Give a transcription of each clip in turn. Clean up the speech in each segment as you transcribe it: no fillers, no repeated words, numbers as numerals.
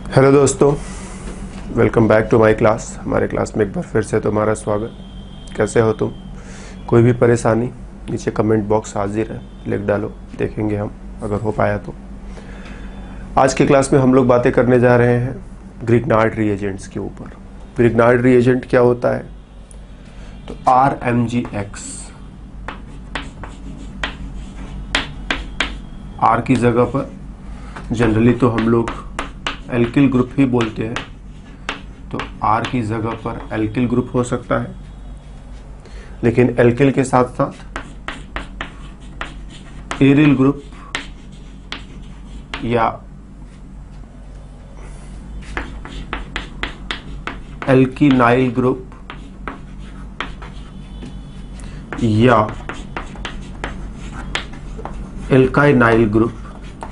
Hello दोस्तों, welcome back to my class. हमारे class में एक बार फिर से तुम्हारा स्वागत। कैसे हो तुम? कोई भी परेशानी नीचे कमेंट बॉक्स हाजिर है, लिख डालो, देखेंगे हम अगर हो पाया तो। आज की क्लास में हम लोग बातें करने जा रहे हैं ग्रिग्नार्ड रिएजेंट्स के ऊपर। ग्रिग्नार्ड रिएजेंट क्या होता है? तो RMgX, R की जगह पर जनरली तो हम लोग एल्किल ग्रुप ही बोलते हैं, तो R की जगह पर एल्किल ग्रुप हो सकता है, लेकिन एल्किल के साथ साथ एरिल ग्रुप या एल्किनाइल ग्रुप या एल्काइनाइल ग्रुप,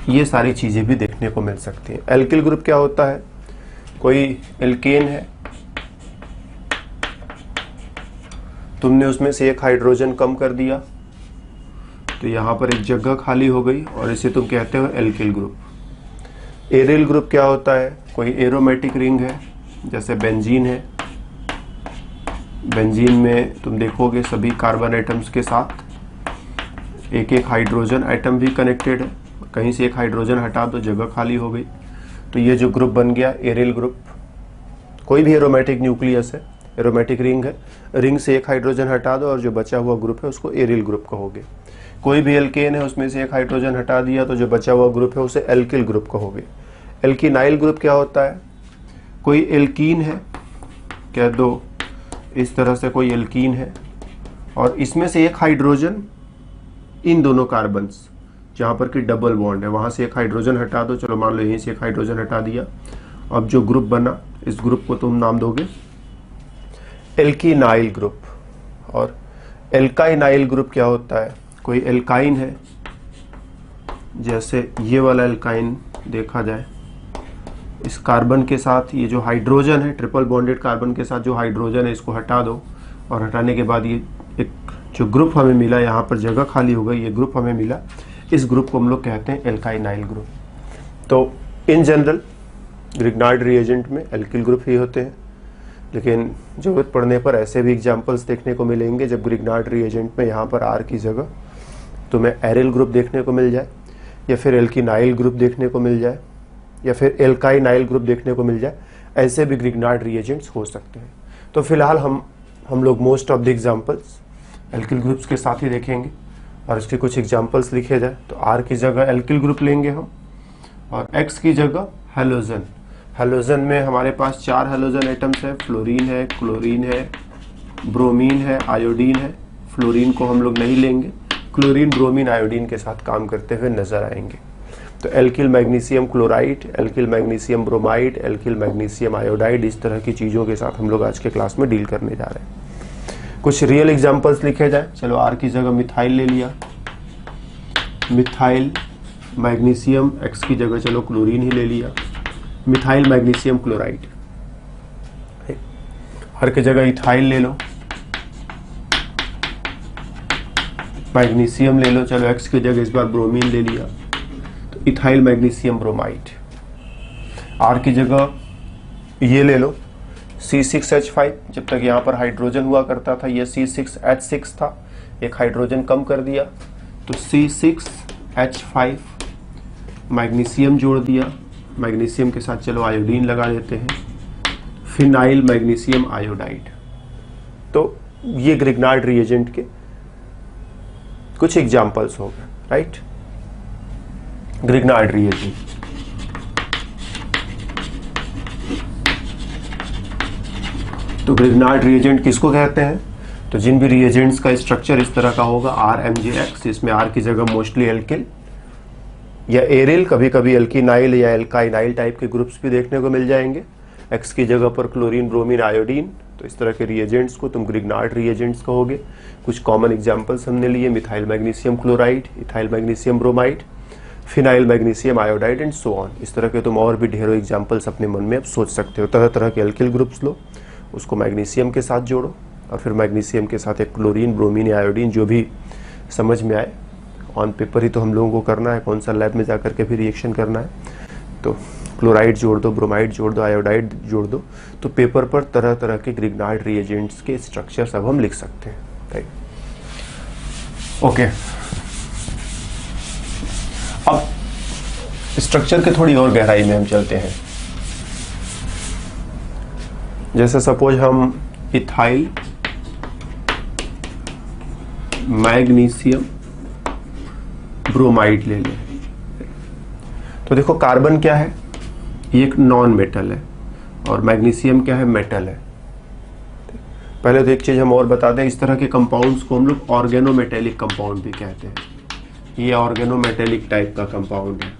ये सारी चीजें भी देखने को मिल सकती हैं। एल्किल ग्रुप क्या होता है? कोई एल्केन है, तुमने उसमें से एक हाइड्रोजन कम कर दिया तो यहां पर एक जगह खाली हो गई और इसे तुम कहते हो एल्किल ग्रुप। एरिल ग्रुप क्या होता है? कोई एरोमेटिक रिंग है, जैसे बेंजीन है। बेंजीन में तुम देखोगे सभी कार्बन एटम्स के साथ एक एक हाइड्रोजन एटम भी कनेक्टेड है। कहीं से एक हाइड्रोजन हटा दो, जगह खाली हो गई, तो ये जो ग्रुप बन गया एरिल ग्रुप। कोई भी एरोमेटिक न्यूक्लियस है, एरोमेटिक रिंग है, रिंग से एक हाइड्रोजन हटा दो और जो बचा हुआ ग्रुप है उसको एरिल ग्रुप कहोगे। कोई भी एल्केन है, उसमें से एक हाइड्रोजन हटा दिया तो जो बचा हुआ ग्रुप है उसे एल्किल ग्रुप कहोगे। एल्किनाइल ग्रुप क्या होता है? कोई एल्कीन है, कह दो इस तरह से कोई एल्कीन है और इसमें से एक हाइड्रोजन इन दोनों कार्बन्स जहां पर कि डबल बॉन्ड है वहां से एक हाइड्रोजन हटा दो। चलो मान लो यहीं से एक हाइड्रोजन हटा दिया, अब जो ग्रुप बना इस ग्रुप को तुम नाम दोगे एल्किनाइल ग्रुप। और एल्काइनाइल ग्रुप क्या होता है? कोई एल्काइन है, जैसे ये वाला एल्काइन देखा जाए, इस कार्बन के साथ ये जो हाइड्रोजन है, ट्रिपल बॉन्डेड कार्बन के साथ जो हाइड्रोजन है इसको हटा दो और हटाने के बाद ये एक जो ग्रुप हमें मिला, यहाँ पर जगह खाली हो गई, ये ग्रुप हमें मिला, इस ग्रुप को हम लोग कहते हैं एल्काइनाइल ग्रुप। तो इन जनरल ग्रिग्नार्ड रिएजेंट में एल्किल ग्रुप ही होते हैं, लेकिन जरूरत पड़ने पर ऐसे भी एग्जांपल्स देखने को मिलेंगे जब ग्रिग्नार्ड रिएजेंट में यहाँ पर R की जगह तुम्हें एरिल ग्रुप देखने को मिल जाए, या फिर एल्किनाइल ग्रुप देखने को मिल जाए, या फिर एल्काइनाइल ग्रुप देखने को मिल जाए। ऐसे भी ग्रिग्नार्ड रिएजेंट्स हो सकते हैं। तो फिलहाल हम लोग most of the examples alkyl groups के साथ ही देखेंगे और इसके कुछ एग्जांपल्स लिखे जाए तो R की जगह एल्किल ग्रुप लेंगे हम, और X की जगह हैलोजन। हैलोजन में हमारे पास 4 हैलोजन एटम्स हैं, फ्लोरीन है, क्लोरीन है, ब्रोमीन है, आयोडीन है। फ्लोरीन को हम लोग नहीं लेंगे, क्लोरीन, ब्रोमीन, आयोडीन के साथ काम करते हुए नजर आएंगे। तो alkyl magnesium chloride, alkyl magnesium bromide, alkyl magnesium iodide, इस तरह की चीज़ों के साथ हम लोग आज के क्लास में डील करने जा रहे हैं। कुछ रियल एग्जांपल्स लिखे जाए। चलो R की जगह मिथाइल ले लिया, मिथाइल मैग्नीशियम, X की जगह चलो क्लोरीन ही ले लिया, मिथाइल मैग्नीशियम क्लोराइड। R की जगह इथाइल ले लो, मैग्नीशियम ले लो, चलो X की जगह इस बार ब्रोमीन ले लिया तो इथाइल मैग्नीशियम ब्रोमाइड। R की जगह ये ले लो C6H5, जब तक यहाँ पर हाइड्रोजन हुआ करता था ये C6H6 था, एक हाइड्रोजन कम कर दिया तो C6H5, मैग्नीशियम जोड़ दिया, मैग्नीशियम के साथ चलो आयोडीन लगा देते हैं, फिनाइल मैग्नीशियम आयोडाइड। तो ये ग्रिग्नार्ड रिएजेंट के कुछ एग्जांपल्स हो गए, राइट। ग्रिग्नार्ड रिएजेंट, तो ग्रिग्नार्ड रिएजेंट किसको कहते हैं? तो जिन भी रिएजेंट्स का स्ट्रक्चर इस तरह का होगा RMgX, इसमें R की जगह मोस्टली एल्किल या एरिल, कभी कभी एल्किनाइल या एल्काइनाइल टाइप के ग्रुप्स भी देखने को मिल जाएंगे। X की जगह पर क्लोरीन, ब्रोमीन, आयोडीन, तो इस तरह के रिएजेंट्स को तुम ग्रिग्नार्ड रिएजेंट्स कहोगे। कुछ कॉमन एग्जांपल्स हमने लिए, methyl magnesium chloride, ethyl magnesium bromide, phenyl magnesium iodide and so on. इस तरह के तुम और भी ढेरों एग्जांपल्स अपने मन में अब सोच सकते हो। तरह तरह के एल्किल ग्रुप्स लो, उसको मैग्नीशियम के साथ जोड़ो और फिर मैग्नीशियम के साथ एक क्लोरीन, ब्रोमीन या आयोडीन, जो भी समझ में आए। ऑन पेपर ही तो हम लोगों को करना है, कौन सा लैब में जाकर के भी रिएक्शन करना है। तो क्लोराइड जोड़ दो, ब्रोमाइड जोड़ दो, आयोडाइड जोड़ दो, तो पेपर पर तरह तरह के ग्रिग्नार्ड रिएजेंट्स के स्ट्रक्चर्स अब हम लिख सकते हैं, राइट। ओके, अब स्ट्रक्चर के थोड़ी और गहराई में हम चलते हैं। जैसे सपोज हम इथाइल मैग्नीशियम ब्रोमाइड ले लें, तो देखो कार्बन क्या है, ये एक नॉन मेटल है, और मैग्नीशियम क्या है, मेटल है। पहले तो एक चीज हम और बता दें, इस तरह के कंपाउंड्स को हम लोग ऑर्गेनोमेटेलिक कंपाउंड भी कहते हैं। ये ऑर्गेनोमेटेलिक टाइप का कंपाउंड है।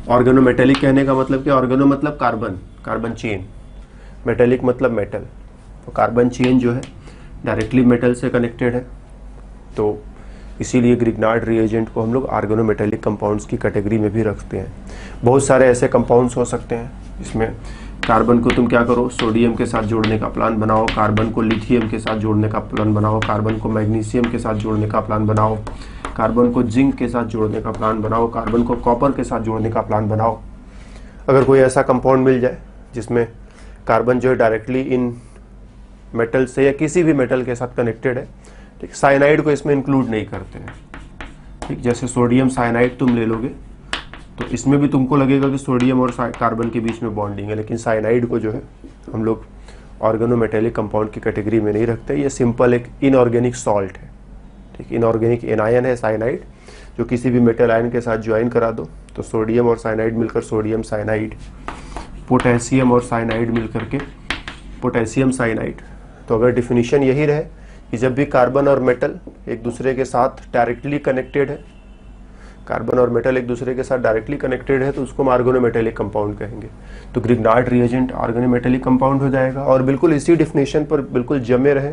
ऑर्गेनोमेटेलिक कहने का मतलब क्या, ऑर्गेनो मतलब कार्बन, कार्बन चेन, मेटेलिक मतलब मेटल। तो कार्बन चेन जो है डायरेक्टली मेटल से कनेक्टेड है, तो इसीलिए ग्रिग्नार्ड रिएजेंट को हम लोग ऑर्गेनोमेटेलिक कंपाउंड्स की कैटेगरी में भी रखते हैं। बहुत सारे ऐसे कंपाउंड्स हो सकते हैं, इसमें कार्बन को तुम क्या करो, सोडियम के साथ जोड़ने का प्लान बनाओ, कार्बन को लिथियम के साथ जोड़ने का प्लान बनाओ, कार्बन को मैग्नीशियम के साथ जोड़ने का प्लान बनाओ, कार्बन को जिंक के साथ जोड़ने का प्लान बनाओ, कार्बन को कॉपर के साथ जोड़ने का प्लान बनाओ। अगर कोई ऐसा कंपाउंड मिल जाए जिसमें कार्बन जो है डायरेक्टली इन मेटल से या किसी भी मेटल के साथ कनेक्टेड है, ठीक, साइनाइड को इसमें इंक्लूड नहीं करते हैं, ठीक। जैसे सोडियम साइनाइड तुम ले लोगे तो इसमें भी तुमको लगेगा कि सोडियम और कार्बन के बीच में बॉन्डिंग है, लेकिन साइनाइड को जो है हम लोग ऑर्गेनोमेटेलिक कंपाउंड की कैटेगरी में नहीं रखते। ये सिंपल एक इनऑर्गेनिक सॉल्ट है, ठीक, इनऑर्गेनिक एनायन है साइनाइड, जो किसी भी मेटल आयन के साथ ज्वाइन करा दो तो सोडियम और साइनाइड मिलकर सोडियम साइनाइड, पोटेशियम और साइनाइड मिलकर के पोटेशियम साइनाइड। तो अगर डिफिनीशन यही रहे कि जब भी कार्बन और मेटल एक दूसरे के साथ डायरेक्टली कनेक्टेड है, कार्बन और मेटल एक दूसरे के साथ डायरेक्टली कनेक्टेड है, तो उसको हम ऑर्गेनोमेटेलिक कंपाउंड कहेंगे। तो ग्रिग्नार्ड रिएजेंट ऑर्गेनोमेटेलिक कंपाउंड हो जाएगा। और बिल्कुल इसी डिफिनेशन पर बिल्कुल जमे रहे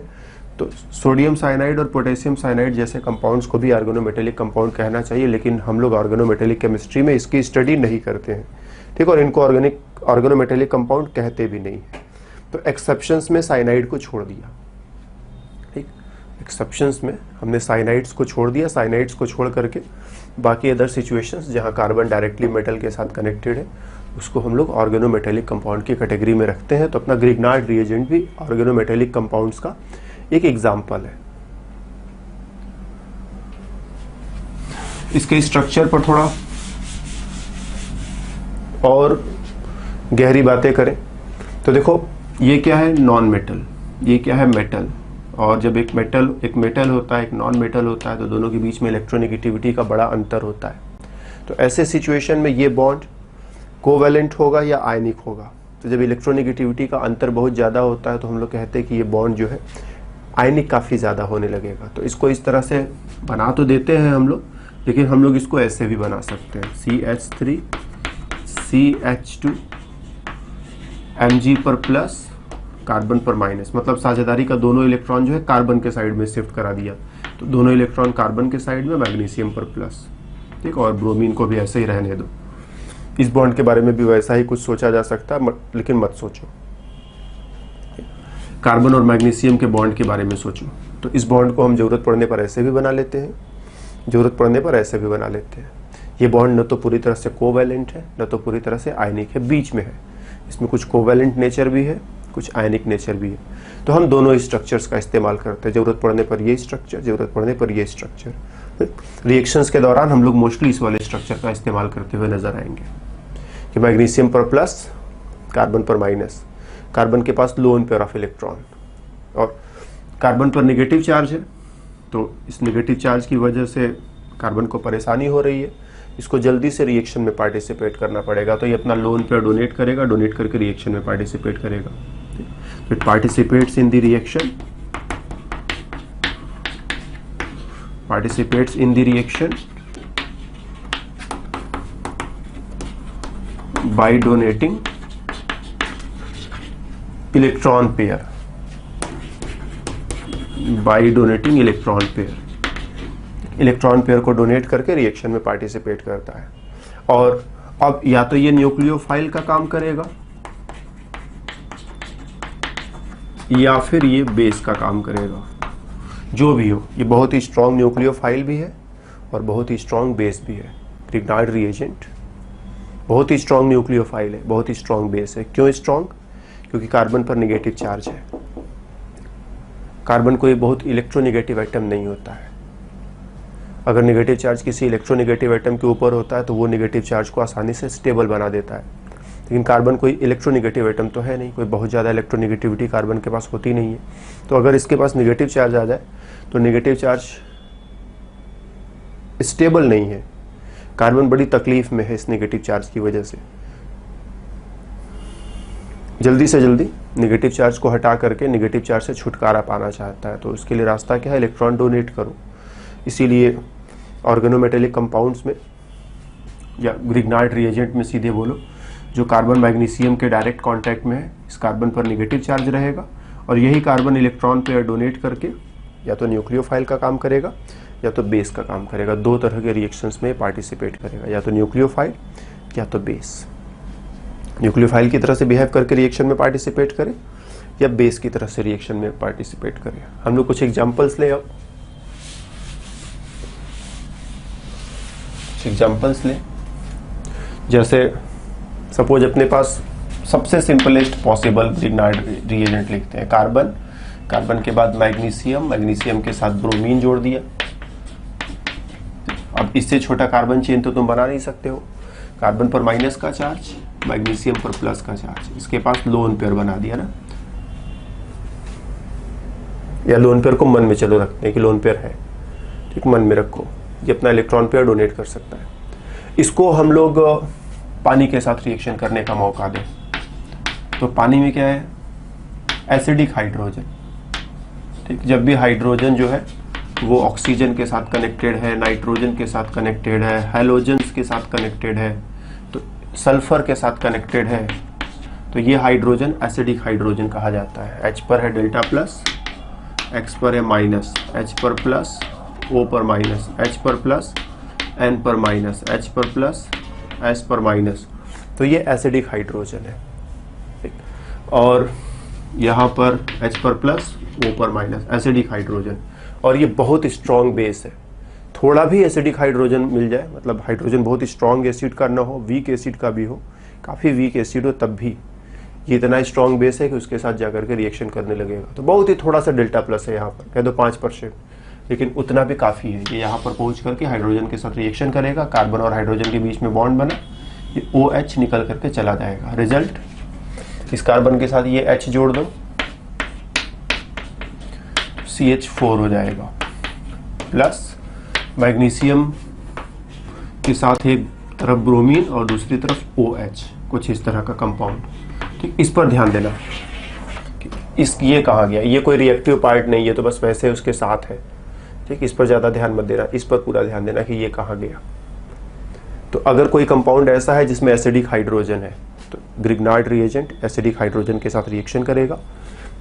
तो सोडियम साइनाइड और पोटेशियम साइनाइड जैसे कंपाउंड्स को भी ऑर्गेनोमेटेलिक कंपाउंड कहना चाहिए, लेकिन हम लोग ऑर्गेनोमेटेलिक केमिस्ट्री में इसकी स्टडी नहीं करते हैं, ठीक, और इनको ऑर्गेनोमेटेलिक कंपाउंड कहते भी नहीं है। तो एक्सेप्शंस में साइनाइड को छोड़ दिया, ठीक, एक्सेप्शंस में हमने साइनाइड्स को छोड़ दिया। साइनाइड्स को छोड़ करके बाकी अदर सिचुएशंस जहां कार्बन डायरेक्टली मेटल के साथ कनेक्टेड है, उसको हम लोग ऑर्गेनोमेटेलिक कंपाउंड की कैटेगरी में रखते हैं। तो अपना ग्रिग्नार्ड रिएजेंट भी ऑर्गेनोमेटेलिक कंपाउंड्स का एक एग्जाम्पल है। इसके स्ट्रक्चर पर थोड़ा और गहरी बातें करें तो देखो, ये क्या है, नॉन मेटल, ये क्या है, मेटल। और जब एक मेटल होता है, एक नॉन मेटल होता है, तो दोनों के बीच में इलेक्ट्रोनेगेटिविटी का बड़ा अंतर होता है। तो ऐसे सिचुएशन में ये बॉन्ड कोवैलेंट होगा या आयनिक होगा। तो जब इलेक्ट्रोनेगेटिविटी का अंतर बहुत ज़्यादा होता है तो हम लोग कहते हैं कि ये बॉन्ड जो है आयनिक काफ़ी ज़्यादा होने लगेगा। तो इसको इस तरह से बना तो देते हैं हम लोग, लेकिन हम लोग इसको ऐसे भी बना सकते हैं, CH3 CH2 Mg पर प्लस कार्बन पर माइनस, मतलब साझेदारी का दोनों इलेक्ट्रॉन जो है कार्बन के साइड में शिफ्ट करा दिया, तो दोनों इलेक्ट्रॉन कार्बन के साइड में, मैग्नीशियम पर प्लस, ठीक, और ब्रोमीन को भी ऐसे ही रहने दो। इस बॉन्ड के बारे में भी वैसा ही कुछ सोचा जा सकता है, लेकिन मत सोचो कार्बन और मैग्नीशियम के बॉन्ड के बारे में सोचो। तो इस बॉन्ड को हम जरूरत पड़ने पर ऐसे भी बना लेते हैं, जरूरत पड़ने पर ऐसे भी बना लेते हैं। ये बॉन्ड न तो पूरी तरह से कोवैलेंट है, न तो पूरी तरह से आयनिक है, बीच में है। इसमें कुछ कोवैलेंट नेचर भी है, कुछ आयनिक नेचर भी है। तो हम दोनों स्ट्रक्चर्स का इस्तेमाल करते हैं, जरूरत पड़ने पर ये स्ट्रक्चर, जरूरत पड़ने पर ये स्ट्रक्चर। रिएक्शंस के दौरान हम लोग मोस्टली इस वाले स्ट्रक्चर का इस्तेमाल करते हुए नजर आएंगे कि मैग्नीशियम पर प्लस, कार्बन पर माइनस, कार्बन के पास लोन पेयर ऑफ इलेक्ट्रॉन और कार्बन पर नेगेटिव चार्ज है, तो इस नेगेटिव चार्ज की वजह से कार्बन को परेशानी हो रही है, इसको जल्दी से रिएक्शन में पार्टिसिपेट करना पड़ेगा। तो ये अपना लोन पेयर डोनेट करेगा, डोनेट करके रिएक्शन में पार्टिसिपेट करेगा। It participates in the reaction, participates in the reaction by donating electron pair, by donating electron pair, electron pair को डोनेट करके रिएक्शन में पार्टिसिपेट करता है। और अब या तो ये न्यूक्लियोफाइल का काम करेगा या फिर ये बेस का काम करेगा, जो भी हो। ये बहुत ही स्ट्रॉन्ग न्यूक्लियोफाइल भी है और बहुत ही स्ट्रॉन्ग बेस भी है। ग्रिग्नार्ड रिएजेंट बहुत ही स्ट्रॉन्ग न्यूक्लियोफाइल है, बहुत ही स्ट्रॉन्ग बेस है। क्यों स्ट्रॉन्ग? क्योंकि कार्बन पर नेगेटिव चार्ज है। कार्बन कोई बहुत इलेक्ट्रोनेगेटिव आइटम नहीं होता है। अगर नेगेटिव चार्ज किसी इलेक्ट्रोनेगेटिव आइटम के ऊपर होता है तो वो नेगेटिव चार्ज को आसानी से स्टेबल बना देता है, लेकिन कार्बन कोई इलेक्ट्रोनेगेटिव आइटम तो है नहीं, कोई बहुत ज़्यादा इलेक्ट्रोनेगेटिविटी कार्बन के पास होती नहीं है। तो अगर इसके पास नेगेटिव चार्ज आ जाए तो नेगेटिव चार्ज स्टेबल नहीं है। कार्बन बड़ी तकलीफ में है इस नेगेटिव चार्ज की वजह से। जल्दी से जल्दी नेगेटिव चार्ज को हटा करके नेगेटिव चार्ज से छुटकारा पाना चाहता है। तो इसके लिए रास्ता क्या है? इलेक्ट्रॉन डोनेट करो। इसीलिए ऑर्गेनोमेटेलिक कंपाउंड्स में या ग्रिग्नार्ड रिएजेंट में सीधे बोलो, जो कार्बन मैग्नीशियम के डायरेक्ट कांटेक्ट में है, इस कार्बन पर नेगेटिव चार्ज रहेगा और यही कार्बन इलेक्ट्रॉन पेयर डोनेट करके या तो न्यूक्लियोफाइल का काम करेगा या तो बेस का काम करेगा। दो तरह के रिएक्शंस में पार्टिसिपेट करेगा, या तो न्यूक्लियोफाइल या तो बेस। न्यूक्लियोफाइल की तरह से बिहेव करके रिएक्शन में पार्टिसिपेट करे या बेस की तरह से रिएक्शन में पार्टिसिपेट करे। हम लोग कुछ एग्जांपल्स ले, अब एग्जांपल्स ले। जैसे सपोज अपने पास सबसे सिंपलेस्ट पॉसिबल ग्रिग्नार्ड रिएजेंट लिखते हैं। कार्बन, कार्बन के बाद मैग्नीशियम, मैग्नीशियम के साथ ब्रोमीन जोड़ दिया। अब इससे छोटा कार्बन चेन तो तुम बना नहीं सकते हो। कार्बन पर माइनस का चार्ज, मैग्नीशियम पर प्लस का चार्ज, इसके पास लोन पेयर बना दिया ना, या लोन पेयर को मन में चलो रखते हैं कि लोन पेयर है, ठीक, मन में रखो, ये अपना इलेक्ट्रॉन पेयर डोनेट कर सकता है। इसको हम लोग पानी के साथ रिएक्शन करने का मौका दें तो पानी में क्या है? एसिडिक हाइड्रोजन, ठीक। जब भी हाइड्रोजन जो है वो ऑक्सीजन के साथ कनेक्टेड है, नाइट्रोजन के साथ कनेक्टेड है, हैलोजेंस के साथ कनेक्टेड है, तो सल्फर के साथ कनेक्टेड है, तो ये हाइड्रोजन एसिडिक हाइड्रोजन कहा जाता है। H पर है डेल्टा प्लस, X पर है माइनस, H पर प्लस, O पर माइनस, H पर प्लस, N पर माइनस, H पर प्लस, S पर माइनस, तो ये एसिडिक हाइड्रोजन है, ठीक। और यहाँ पर H पर प्लस, O पर माइनस, एसिडिक हाइड्रोजन, और ये बहुत स्ट्रॉन्ग बेस है। थोड़ा भी एसिडिक हाइड्रोजन मिल जाए, मतलब हाइड्रोजन बहुत स्ट्रॉन्ग एसिड का ना हो, वीक एसिड का भी हो, काफ़ी वीक एसिड हो, तब भी ये इतना स्ट्रॉन्ग बेस है कि उसके साथ जाकर के रिएक्शन करने लगेगा। तो बहुत ही थोड़ा सा डेल्टा प्लस है यहाँ पर, कह दो 5%, लेकिन उतना भी काफ़ी है। ये यहाँ पर पहुँच करके हाइड्रोजन के साथ रिएक्शन करेगा, कार्बन और हाइड्रोजन के बीच में बॉन्ड बना, ये OH निकल करके चला जाएगा। रिजल्ट, इस कार्बन के साथ ये H जोड़ दो, CH4 हो जाएगा, प्लस मैग्नीशियम के साथ एक तरफ ब्रोमीन और दूसरी तरफ OH, कुछ इस तरह का कंपाउंड, ठीक। इस पर ध्यान देना, ये कहाँ गया? ये कोई रिएक्टिव पार्ट नहीं है, तो बस वैसे उसके साथ है, ठीक। इस पर ज़्यादा ध्यान मत देना, इस पर पूरा ध्यान देना कि ये कहाँ गया। तो अगर कोई कंपाउंड ऐसा है जिसमें एसिडिक हाइड्रोजन है तो ग्रिग्नार्ड रिएजेंट एसिडिक हाइड्रोजन के साथ रिएक्शन करेगा।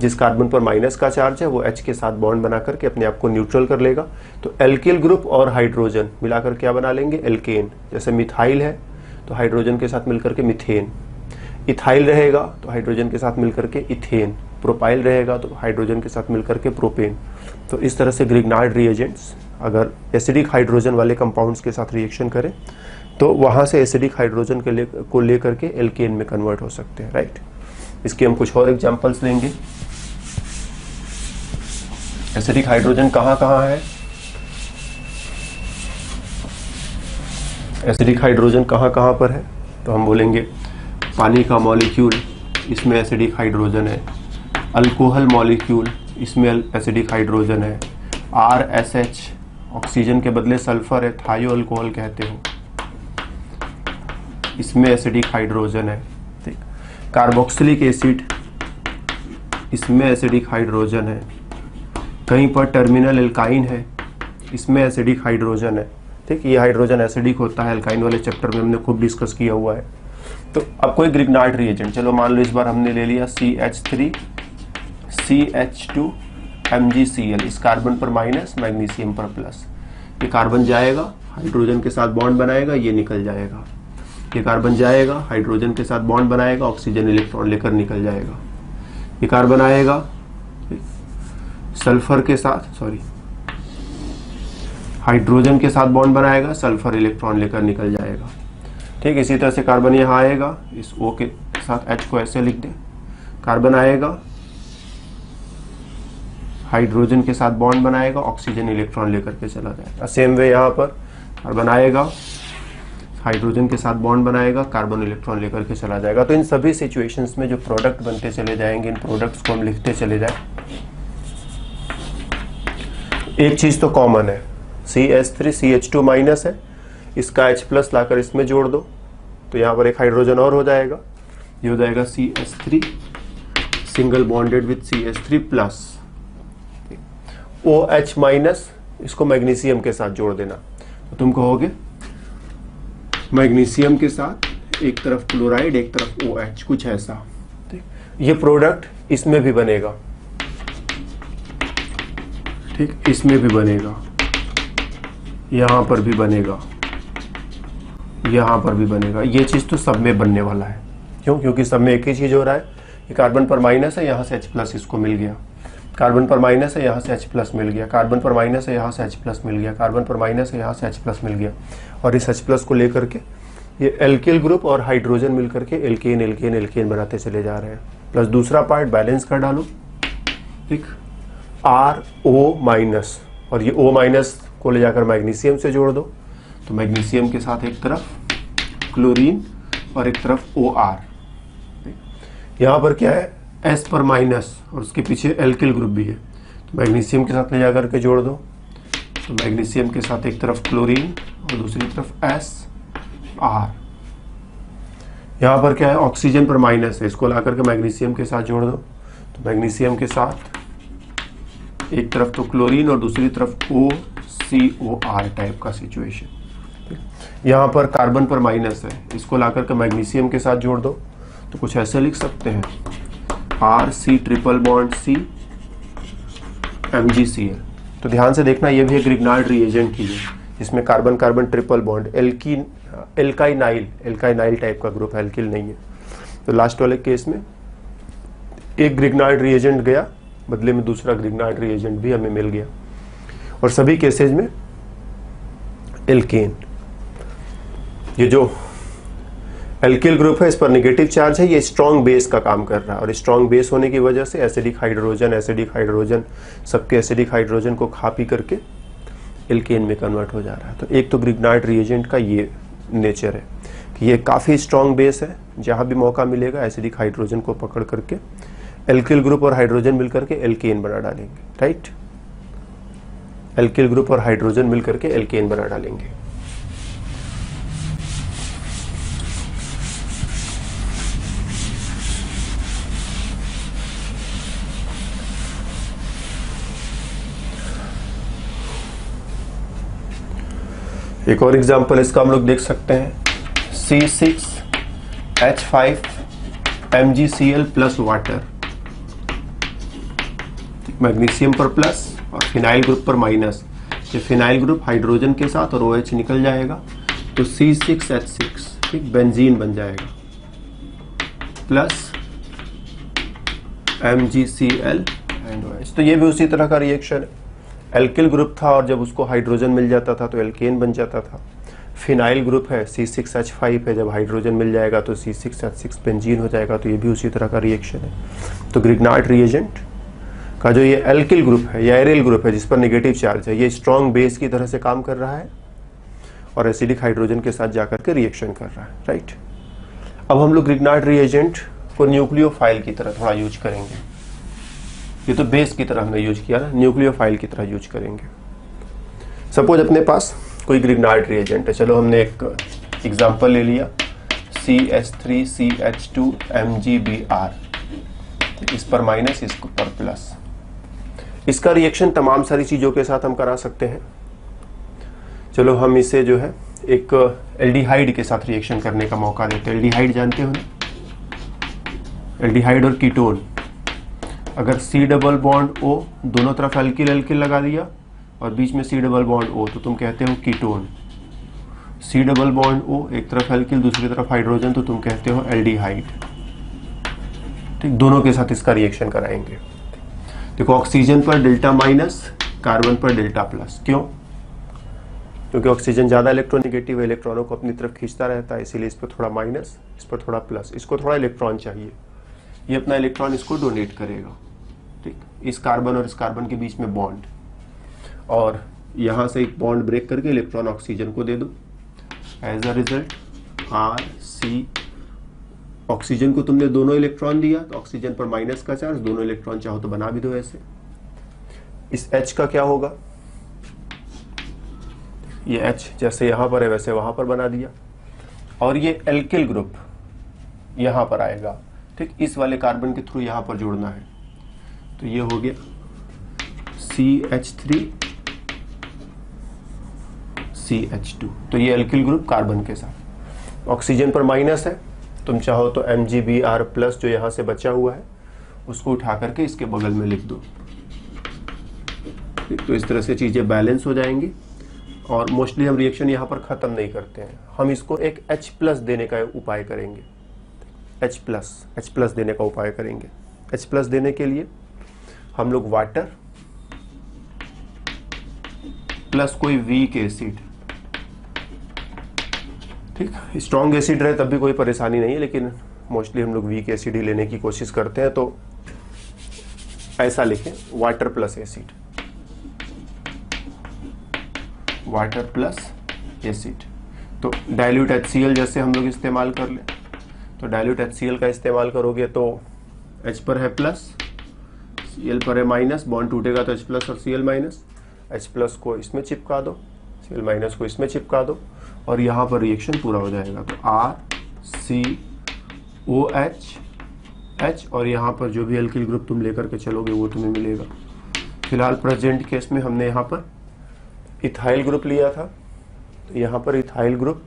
जिस कार्बन पर माइनस का चार्ज है वो H के साथ बॉन्ड बना करके अपने आप को न्यूट्रल कर लेगा। तो एल्किल ग्रुप और हाइड्रोजन मिलाकर क्या बना लेंगे? एल्केन। जैसे मिथाइल है तो हाइड्रोजन के साथ मिलकर के मिथेन, इथाइल रहेगा तो हाइड्रोजन के साथ मिलकर के इथेन, प्रोपाइल रहेगा तो हाइड्रोजन के साथ मिलकर के प्रोपेन। तो इस तरह से ग्रिग्नार्ड रिएजेंट्स अगर एसिडिक हाइड्रोजन वाले कंपाउंड्स के साथ रिएक्शन करें तो वहाँ से एसिडिक हाइड्रोजन को लेकर के एल्केन में कन्वर्ट हो सकते हैं, राइट। इसके हम कुछ और एग्जांपल्स लेंगे। एसिडिक हाइड्रोजन कहाँ कहाँ है? एसिडिक हाइड्रोजन कहाँ कहाँ पर है? तो हम बोलेंगे पानी का मॉलिक्यूल, इसमें एसिडिक हाइड्रोजन है। अल्कोहल मॉलिक्यूल, इसमें एसिडिक हाइड्रोजन है। RSH, ऑक्सीजन के बदले सल्फर है, थायो अल्कोहल कहते हो, इसमें एसिडिक हाइड्रोजन है, ठीक। कार्बोक्सिलिक एसिड, इसमें एसिडिक हाइड्रोजन है। कहीं पर टर्मिनल एल्काइन है, इसमें एसिडिक हाइड्रोजन है, ठीक। ये हाइड्रोजन एसिडिक होता है, एल्काइन वाले चैप्टर में हमने खूब डिस्कस किया हुआ है। तो अब कोई ग्रिग्नार्ड रिएजेंट, चलो मान लो इस बार हमने ले लिया CH3 CH2 MgCl, इस कार्बन पर माइनस, मैग्नीशियम पर प्लस। ये कार्बन जाएगा, हाइड्रोजन के साथ बॉन्ड बनाएगा, ये निकल जाएगा। ये कार्बन जाएगा, हाइड्रोजन के साथ बॉन्ड बनाएगा, ऑक्सीजन इलेक्ट्रॉन लेकर निकल जाएगा। ये कार्बन आएगा सल्फर के साथ, हाइड्रोजन के साथ बॉन्ड बनाएगा, सल्फर इलेक्ट्रॉन लेकर निकल जाएगा। ठीक, इसी तरह से कार्बन यहाँ आएगा, इस O के साथ H को ऐसे लिख दे, कार्बन आएगा, हाइड्रोजन के साथ बॉन्ड बनाएगा, ऑक्सीजन इलेक्ट्रॉन लेकर के चला जाएगा। सेम वे यहाँ पर कार्बन आएगा, हाइड्रोजन के साथ बॉन्ड बनाएगा, कार्बन इलेक्ट्रॉन लेकर के चला जाएगा। तो इन सभी सिचुएशंस में जो प्रोडक्ट बनते चले जाएंगे, इन प्रोडक्ट्स को हम लिखते चले जाए। एक चीज तो कॉमन है, CH3 CH2 माइनस है, इसका H प्लस लाकर इसमें जोड़ दो तो यहाँ पर एक हाइड्रोजन और हो जाएगा, ये हो जाएगा CH3 single bonded with CH3 plus, OH minus, इसको मैग्नीशियम के साथ जोड़ देना तो तुम कहोगे मैग्नीशियम के साथ एक तरफ क्लोराइड एक तरफ OH, कुछ ऐसा। ये प्रोडक्ट इसमें भी बनेगा, ठीक, इसमें भी बनेगा, यहां पर भी बनेगा, यहां पर भी बनेगा। ये चीज तो सब में बनने वाला है। क्यों? क्योंकि सब में एक ही चीज हो रहा है, ये कार्बन पर माइनस है, यहां से H प्लस इसको मिल गया, कार्बन पर माइनस है, यहाँ से H प्लस मिल गया, कार्बन पर माइनस है, यहाँ से H प्लस मिल गया, कार्बन पर माइनस है, यहाँ से H प्लस मिल गया। और इस H प्लस को लेकर के ये एल्किल ग्रुप और हाइड्रोजन मिलकर के एल्केन एल्केन एल्केन बनाते चले जा रहे हैं। प्लस दूसरा पार्ट बैलेंस कर डालो, ठीक, RO माइनस, और ये O माइनस को ले जाकर मैग्नीशियम से जोड़ दो तो मैग्नीशियम के साथ एक तरफ क्लोरीन और एक तरफ OR। यहाँ पर क्या है, S पर माइनस और उसके पीछे एल्किल ग्रुप भी है, तो मैग्नीशियम के साथ ले जाकर के जोड़ दो तो मैग्नीशियम के साथ एक तरफ क्लोरीन और दूसरी तरफ SR। यहाँ पर क्या है, ऑक्सीजन पर माइनस है, इसको ला करके मैग्नीशियम के साथ जोड़ दो तो मैग्नीशियम के साथ एक तरफ तो क्लोरीन और दूसरी तरफ OCOR टाइप का सिचुएशन। यहाँ पर कार्बन पर माइनस है, इसको ला करके मैग्नीशियम के साथ जोड़ दो तो कुछ ऐसे लिख सकते हैं, RC triple bond C MgCl। तो ध्यान से देखना, ये भी एक ग्रिग्नार्ड रिएजेंट की है, जिसमें carbon carbon triple bond, alkynyl type का ग्रुप है, एल्किल नहीं है। तो लास्ट वाले केस में एक ग्रिग्नार्ड रिएजेंट गया, बदले में दूसरा ग्रिग्नार्ड रिएजेंट भी हमें मिल गया, और सभी केसेज में एल्केन। ये जो एल्किल ग्रुप है, इस पर नेगेटिव चार्ज है, ये स्ट्रॉन्ग बेस का काम कर रहा है, और स्ट्रॉन्ग बेस होने की वजह से एसिडिक हाइड्रोजन सबके एसिडिक हाइड्रोजन को खा पी करके एल्केन में कन्वर्ट हो जा रहा है। तो एक तो ग्रिग्नार्ड रिएजेंट का ये नेचर है कि ये काफ़ी स्ट्रॉन्ग बेस है, जहाँ भी मौका मिलेगा एसिडिक हाइड्रोजन को पकड़ करके एल्किल ग्रुप और हाइड्रोजन मिलकर के एल्केन बना डालेंगे, राइट। एल्किल ग्रुप और हाइड्रोजन मिलकर के एल्केन बना डालेंगे। एक और एग्जांपल इसका हम लोग देख सकते हैं, C6H5 MgCl plus water, magnesium पर प्लस और फिनाइल ग्रुप पर माइनस। ये फिनाइल ग्रुप हाइड्रोजन के साथ और OH निकल जाएगा तो C6H6, ठीक, बेंजीन बन जाएगा, प्लस MgCl एंड OH। तो ये भी उसी तरह का रिएक्शन है, एल्किल ग्रुप था और जब उसको हाइड्रोजन मिल जाता था तो एल्केन बन जाता था। फिनाइल ग्रुप है, C6H5 है, जब हाइड्रोजन मिल जाएगा तो C6H6 बेंजीन हो जाएगा। तो ये भी उसी तरह का रिएक्शन है। तो ग्रिग्नार्ड रिएजेंट का जो ये एल्किल ग्रुप है या एरिल ग्रुप है जिस पर नेगेटिव चार्ज है, ये स्ट्रॉन्ग बेस की तरह से काम कर रहा है और एसिडिक हाइड्रोजन के साथ जाकर के रिएक्शन कर रहा है, राइट। अब हम लोग ग्रिग्नार्ड रिएजेंट को न्यूक्लियोफाइल की तरह थोड़ा यूज करेंगे। ये तो बेस की तरह हमने यूज किया ना, न्यूक्लियोफाइल की तरह यूज करेंगे। सपोज अपने पास कोई ग्रिग्नार्ड रिएजेंट है, चलो हमने एक एग्जांपल ले लिया, CH3CH2 MgBr, इस पर माइनस इस पर प्लस। इसका रिएक्शन तमाम सारी चीजों के साथ हम करा सकते हैं। चलो हम इसे जो है एक एल्डिहाइड के साथ रिएक्शन करने का मौका देते हैं। एल्डिहाइड जानते हो ना, एल्डिहाइड और कीटोन। अगर C डबल बॉन्ड O, दोनों तरफ एल्किल एल्किल लगा दिया और बीच में C डबल बॉन्ड O, तो तुम कहते हो ketone. C double bond O, एक तरफ एल्किल दूसरी तरफ हाइड्रोजन, तो तुम कहते हो एल्डिहाइड, ठीक। दोनों के साथ इसका रिएक्शन कराएंगे। देखो ऑक्सीजन पर डेल्टा माइनस, कार्बन पर डेल्टा प्लस। क्यों? क्योंकि ऑक्सीजन ज़्यादा इलेक्ट्रोनेगेटिव है, इलेक्ट्रॉनों को अपनी तरफ खींचता रहता है, इसीलिए इस पर थोड़ा माइनस, इस पर थोड़ा प्लस, इसको थोड़ा इलेक्ट्रॉन चाहिए, ये अपना इलेक्ट्रॉन इसको डोनेट करेगा। ठीक, इस कार्बन और इस कार्बन के बीच में बॉन्ड, और यहाँ से एक बॉन्ड ब्रेक करके इलेक्ट्रॉन ऑक्सीजन को दे दो। As a result R C, oxygen को तुमने दोनों इलेक्ट्रॉन दिया तो ऑक्सीजन पर माइनस का चार्ज, दोनों इलेक्ट्रॉन चाहो तो बना भी दो ऐसे। इस H का क्या होगा, ये H जैसे यहां पर है वैसे वहां पर बना दिया, और ये एल्किल ग्रुप यहां पर आएगा। ठीक, इस वाले कार्बन के थ्रू यहां पर जोड़ना है, तो ये हो गया CH3 CH2। तो ये एल्किल ग्रुप कार्बन के साथ, ऑक्सीजन पर माइनस है, तुम चाहो तो MgBr प्लस जो यहां से बचा हुआ है उसको उठा करके इसके बगल में लिख दो। तो इस तरह से चीजें बैलेंस हो जाएंगी, और मोस्टली हम रिएक्शन यहाँ पर ख़त्म नहीं करते हैं, हम इसको एक H प्लस देने का उपाय करेंगे, H प्लस देने का उपाय करेंगे। H प्लस देने के लिए हम लोग वाटर प्लस कोई वीक एसिड, ठीक, स्ट्रॉन्ग एसिड रहे तब भी कोई परेशानी नहीं है, लेकिन मोस्टली हम लोग वीक एसिड ही लेने की कोशिश करते हैं, तो ऐसा लिखें water plus acid, water plus acid. तो डाइल्यूट HCl जैसे हम लोग इस्तेमाल कर लें, तो डाइल्यूट HCl का इस्तेमाल करोगे तो H पर है प्लस, Cl पर है माइनस, बॉन्ड टूटेगा तो H प्लस और Cl माइनस, H प्लस को इसमें चिपका दो, Cl माइनस को इसमें चिपका दो, और यहाँ पर रिएक्शन पूरा हो जाएगा। तो RCOH H, और यहाँ पर जो भी एल्किल ग्रुप तुम लेकर के चलोगे वो तुम्हें मिलेगा। फिलहाल प्रेजेंट केस में हमने यहाँ पर इथाइल ग्रुप लिया था, तो यहाँ पर इथाइल ग्रुप,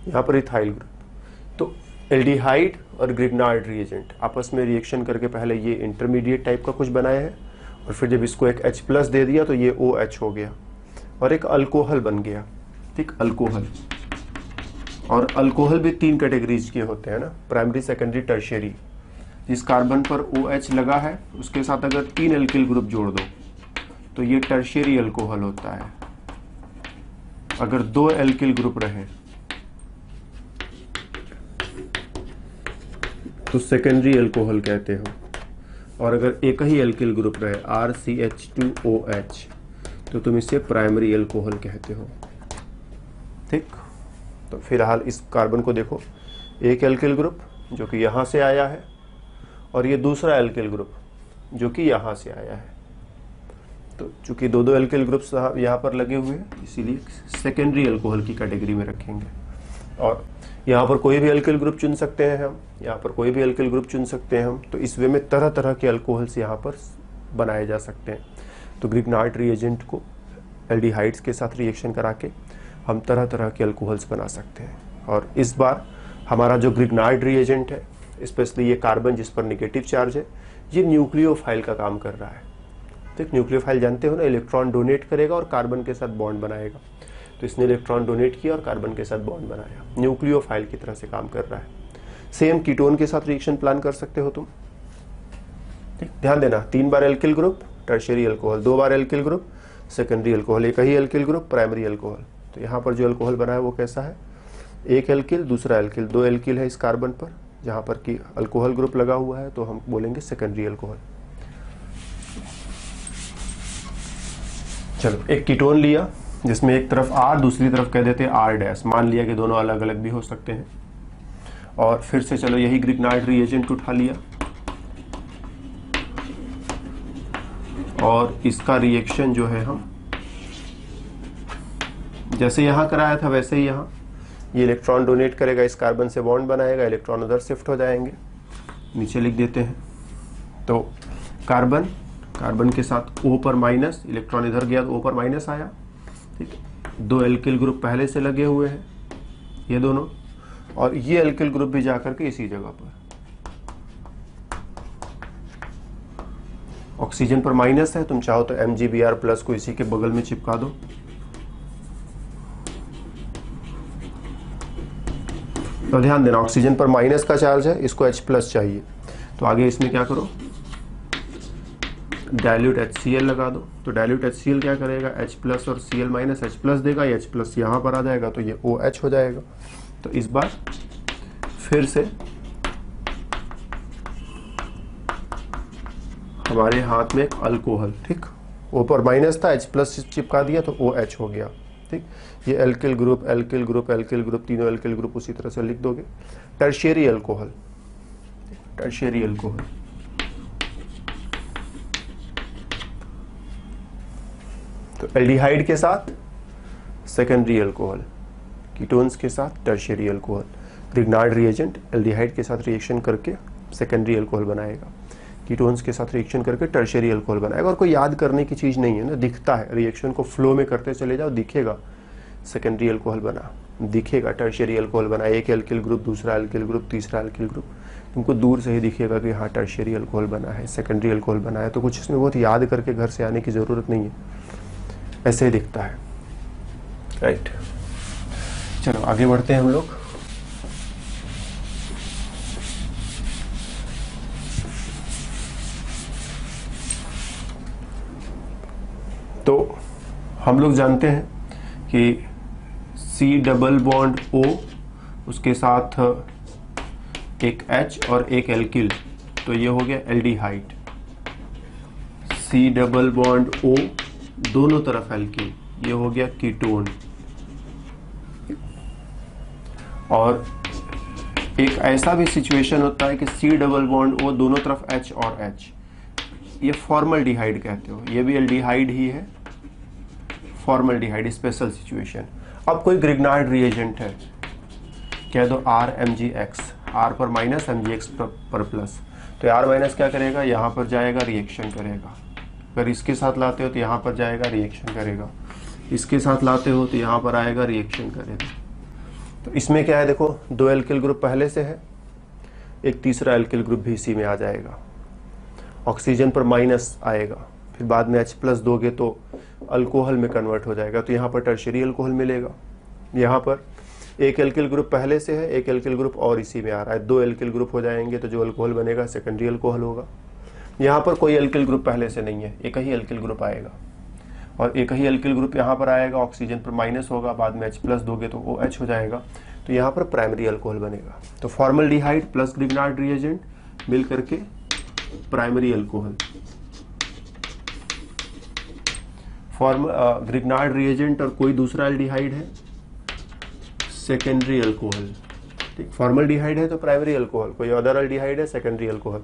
यहाँ पर इथाइल ग्रुप। तो एल्डिहाइड और ग्रिग्नार्ड रिएजेंट आपस में रिएक्शन करके पहले ये इंटरमीडिएट टाइप का कुछ बनाया है, और फिर जब इसको एक H प्लस दे दिया तो ये OH हो गया और एक अल्कोहल बन गया। ठीक, अल्कोहल, और अल्कोहल भी 3 कैटेगरीज के होते हैं ना, प्राइमरी, सेकेंडरी, टर्शियरी। जिस कार्बन पर OH लगा है उसके साथ अगर 3 एल्किल ग्रुप जोड़ दो तो ये टर्शियरी अल्कोहल होता है। अगर 2 एल्किल ग्रुप रहे तो सेकेंडरी अल्कोहल कहते हो, और अगर एक ही एल्किल ग्रुप रहे RCH2OH तो तुम इसे प्राइमरी अल्कोहल कहते हो। ठीक, तो फिलहाल इस कार्बन को देखो, एक एल्किल ग्रुप जो कि यहाँ से आया है, और ये दूसरा एल्किल ग्रुप जो कि यहाँ से आया है। तो चूंकि दो एल्किल ग्रुप्स यहाँ पर लगे हुए हैं, इसीलिए सेकेंडरी अल्कोहल की कैटेगरी में रखेंगे। और यहाँ पर कोई भी एल्किल ग्रुप चुन सकते हैं हम, यहाँ पर कोई भी एल्किल ग्रुप चुन सकते हैं हम। तो इस वे में तरह तरह के अल्कोहल्स यहाँ पर बनाए जा सकते हैं। तो ग्रिग्नार्ड रिएजेंट को एल्डिहाइड्स के साथ रिएक्शन करा के हम तरह तरह के अल्कोहल्स बना सकते हैं। और इस बार हमारा जो ग्रिग्नार्ड रिएजेंट है, स्पेशली ये कार्बन जिस पर नेगेटिव चार्ज है, ये न्यूक्लियोफाइल का काम कर रहा है। तो न्यूक्लियोफाइल जानते हो ना, इलेक्ट्रॉन डोनेट करेगा और कार्बन के साथ बॉन्ड बनाएगा। तो इसने इलेक्ट्रॉन डोनेट किया और कार्बन के साथ बॉन्ड बनाया, न्यूक्लियोफाइल की तरह से काम कर रहा है। सेम कीटोन के साथ रिएक्शन प्लान कर सकते हो तुम। ठीक, ध्यान देना, 3 बार एल्किल ग्रुप टर्शियरी अल्कोहल, 2 बार एल्किल ग्रुप सेकेंडरी अल्कोहल, एक ही एल्किल ग्रुप प्राइमरी अल्कोहल। तो यहाँ पर जो अल्कोहल बना है वो कैसा है, एक एल्किल दूसरा एल्किल, 2 एल्किल है इस कार्बन पर, जहाँ पर कि अल्कोहल ग्रुप लगा हुआ है तो हम बोलेंगे सेकेंडरी अल्कोहल। चलो, एक कीटोन लिया जिसमें एक तरफ R दूसरी तरफ कह देते हैं R', मान लिया कि दोनों अलग अलग भी हो सकते हैं। और फिर से चलो यही ग्रिग्नार्ड रिएजेंट उठा लिया और इसका रिएक्शन जो है हम जैसे यहाँ कराया था वैसे ही यहाँ ये इलेक्ट्रॉन डोनेट करेगा, इस कार्बन से बॉन्ड बनाएगा, इलेक्ट्रॉन उधर शिफ्ट हो जाएंगे। नीचे लिख देते हैं। तो कार्बन के साथ O पर माइनस, इलेक्ट्रॉन इधर गया तो O पर माइनस आया। ठीक, 2 एल्किल ग्रुप पहले से लगे हुए हैं ये दोनों, और ये एल्किल ग्रुप भी जाकर के इसी जगह पर, ऑक्सीजन पर माइनस है, तुम चाहो तो MgBr प्लस को इसी के बगल में चिपका दो। तो ध्यान देना, ऑक्सीजन पर माइनस का चार्ज है, इसको H प्लस चाहिए। तो आगे इसमें क्या करो, डाइल्यूट HCl लगा दो, तो डाइल्यूट HCl क्या करेगा, H प्लस और Cl माइनस H प्लस देगा, ये H प्लस यहाँ पर आ जाएगा तो ये OH हो जाएगा। तो इस बार फिर से हमारे हाथ में एक अल्कोहल, ठीक, O पर माइनस था, H प्लस चिपका दिया तो OH हो गया, ठीक। ये alkyl group, alkyl group, alkyl group, तीनों एल्किल ग्रुप उसी तरह से लिख दोगे। टर्शियरी अल्कोहल, टर्शियरी अल्कोहल, तो एल्डिहाइड के साथ सेकेंडरी अल्कोहल, कीटोन्स के साथ tertiary alcohol. Grignard reagent aldehyde के साथ रिएक्शन करके सेकेंडरी अल्कोहल बनाएगा, कीटोन्स के साथ रिएक्शन करके टर्शियरी अल्कोहल बनाएगा। और कोई याद करने की चीज़ नहीं है ना, दिखता है, रिएक्शन को फ्लो में करते चले जाओ, दिखेगा सेकेंडरी अल्कोहल बना, दिखेगा टर्शियरी अल्कोहल बना, एक एल्किल ग्रुप, दूसरा एल्किल ग्रुप, तीसरा एल्किल ग्रुप, तुमको दूर से ही दिखेगा कि हाँ टर्शियरी अल्कोहल बना है, सेकेंडरी अल्कोहल बना है। तो कुछ इसमें बहुत याद करके घर से आने की ज़रूरत नहीं है, ऐसे ही दिखता है, राइट। चलो आगे बढ़ते हैं हम लोग। तो हम लोग जानते हैं कि C डबल बॉन्ड O, उसके साथ एक H और एक एल्किल, तो ये हो गया aldehyde. C double bond O, दोनों तरफ एल्किल, ये हो गया कीटोन। और एक ऐसा भी सिचुएशन होता है कि C डबल बॉन्ड O, दोनों तरफ H और H, ये फॉर्मल्डिहाइड कहते हो, ये भी एल्डिहाइड ही है, फॉर्मल्डिहाइड, स्पेशल सिचुएशन। अब कोई ग्रिग्नार्ड रिएजेंट है, कह दो RMgX, R पर माइनस MgX पर प्लस, तो R माइनस क्या करेगा, यहाँ पर जाएगा रिएक्शन करेगा। अगर इसके साथ लाते हो तो यहाँ पर जाएगा रिएक्शन करेगा, इसके साथ लाते हो तो यहाँ पर आएगा रिएक्शन करेगा। तो इसमें क्या है, देखो दो एल्किल ग्रुप पहले से है, एक तीसरा एल्किल ग्रुप भी इसी में आ जाएगा, ऑक्सीजन पर माइनस आएगा, फिर बाद में H प्लस दोगे तो अल्कोहल में कन्वर्ट हो जाएगा, तो यहाँ पर टर्शियरी अल्कोहल मिलेगा। यहाँ पर एक एल्किल ग्रुप पहले से है, एक एल्किल ग्रुप और इसी में आ रहा है, दो एल्किल ग्रुप हो जाएंगे तो जो अल्कोहल बनेगा सेकेंडरी अल्कोहल होगा। यहाँ पर कोई एल्किल ग्रुप पहले से नहीं है, एक ही एल्किल ग्रुप आएगा, और एक ही एल्किल ग्रुप यहाँ पर आएगा, ऑक्सीजन पर माइनस होगा, बाद में H प्लस दोगे तो OH हो जाएगा, तो यहाँ पर प्राइमरी अल्कोहल बनेगा। तो फॉर्मल्डिहाइड प्लस ग्रिग्नार्ड रिएजेंट मिल करके प्राइमरी अल्कोहल, ग्रिग्नार्ड रिएजेंट और कोई दूसरा एल्डिहाइड है सेकेंडरी अल्कोहल, ठीक। फॉर्मल्डिहाइड है तो प्राइमरी अल्कोहल, कोई अदर एल्डिहाइड है सेकेंडरी अल्कोहल।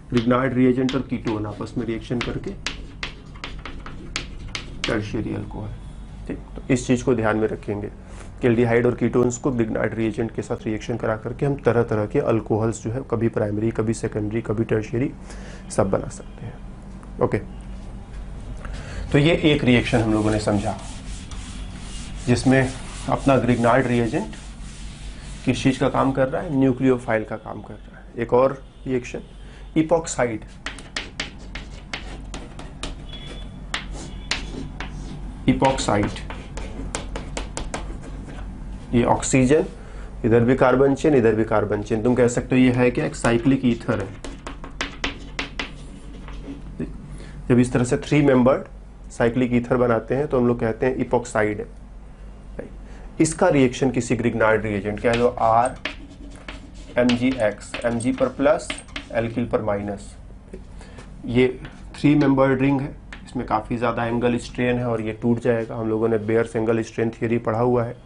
ग्रिग्नार्ड रिएजेंट और कीटोन आपस में रिएक्शन करके टर्शियरी अल्कोहल, ठीक। तो इस चीज को ध्यान में रखेंगे कि एल्डिहाइड और कीटोन्स को ग्रिग्नार्ड रिएजेंट के साथ रिएक्शन करा करके हम तरह तरह के अल्कोहल्स जो है, कभी प्राइमरी, कभी सेकेंडरी, कभी टर्शियरी, सब बना सकते हैं। ओके, तो ये एक रिएक्शन हम लोगों ने समझा जिसमें अपना ग्रिग्नार्ड रिएजेंट किस चीज का काम कर रहा है, न्यूक्लियोफाइल का काम कर रहा है। एक और रिएक्शन इपॉक्साइड, इपॉक्साइड, ये ऑक्सीजन, इधर भी कार्बन चेन, इधर भी कार्बन चेन, तुम कह सकते हो ये है क्या, एक साइक्लिक ईथर है। जब इस तरह से 3 मेंबर्ड साइक्लिक ईथर बनाते हैं तो हम लोग कहते हैं इपॉक्साइड है। इसका रिएक्शन किसी ग्रिग्नार्ड रिएजेंट, कह लो RMgX, Mg पर प्लस, एल्किल पर माइनस, ये 3 मेंबर्ड रिंग है, इसमें काफी ज्यादा एंगल स्ट्रेन है और ये टूट जाएगा। हम लोगों ने बेयर्स एंगल स्ट्रेन थियरी पढ़ा हुआ है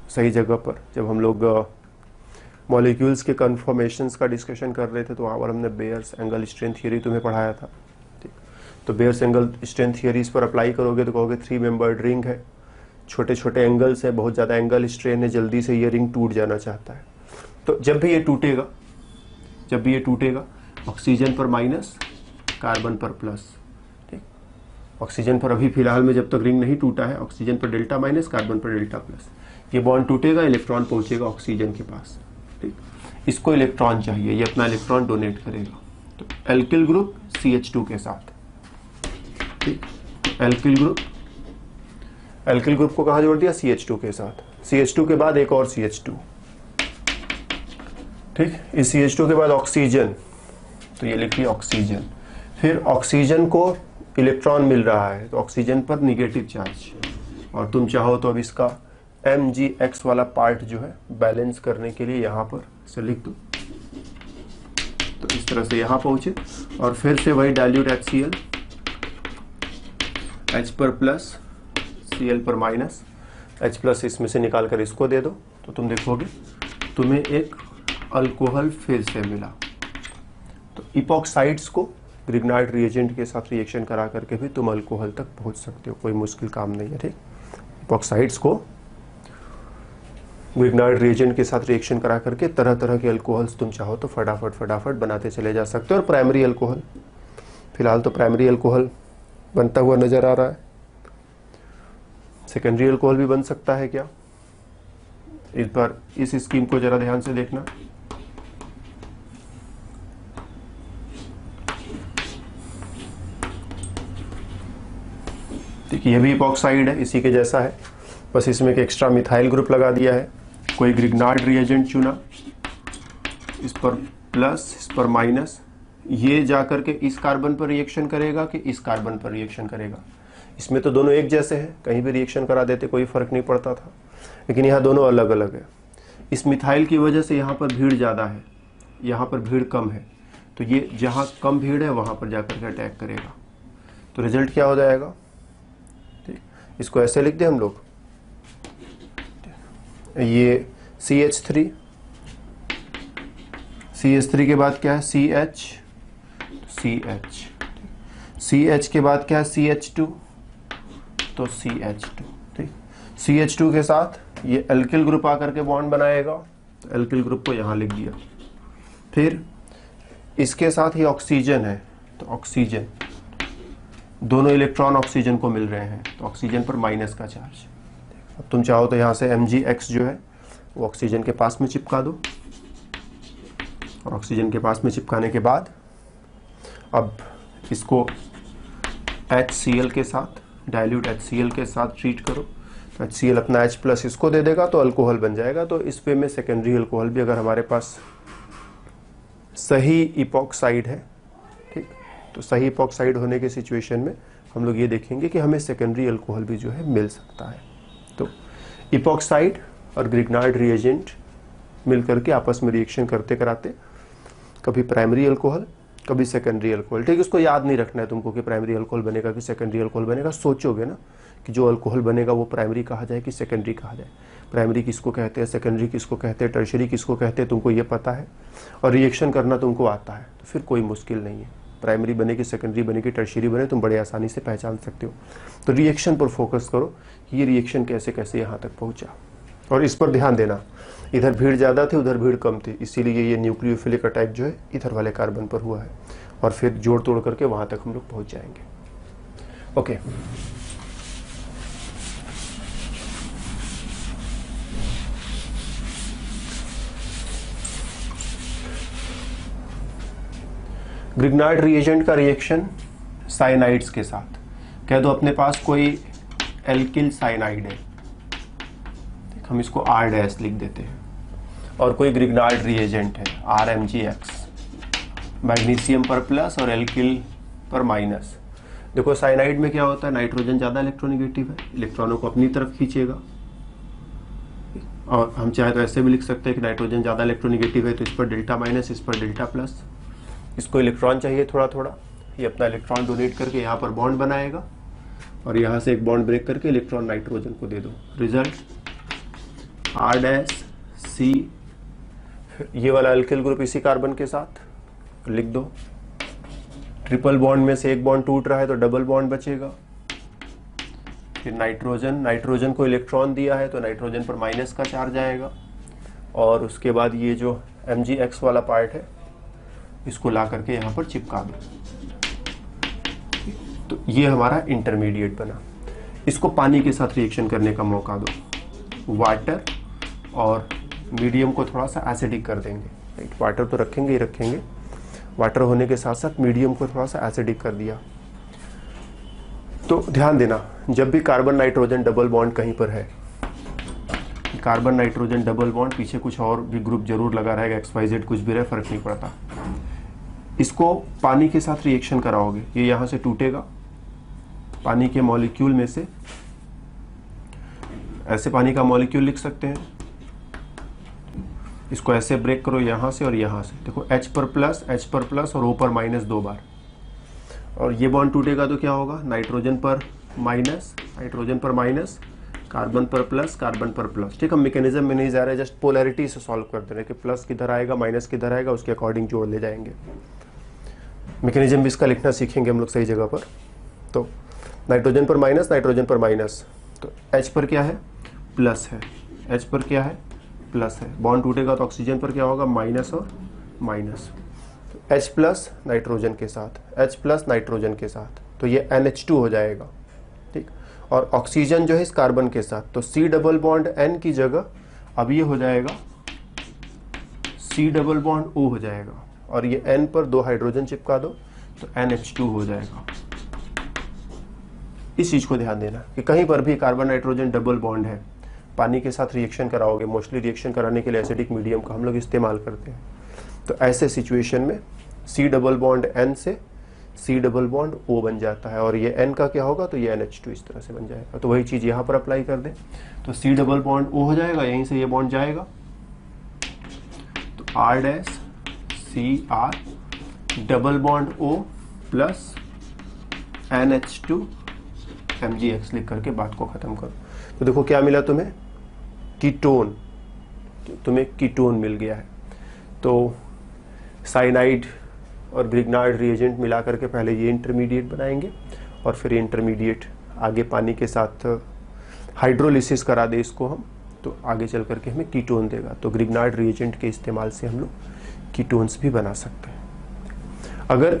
सही जगह पर, जब हम लोग मॉलिक्यूल्स के कन्फॉर्मेशंस का डिस्कशन कर रहे थे तो वहाँ पर हमने बेयर्स एंगल स्ट्रेन थियरी तुम्हें पढ़ाया था, ठीक। तो बेयर्स एंगल स्ट्रेन थियरी इस पर अप्लाई करोगे तो कहोगे 3 मेंबर्ड रिंग है, छोटे छोटे एंगल्स है, बहुत ज़्यादा एंगल स्ट्रेन है, जल्दी से ये रिंग टूट जाना चाहता है। तो जब भी ये टूटेगा, ऑक्सीजन पर माइनस, कार्बन पर प्लस, ठीक। ऑक्सीजन पर अभी फिलहाल में जब तक रिंग नहीं टूटा है, ऑक्सीजन पर डेल्टा माइनस, कार्बन पर डेल्टा प्लस, ये बॉन्ड टूटेगा, इलेक्ट्रॉन पहुंचेगा ऑक्सीजन के पास, ठीक। इसको इलेक्ट्रॉन चाहिए, ये अपना इलेक्ट्रॉन डोनेट करेगा, तो एल्किल ग्रुप CH2 के साथ, ठीक। एल्किल ग्रुप को कहाँ जोड़ दिया, CH2 के साथ, CH2 के बाद एक और CH2, ठीक। इस CH2 के बाद ऑक्सीजन, तो ये लिखिए ऑक्सीजन, फिर ऑक्सीजन को इलेक्ट्रॉन मिल रहा है तो ऑक्सीजन पर निगेटिव चार्ज, और तुम चाहो तो अब इसका Mgx वाला पार्ट जो है बैलेंस करने के लिए यहाँ पर से लिख दो। तो इस तरह से यहाँ पहुंचे और फिर से वही डाइल्यूट HCl, H पर प्लस Cl पर माइनस, H प्लस इसमें से निकाल कर इसको दे दो तो तुम देखोगे तुम्हें एक अल्कोहल फिर से मिला। तो इपॉक्साइड्स को ग्रिग्नार्ड रिएजेंट के साथ रिएक्शन करा करके भी तुम अल्कोहल तक पहुंच सकते हो, कोई मुश्किल काम नहीं है। ठीक, इपॉक्साइड्स को ग्रिग्नार्ड रिएजेंट के साथ रिएक्शन करा करके तरह तरह के अल्कोहल्स तुम चाहो तो फटाफट बनाते चले जा सकते हो। और प्राइमरी अल्कोहल, फिलहाल तो प्राइमरी अल्कोहल बनता हुआ नजर आ रहा है, सेकेंडरी अल्कोहल भी बन सकता है क्या? इस बार इस स्कीम को जरा ध्यान से देखना। देखिए, यह भी इपॉक्साइड है, इसी के जैसा है, बस इसमें एक एक्स्ट्रा मिथाइल ग्रुप लगा दिया है। कोई ग्रिग्नार्ड रिएजेंट चुना, इस पर प्लस इस पर माइनस, ये जाकर के इस कार्बन पर रिएक्शन करेगा कि इस कार्बन पर रिएक्शन करेगा। इसमें तो दोनों एक जैसे हैं, कहीं भी रिएक्शन करा देते कोई फर्क नहीं पड़ता था, लेकिन यहाँ दोनों अलग अलग है। इस मिथाइल की वजह से यहाँ पर भीड़ ज़्यादा है, यहाँ पर भीड़ कम है, तो ये जहाँ कम भीड़ है वहाँ पर जाकर के अटैक करेगा। तो रिजल्ट क्या हो जाएगा? ठीक, इसको ऐसे लिख दें हम लोग, ये CH3, CH3 के बाद क्या है? CH, CH, CH के बाद क्या है? CH2, तो CH2। ठीक, CH2 के साथ ये एल्किल ग्रुप आकर के बॉन्ड बनाएगा, तो एल्किल ग्रुप को यहां लिख दिया। फिर इसके साथ ही ऑक्सीजन है, तो ऑक्सीजन, दोनों इलेक्ट्रॉन ऑक्सीजन को मिल रहे हैं, तो ऑक्सीजन पर माइनस का चार्ज। अब तुम चाहो तो यहां से Mgx जो है वो ऑक्सीजन के पास में चिपका दो, और ऑक्सीजन के पास में चिपकाने के बाद अब इसको HCl के साथ, डाइल्यूट HCl के साथ ट्रीट करो, तो HCl अपना H प्लस इसको दे देगा तो अल्कोहल बन जाएगा। तो इस वे में सेकेंडरी अल्कोहल भी, अगर हमारे पास सही इपॉक्साइड है, ठीक, तो सही इपॉक्साइड होने के सिचुएशन में हम लोग ये देखेंगे कि हमें सेकेंडरी अल्कोहल भी जो है मिल सकता है। तो इपॉक्साइड और ग्रिग्नार्ड रिएजेंट मिल करके आपस में रिएक्शन करते कराते कभी प्राइमरी अल्कोहल कभी सेकेंडरी अल्कोहल, ठीक, इसको याद नहीं रखना है तुमको कि प्राइमरी अल्कोहल बनेगा कि सेकेंडरी अल्कोहल बनेगा। सोचोगे ना कि जो अल्कोहल बनेगा वो प्राइमरी कहा जाए कि सेकेंडरी कहा जाए, प्राइमरी किसको कहते हैं, सेकेंडरी किसको कहते हैं, टर्शरी किसको कहते हैं, तुमको ये पता है और रिएक्शन करना तुमको आता है, तो फिर कोई मुश्किल नहीं है। प्राइमरी बने कि सेकेंडरी बने कि टर्शरी बने, तुम बड़े आसानी से पहचान सकते हो। तो रिएक्शन पर फोकस करो, ये रिएक्शन कैसे कैसे यहाँ तक पहुँचा, और इस पर ध्यान देना। इधर भीड़ ज़्यादा थी, उधर भीड़ कम थी, इसीलिए ये न्यूक्लियोफिलिक अटैक जो है इधर वाले कार्बन पर हुआ है, और फिर जोड़ तोड़ करके वहाँ तक हम लोग पहुँच जाएंगे। ओके, ग्रिग्नार्ड रिएजेंट का रिएक्शन साइनाइड्स के साथ, कह दो अपने पास कोई एल्किल साइनाइड है, हम इसको R' लिख देते हैं, और कोई ग्रिग्नार्ड रिएजेंट है RMgx, मैग्नीशियम पर प्लस और एल्किल पर माइनस। देखो साइनाइड में क्या होता है, नाइट्रोजन ज़्यादा इलेक्ट्रोनेगेटिव है, इलेक्ट्रॉनों को अपनी तरफ खींचेगा, और हम चाहे तो ऐसे भी लिख सकते हैं कि नाइट्रोजन ज़्यादा इलेक्ट्रोनेगेटिव है तो इस पर डेल्टा माइनस, इस पर डेल्टा प्लस। इसको इलेक्ट्रॉन चाहिए थोड़ा थोड़ा, ये अपना इलेक्ट्रॉन डोनेट करके यहाँ पर बॉन्ड बनाएगा, और यहाँ से एक बॉन्ड ब्रेक करके इलेक्ट्रॉन नाइट्रोजन को दे दो। रिजल्ट R', ये वाला अल्किल ग्रुप इसी कार्बन के साथ लिख दो। ट्रिपल बॉन्ड में से एक बॉन्ड टूट रहा है तो डबल बॉन्ड बचेगा। फिर नाइट्रोजन को इलेक्ट्रॉन दिया है तो नाइट्रोजन पर माइनस का चार्ज आएगा, और उसके बाद ये जो Mgx वाला पार्ट है इसको ला करके यहाँ पर चिपका दो। तो ये हमारा इंटरमीडिएट बना। इसको पानी के साथ रिएक्शन करने का मौका दो, वाटर और मीडियम को थोड़ा सा एसिडिक कर देंगे, राइट, वाटर तो रखेंगे ही रखेंगे, वाटर होने के साथ साथ मीडियम को थोड़ा सा एसिडिक कर दिया। तो ध्यान देना, जब भी कार्बन नाइट्रोजन डबल बॉन्ड कहीं पर है, कार्बन नाइट्रोजन डबल बॉन्ड, पीछे कुछ और भी ग्रुप जरूर लगा रहेगा, XYZ कुछ भी रहे फर्क नहीं पड़ता, इसको पानी के साथ रिएक्शन कराओगे, ये यहां से टूटेगा पानी के मॉलिक्यूल में से, ऐसे पानी का मॉलिक्यूल लिख सकते हैं। इसको ऐसे ब्रेक करो यहां से और यहां से, देखो H पर प्लस और O पर माइनस 2 बार, और ये बॉन्ड टूटेगा तो क्या होगा, नाइट्रोजन पर माइनस, कार्बन पर प्लस। ठीक है, मैकेनिज्म में नहीं जा रहे, जस्ट पोलैरिटी से सॉल्व कर दे रहे कि प्लस किधर आएगा माइनस किधर आएगा, उसके अकॉर्डिंग जोड़ ले जाएंगे। मैकेनिज्म भी इसका लिखना सीखेंगे हम लोग सही जगह पर। तो नाइट्रोजन पर माइनस, तो H पर क्या है, प्लस है, H पर क्या है, प्लस है। बॉन्ड टूटेगा तो ऑक्सीजन पर क्या होगा, माइनस और माइनस। तो H प्लस नाइट्रोजन के साथ, तो ये NH2 हो जाएगा। ठीक, और ऑक्सीजन जो है इस कार्बन के साथ, तो C डबल बॉन्ड N की जगह अब ये हो जाएगा C डबल बॉन्ड O हो जाएगा, और ये N पर 2 हाइड्रोजन चिपका दो तो NH2 हो जाएगा। इस चीज को ध्यान देना कि कहीं पर भी कार्बन नाइट्रोजन डबल बॉन्ड है, पानी के साथ रिएक्शन कराओगे, मोस्टली रिएक्शन कराने के लिए एसिडिक मीडियम का हम लोग इस्तेमाल करते हैं, तो ऐसे सिचुएशन में C डबल बॉन्ड N से C डबल बॉन्ड O बन जाता है, और ये N का क्या होगा, तो ये NH2 इस तरह से बन जाएगा। तो वही चीज यहाँ पर अप्लाई कर दें, तो C डबल बॉन्ड O हो जाएगा, यहीं से ये बॉन्ड जाएगा, तो R dash CR double bond O plus NH2 MgX लिख करके बात को खत्म करो। तो देखो क्या मिला तुम्हें, कीटोन, तुम्हें कीटोन मिल गया है। तो साइनाइड और ग्रिग्नार्ड रिएजेंट मिला करके पहले ये इंटरमीडिएट बनाएंगे, और फिर इंटरमीडिएट आगे पानी के साथ हाइड्रोलिसिस करा दे इसको हम, तो आगे चल करके हमें कीटोन देगा। तो ग्रिग्नार्ड रिएजेंट के इस्तेमाल से हम लोग कीटोन्स भी बना सकते हैं। अगर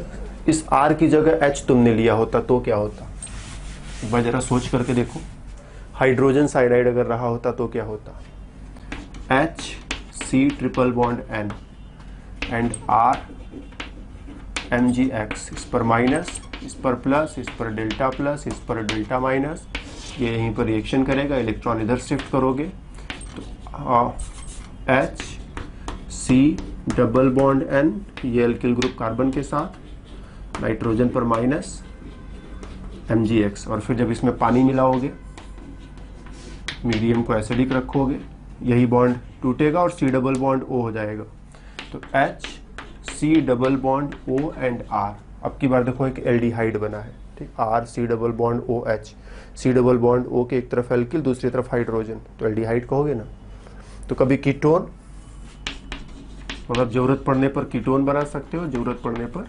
इस R की जगह H तुमने लिया होता तो क्या होता, एक बार जरा सोच करके देखो। हाइड्रोजन साइनाइड अगर रहा होता तो क्या होता, HC triple bond N and R MgX, इस पर माइनस, इस पर प्लस, इस पर डेल्टा प्लस, इस पर डेल्टा माइनस, ये यहीं पर रिएक्शन करेगा, इलेक्ट्रॉन इधर शिफ्ट करोगे तो HC डबल बॉन्ड N, ये एल्किल ग्रुप कार्बन के साथ, नाइट्रोजन पर माइनस MgX, और फिर जब इसमें पानी मिलाओगे, मीडियम को एसिडिक रखोगे, यही बॉन्ड टूटेगा और C डबल बॉन्ड O हो जाएगा। तो HC double bond O and R, अब की बार देखो एक एल्डिहाइड बना है, ठीक, RC double bond OH, C double bond O के एक तरफ एल्किल दूसरी तरफ हाइड्रोजन, तो एल्डिहाइड कहोगे ना। तो कभी कीटोन, मतलब जरूरत पड़ने पर कीटोन बना सकते हो, जरूरत पड़ने पर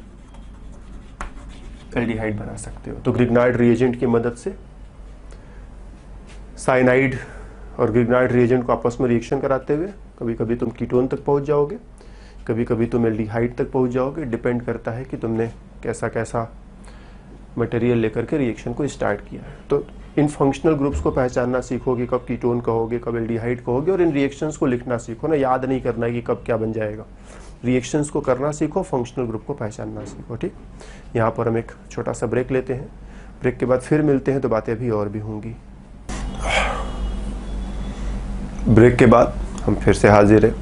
एल्डिहाइड बना सकते हो। तो ग्रिग्नार्ड रिएजेंट की मदद से साइनाइड और ग्रिग्नार्ड रिएजेंट को आपस में रिएक्शन कराते हुए कभी कभी तुम कीटोन तक पहुंच जाओगे, कभी कभी तुम एल्डिहाइड तक पहुंच जाओगे, डिपेंड करता है कि तुमने कैसा कैसा मटेरियल लेकर के रिएक्शन को स्टार्ट किया है। तो इन फंक्शनल ग्रुप्स को पहचानना सीखोगे, कब कीटोन कहोगे, कब एल्डिहाइड कहोगे, और इन रिएक्शंस को लिखना सीखो ना, याद नहीं करना है कि कब क्या बन जाएगा। रिएक्शंस को करना सीखो, फंक्शनल ग्रुप को पहचानना सीखो। ठीक, यहाँ पर हम एक छोटा सा ब्रेक लेते हैं, ब्रेक के बाद फिर मिलते हैं, तो बातें अभी और भी होंगी। ब्रेक के बाद हम फिर से हाजिर हैं।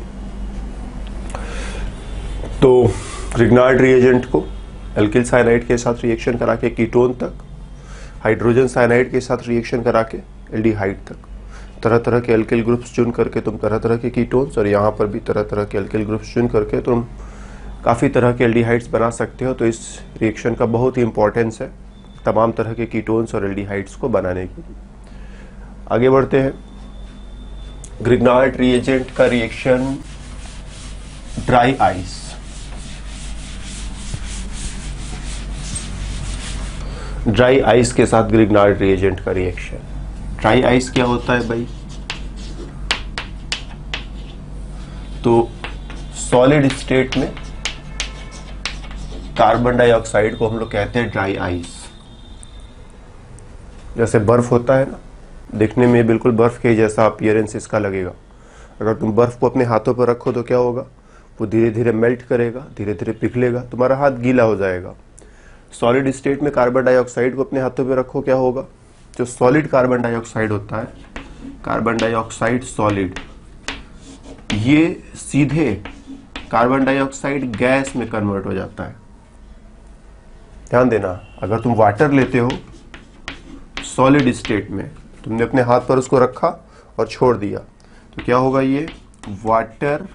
तो ग्रिग्नार्ड रिएजेंट को एल्किल साइनाइड के साथ रिएक्शन करा के कीटोन तक, हाइड्रोजन साइनाइड के साथ रिएक्शन करा के एल्डिहाइड तक, तरह तरह के एल्किल ग्रुप्स चुन करके तुम तरह तरह के कीटोन्स, और यहाँ पर भी तरह तरह के एल्किल ग्रुप्स चुन करके तुम काफ़ी तरह के एल्डिहाइड्स बना सकते हो। तो इस रिएक्शन का बहुत ही इंपॉर्टेंस है तमाम तरह के कीटोन्स और एल्डिहाइड्स को बनाने के लिए। आगे बढ़ते हैं। ग्रिग्नार्ड रिएजेंट का reaction dry ice, dry ice के साथ ग्रिग्नार्ड रिएजेंट का रिएक्शन। ड्राई आइस क्या होता है भाई, तो सॉलिड स्टेट में कार्बन डाइऑक्साइड को हम लोग कहते हैं ड्राई आइस। जैसे बर्फ होता है ना, दिखने में बिल्कुल बर्फ के जैसा अपीयरेंस इसका लगेगा। अगर तुम बर्फ को अपने हाथों पर रखो तो क्या होगा, वो धीरे धीरे मेल्ट करेगा, धीरे धीरे पिघलेगा, तुम्हारा हाथ गीला हो जाएगा। सॉलिड स्टेट में कार्बन डाइऑक्साइड को अपने हाथों पर रखो, क्या होगा, जो सॉलिड कार्बन डाइऑक्साइड होता है, कार्बन डाइऑक्साइड सॉलिड, ये सीधे कार्बन डाइऑक्साइड गैस में कन्वर्ट हो जाता है। ध्यान देना, अगर तुम वाटर लेते हो सॉलिड स्टेट में, तुमने अपने हाथ पर उसको रखा और छोड़ दिया, तो क्या होगा, ये वाटर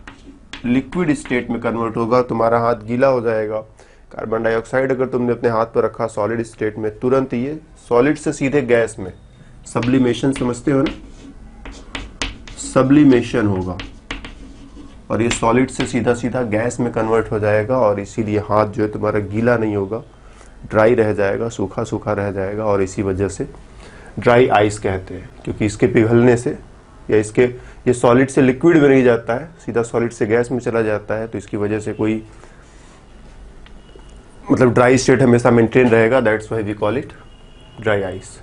लिक्विड स्टेट में कन्वर्ट होगा, तुम्हारा हाथ गीला हो जाएगा। कार्बन डाइऑक्साइड अगर तुमने अपने हाथ पर रखा सॉलिड स्टेट में, तुरंत ये सॉलिड से सीधे गैस में, सब्लिमेशन समझते हो ना, सब्लिमेशन होगा और ये सॉलिड से सीधा सीधा गैस में कन्वर्ट हो जाएगा, और इसीलिए हाथ जो है तुम्हारा गीला नहीं होगा, ड्राई रह जाएगा, सूखा सूखा रह जाएगा, और इसी वजह से ड्राई आइस कहते हैं, क्योंकि इसके पिघलने से या इसके ये सॉलिड से लिक्विड में नहीं जाता है, सीधा सॉलिड से गैस में चला जाता है, तो इसकी वजह से कोई मतलब ड्राई स्टेट हमेशा मेंटेन रहेगा, that's why we call it dry ice.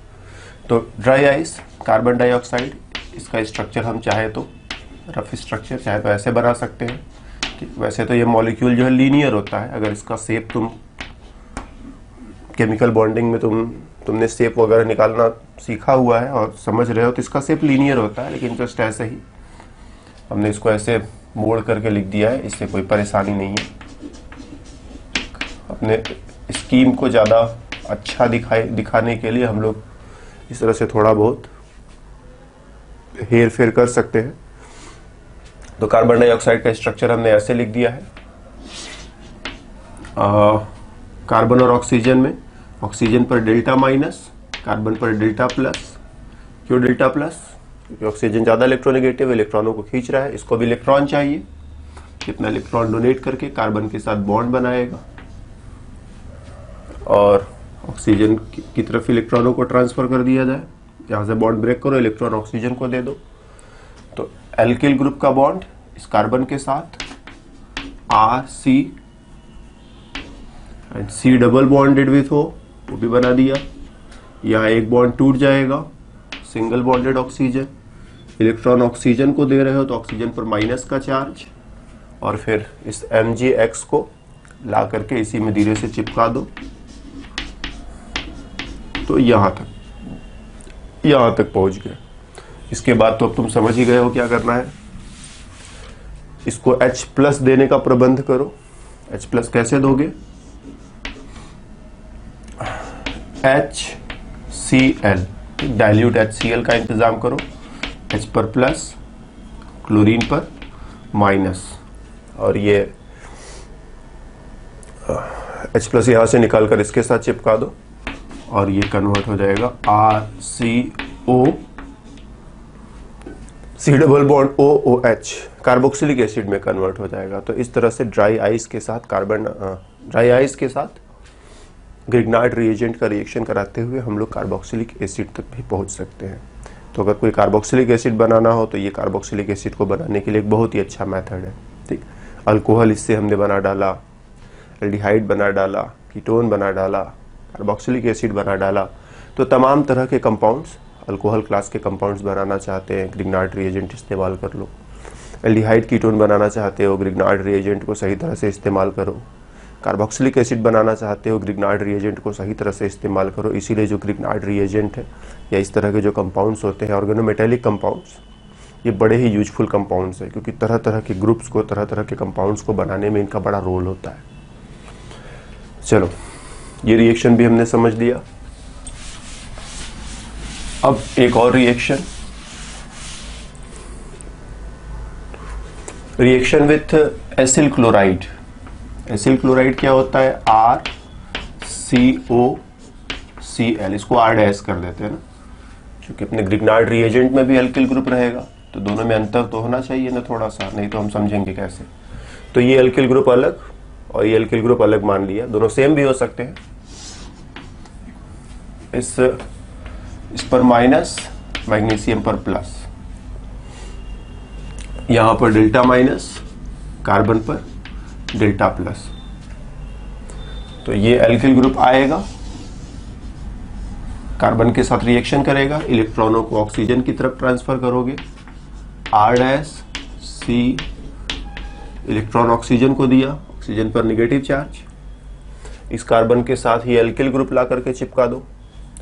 तो ड्राई आइस, कार्बन डाइऑक्साइड, इसका स्ट्रक्चर हम चाहे तो रफ स्ट्रक्चर चाहे तो ऐसे बना सकते हैं कि वैसे तो ये मॉलिक्यूल जो है लीनियर होता है, अगर इसका शेप तुम केमिकल बॉन्डिंग में तुमने शेप वगैरह निकालना सीखा हुआ है और समझ रहे हो, तो इसका शेप लीनियर होता है, लेकिन जस्ट ऐसे ही हमने इसको ऐसे मोड़ करके लिख दिया है, इससे कोई परेशानी नहीं है। अपने स्कीम को ज़्यादा अच्छा दिखाने के लिए हम लोग इस तरह से थोड़ा बहुत हेर फेर कर सकते हैं। तो कार्बन डाइऑक्साइड का स्ट्रक्चर हमने ऐसे लिख दिया है। कार्बन और ऑक्सीजन में, ऑक्सीजन पर डेल्टा माइनस, कार्बन पर डेल्टा प्लस। क्यों डेल्टा प्लस? क्योंकि ऑक्सीजन ज़्यादा इलेक्ट्रोनेगेटिव, इलेक्ट्रॉनों को खींच रहा है, इसको भी इलेक्ट्रॉन चाहिए, कितना इलेक्ट्रॉन डोनेट करके कार्बन के साथ बॉन्ड बनाएगा और ऑक्सीजन की तरफ इलेक्ट्रॉनों को ट्रांसफर कर दिया जाए। यहाँ से बॉन्ड ब्रेक करो, इलेक्ट्रॉन ऑक्सीजन को दे दो। तो एल्किल ग्रुप का बॉन्ड इस कार्बन के साथ RC and C double bonded with O, वो भी बना दिया। यहाँ एक बॉन्ड टूट जाएगा, single bonded oxygen, electron oxygen को दे रहे हो तो ऑक्सीजन पर माइनस का चार्ज, और फिर इस MgX को ला करके इसी में धीरे से चिपका दो। तो यहां तक पहुंच गए। इसके बाद तो अब तुम समझ ही गए हो क्या करना है। इसको H प्लस देने का प्रबंध करो। H प्लस कैसे दोगे? HCl, डाइल्यूट HCl का इंतजाम करो। H पर प्लस, क्लोरीन पर माइनस, और ये H प्लस यहां से निकालकर इसके साथ चिपका दो और ये कन्वर्ट हो जाएगा RCO, C double bond OOH, carboxylic acid में कन्वर्ट हो जाएगा। तो इस तरह से ड्राई आइस के साथ ग्रिग्नार्ड रिएजेंट का रिएक्शन कराते हुए हम लोग कार्बोक्सिलिक एसिड तक भी पहुंच सकते हैं। तो अगर कोई कार्बोक्सिलिक एसिड बनाना हो तो ये कार्बोक्सिलिक एसिड को बनाने के लिए एक बहुत ही अच्छा मेथड है। ठीक, अल्कोहल इससे हमने बना डाला, एल्डिहाइड बना डाला, कीटोन बना डाला, कार्बोक्सिलिक एसिड बना डाला। तो तमाम तरह के कंपाउंड्स, अल्कोहल क्लास के कंपाउंड्स बनाना चाहते हैं, ग्रिग्नार्ड रिएजेंट इस्तेमाल कर लो। एल्डिहाइड कीटोन बनाना चाहते हो, ग्रिग्नार्ड रिएजेंट को सही तरह से इस्तेमाल करो। कार्बोक्सिलिक एसिड बनाना चाहते हो, ग्रिग्नार्ड रिएजेंट को सही तरह से इस्तेमाल करो। इसीलिए जो ग्रिग्नार्ड रिएजेंट है या इस तरह के जो कंपाउंड्स होते हैं, ऑर्गेनोमेटेलिक कंपाउंड्स, ये बड़े ही यूजफुल कंपाउंड्स हैं, क्योंकि तरह तरह के ग्रुप्स को, तरह तरह के कंपाउंड्स को बनाने में इनका बड़ा रोल होता है। चलो, ये रिएक्शन भी हमने समझ लिया। अब एक और reaction with acyl chloride. Acyl chloride क्या होता है? RCOCl, इसको R डैश कर देते हैं ना, क्योंकि अपने ग्रिग्नार्ड रिएजेंट में भी एल्किल ग्रुप रहेगा, तो दोनों में अंतर तो होना चाहिए ना थोड़ा सा, नहीं तो हम समझेंगे कैसे। तो ये एल्किल ग्रुप अलग और ये एल्किल ग्रुप अलग मान लिया, दोनों सेम भी हो सकते हैं। इस पर माइनस, मैग्नीशियम पर प्लस, यहां पर डेल्टा माइनस, कार्बन पर डेल्टा प्लस। तो ये एल्किल ग्रुप आएगा, कार्बन के साथ रिएक्शन करेगा, इलेक्ट्रॉनों को ऑक्सीजन की तरफ ट्रांसफर करोगे, R', C, इलेक्ट्रॉन ऑक्सीजन को दिया, ऑक्सीजन पर नेगेटिव चार्ज। इस कार्बन के साथ ही एल्किल ग्रुप ला करके चिपका दो।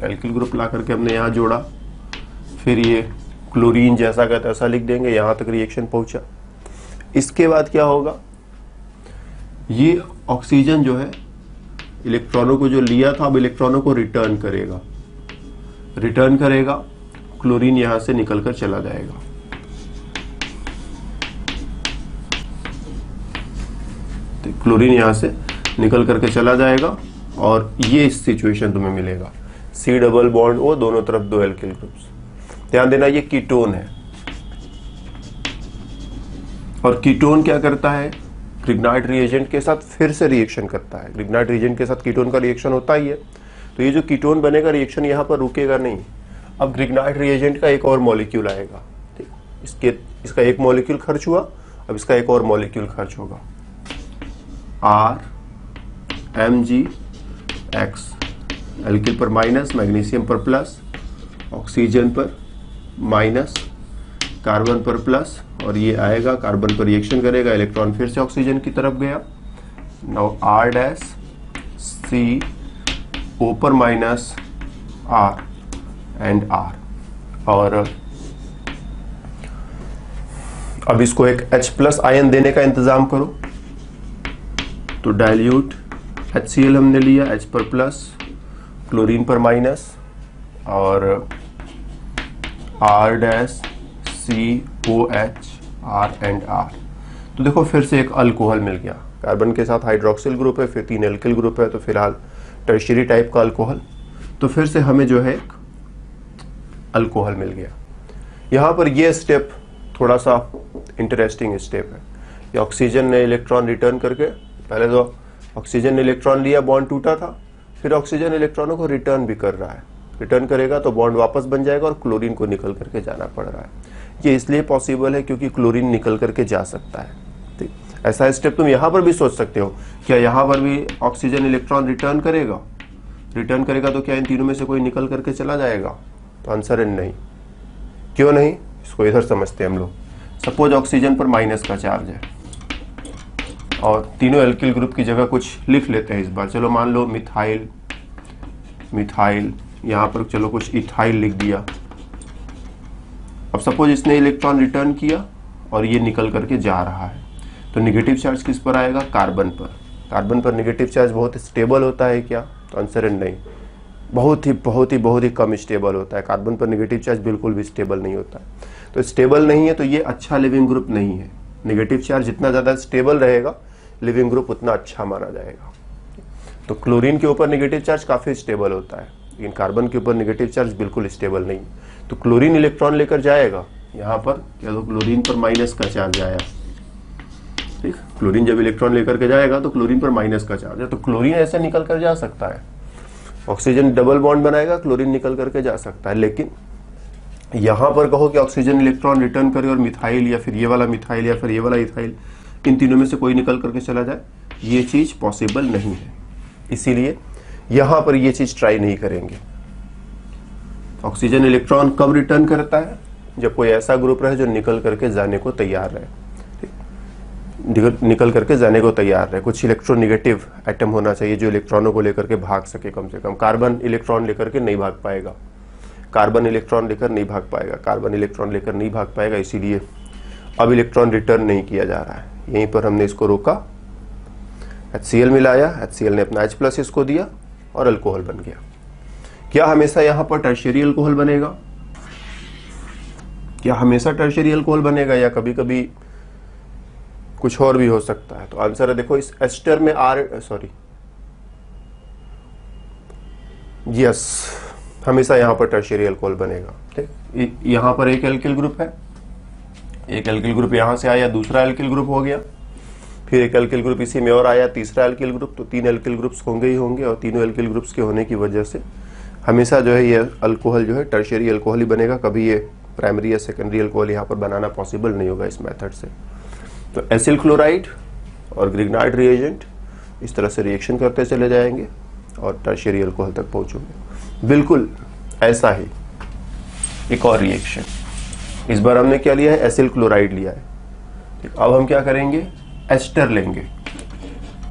एल्किल ग्रुप ला करके हमने यहां जोड़ा, फिर ये क्लोरीन जैसा का तैसा लिख देंगे, यहां तक रिएक्शन पहुंचा। इसके बाद क्या होगा? ये ऑक्सीजन जो है इलेक्ट्रॉनों को जो लिया था अब इलेक्ट्रॉनों को रिटर्न करेगा, क्लोरीन यहां से निकलकर चला जाएगा। तो क्लोरीन यहां से निकल करके चला जाएगा और ये सिचुएशन तुम्हें मिलेगा, C डबल बॉन्ड O, दोनों तरफ 2 एल्किल ग्रुप्स। ध्यान देना ये कीटोन है, और कीटोन क्या करता है, ग्रिग्नाइट रिएजेंट के साथ फिर से रिएक्शन करता है। ग्रिग्नाइट रिएजेंट के साथ कीटोन का रिएक्शन होता ही है, तो ये जो कीटोन बनेगा रिएक्शन यहाँ पर रुकेगा नहीं। अब ग्रिग्नाइट रिएजेंट का एक और मॉलिक्यूल आएगा, ठीक, इसका एक मॉलिक्यूल खर्च हुआ, अब इसका एक और मॉलिक्यूल खर्च होगा, RMgX, एल्किल पर माइनस, मैग्नीशियम पर प्लस, ऑक्सीजन पर माइनस, कार्बन पर प्लस, और ये आएगा कार्बन पर रिएक्शन करेगा, इलेक्ट्रॉन फिर से ऑक्सीजन की तरफ गया। Now R dash C O पर माइनस R एंड R, और अब इसको एक H प्लस आयन देने का इंतजाम करो। तो डाइल्यूट HCl हमने लिया, H पर प्लस, क्लोरीन पर माइनस, और R dash COH R and R। तो देखो फिर से एक अल्कोहल मिल गया, कार्बन के साथ हाइड्रोक्सिल ग्रुप है, फिर 3 एल्किल ग्रुप है, तो फिलहाल टर्शियरी टाइप का अल्कोहल। तो फिर से हमें जो है एक अल्कोहल मिल गया। यहाँ पर ये स्टेप थोड़ा सा इंटरेस्टिंग स्टेप है। ये ऑक्सीजन ने इलेक्ट्रॉन रिटर्न करके, पहले तो ऑक्सीजन ने इलेक्ट्रॉन लिया, बॉन्ड टूटा था, फिर ऑक्सीजन इलेक्ट्रॉनों को रिटर्न भी कर रहा है। रिटर्न करेगा तो बॉन्ड वापस बन जाएगा और क्लोरीन को निकल करके जाना पड़ रहा है। ये इसलिए पॉसिबल है क्योंकि क्लोरीन निकल करके जा सकता है। ठीक, ऐसा स्टेप तुम यहाँ पर भी सोच सकते हो, क्या यहाँ पर भी ऑक्सीजन इलेक्ट्रॉन रिटर्न करेगा तो क्या इन तीनों में से कोई निकल करके चला जाएगा? तो आंसर है नहीं। क्यों नहीं, इसको इधर समझते हैं हम लोग। सपोज ऑक्सीजन पर माइनस का चार्ज है और तीनों एल्किल ग्रुप की जगह कुछ लिख लेते हैं इस बार। चलो मान लो मिथाइल, यहाँ पर चलो कुछ इथाइल लिख दिया। अब सपोज इसने इलेक्ट्रॉन रिटर्न किया और ये निकल करके जा रहा है, तो निगेटिव चार्ज किस पर आएगा? कार्बन पर। कार्बन पर निगेटिव चार्ज बहुत स्टेबल होता है क्या? तो आंसर है नहीं, बहुत ही कम स्टेबल होता है। कार्बन पर निगेटिव चार्ज बिल्कुल भी स्टेबल नहीं होता है। तो स्टेबल नहीं है तो ये अच्छा लिविंग ग्रुप नहीं है। निगेटिव चार्ज जितना ज़्यादा स्टेबल रहेगा लिविंग ग्रुप उतना अच्छा माना जाएगा। तो क्लोरीन के ऊपर निगेटिव चार्ज काफ़ी स्टेबल होता है, लेकिन कार्बन के ऊपर निगेटिव चार्ज बिल्कुल स्टेबल नहीं। तो क्लोरीन इलेक्ट्रॉन लेकर जाएगा, यहाँ पर क्या तो क्लोरीन पर माइनस का चार्ज आया। ठीक, क्लोरीन जब इलेक्ट्रॉन लेकर के जाएगा तो क्लोरीन पर माइनस का चार्ज है, तो क्लोरीन ऐसे निकल कर जा सकता है। ऑक्सीजन डबल बॉन्ड बनाएगा, क्लोरीन निकल करके जा सकता है। लेकिन यहाँ पर कहो कि ऑक्सीजन इलेक्ट्रॉन रिटर्न करे और मिथाइल या फिर ये वाला मिथाइल या फिर ये वाला इथाइल, इन तीनों में से कोई निकल करके चला जाए, ये चीज पॉसिबल नहीं है। इसीलिए यहां पर ये चीज ट्राई नहीं करेंगे। ऑक्सीजन इलेक्ट्रॉन कब रिटर्न करता है? जब कोई ऐसा ग्रुप रहे जो निकल करके जाने को तैयार रहे। निकल करके जाने को तैयार रहे। कुछ इलेक्ट्रोनिगेटिव एटम होना चाहिए जो इलेक्ट्रॉनों को लेकर के भाग सके। कम से कम कार्बन इलेक्ट्रॉन लेकर के नहीं भाग पाएगा, कार्बन इलेक्ट्रॉन लेकर नहीं भाग पाएगा, इसीलिए अब इलेक्ट्रॉन रिटर्न नहीं किया जा रहा है। यहीं पर हमने इसको रोका, HCl मिलाया, HCl ने अपना H प्लस इसको दिया और अल्कोहल बन गया। क्या हमेशा यहां पर टर्शियरी अल्कोहल बनेगा? या कभी कभी कुछ और भी हो सकता है? तो आंसर है, देखो इस एस्टर में यस, हमेशा यहां पर टर्शियरी अल्कोहल बनेगा। ठीक, यहां पर एक एल्किल ग्रुप है, एक एल्किल ग्रुप यहां से आया, दूसरा एल्किल ग्रुप हो गया, फिर एक एल्किल ग्रुप इसी में और आया, तीसरा एल्किल ग्रुप, तो 3 एल्किल ग्रुप्स होंगे ही होंगे। और तीनों एल्किल ग्रुप्स के होने की वजह से हमेशा जो है ये अल्कोहल जो है टर्शियरी अल्कोहल ही बनेगा। कभी ये प्राइमरी या सेकेंडरी अल्कोहल यहाँ पर बनाना पॉसिबल नहीं होगा इस मेथड से। तो एसिल क्लोराइड और ग्रिग्नाइट रिएजेंट इस तरह से रिएक्शन करते चले जाएंगे और टर्शियरी अल्कोहल तक पहुंचोगे। बिल्कुल ऐसा ही एक और रिएक्शन, इस बार हमने क्या लिया है? एसिल क्लोराइड लिया है। ठीक, अब हम क्या करेंगे? एस्टर लेंगे,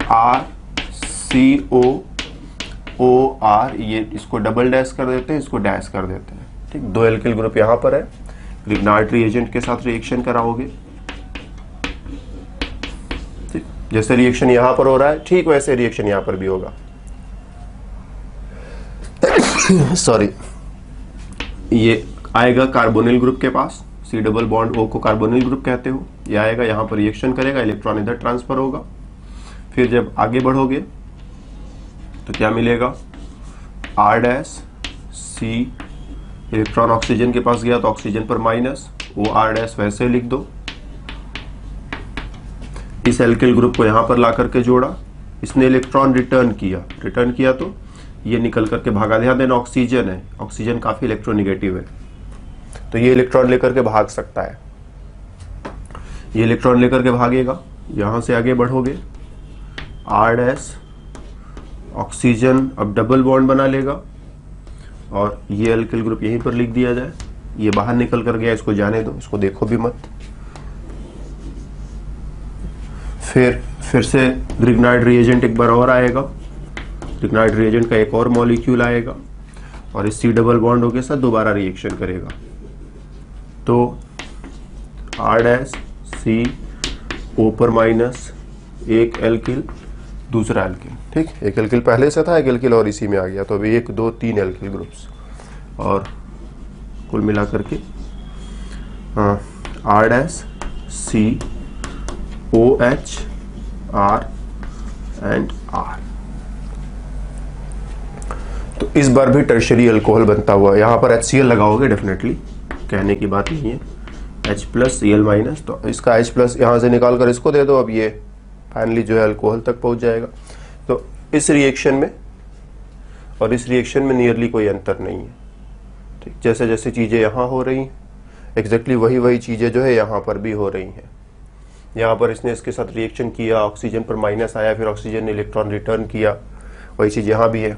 RCOOR, ये इसको डबल डैश कर देते हैं, इसको डैश कर देते हैं। ठीक, 2 एल्किल ग्रुप यहाँ पर है, ग्रिग्नाइट रिएजेंट के साथ रिएक्शन कराओगे। ठीक, जैसे रिएक्शन यहाँ पर हो रहा है ठीक वैसे रिएक्शन यहाँ पर भी होगा। सॉरी, ये आएगा कार्बोनिल ग्रुप के पास, C डबल बॉन्ड O को कार्बोनिल ग्रुप कहते हो। ये आएगा यहाँ पर रिएक्शन करेगा, इलेक्ट्रॉन इधर ट्रांसफर होगा। फिर जब आगे बढ़ोगे तो क्या मिलेगा, R', C, इलेक्ट्रॉन ऑक्सीजन के पास गया तो ऑक्सीजन पर माइनस, OR' वैसे लिख दो। इस एल्किल ग्रुप को यहां पर ला करके जोड़ा, इसने इलेक्ट्रॉन रिटर्न किया तो ये निकल करके भागा। ध्यान देना ऑक्सीजन है, ऑक्सीजन काफी इलेक्ट्रोनिगेटिव है, तो ये इलेक्ट्रॉन लेकर के भाग सकता है। ये इलेक्ट्रॉन लेकर के भागेगा, यहां से आगे बढ़ोगे, R', ऑक्सीजन अब डबल बॉन्ड बना लेगा और ये एल्किल ग्रुप यहीं पर लिख दिया जाए। ये बाहर निकल कर गया, इसको जाने दो, इसको देखो भी मत। फिर से ग्रिग्नाइट रिएजेंट एक बार और आएगा, ग्रिग्नाइट रिएजेंट का एक और मॉलिक्यूल आएगा और इस C डबल बॉन्ड O के साथ दोबारा रिएक्शन करेगा। तो R', C, O पर माइनस, एक एल्किल, दूसरा एल्किल, ठीक। एक एल्किल पहले से था, एक एल्किल और इसी में आ गया, तो अभी 1, 2, 3 एल्किल ग्रुप्स और कुल मिला करके R', C, OH, R and R। तो इस बार भी टर्शरी अल्कोहल बनता हुआ, यहां पर HCl लगाओगे डेफिनेटली, कहने की बात नहीं है, H प्लस Cl माइनस, तो इसका H प्लस यहां से निकाल कर इसको दे दो, अब ये फाइनली जो है अल्कोहल तक पहुंच जाएगा। तो इस रिएक्शन में और इस रिएक्शन में नियरली कोई अंतर नहीं है, ठीक। जैसे जैसे चीजें यहां हो रही हैं, एग्जैक्टली वही चीजें जो है यहां पर भी हो रही हैं। यहाँ पर इसने इसके साथ रिएक्शन किया, ऑक्सीजन पर माइनस आया, फिर ऑक्सीजन ने इलेक्ट्रॉन रिटर्न किया, वही चीज़ यहाँ भी है।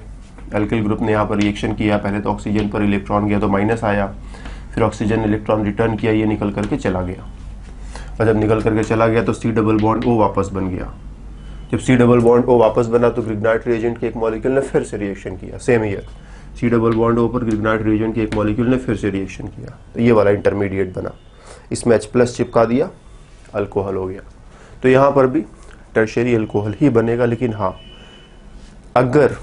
एल्किल ग्रुप ने यहाँ पर रिएक्शन किया, पहले तो ऑक्सीजन पर इलेक्ट्रॉन गया तो माइनस आया, फिर ऑक्सीजन ने इलेक्ट्रॉन रिटर्न किया, ये निकल करके चला गया, और जब निकल करके चला गया तो C डबल बॉन्ड O वापस बन गया। जब C डबल बॉन्ड O वापस बना तो ग्रिग्नाइट रिएजेंट के एक मॉलिक्यूल ने फिर से रिएक्शन किया, same year C double bond O पर ग्रिग्नाइट रिएजेंट के एक मॉलिक्यूल ने फिर से रिएक्शन किया, तो ये वाला इंटरमीडिएट बना, इसमें H प्लस चिपका दिया, अल्कोहल हो गया। तो यहां पर भी टर्शरी अल्कोहल ही बनेगा। लेकिन हाँ, अगर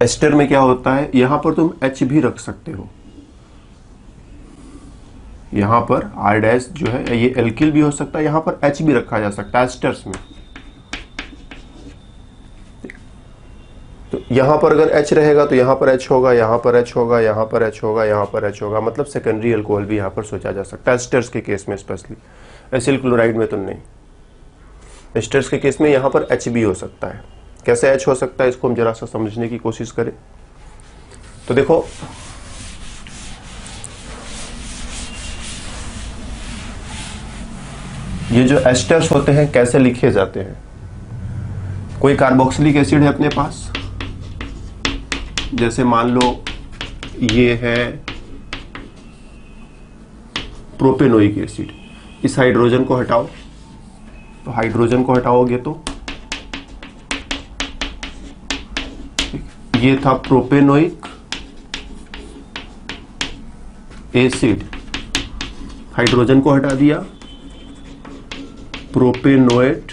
एस्टर में क्या होता है, यहां पर तुम H भी रख सकते हो, यहां पर R' जो है ये एल्किल भी हो सकता है, यहां पर H भी रखा जा सकता है एस्टर्स में। तो यहां पर अगर H रहेगा तो यहां पर H होगा, यहां पर H होगा, यहां पर H होगा, यहां पर H होगा, मतलब सेकेंडरी अल्कोहल भी यहां पर सोचा जा सकता है एस्टर्स के केस में, स्पेशली एसिल क्लोराइड में तो नहीं। एस्टर्स के केस में यहां पर H भी हो सकता है। कैसे H हो सकता है, इसको हम जरा सा समझने की कोशिश करें। तो देखो, ये जो एस्टर्स होते हैं कैसे लिखे जाते हैं, कोई कार्बोक्सिलिक एसिड है अपने पास, जैसे मान लो ये है प्रोपेनोइक एसिड, इस हाइड्रोजन को हटाओ, तो हाइड्रोजन को हटाओगे तो ये था प्रोपेनोइक एसिड, हाइड्रोजन को हटा दिया, प्रोपेनोएट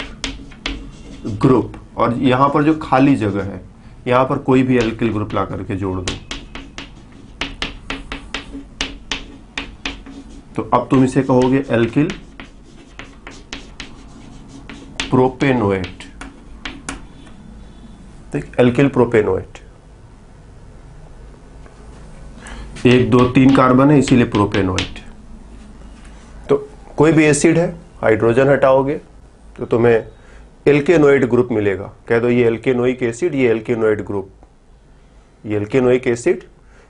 ग्रुप, और यहां पर जो खाली जगह है यहां पर कोई भी एल्किल ग्रुप ला करके जोड़ दो, तो अब तुम इसे कहोगे एल्किल प्रोपेनोएट, ठीक, एल्किल प्रोपेनोएट। 1 2 3 कार्बन है इसीलिए प्रोपेनोएट। तो कोई भी एसिड है, हाइड्रोजन हटाओगे तो तुम्हें एल्केनोइड ग्रुप मिलेगा। कह दो ये एल्केनोइक एसिड, ये एल्केनोइड ग्रुप, ये एल्केनोइक एसिड,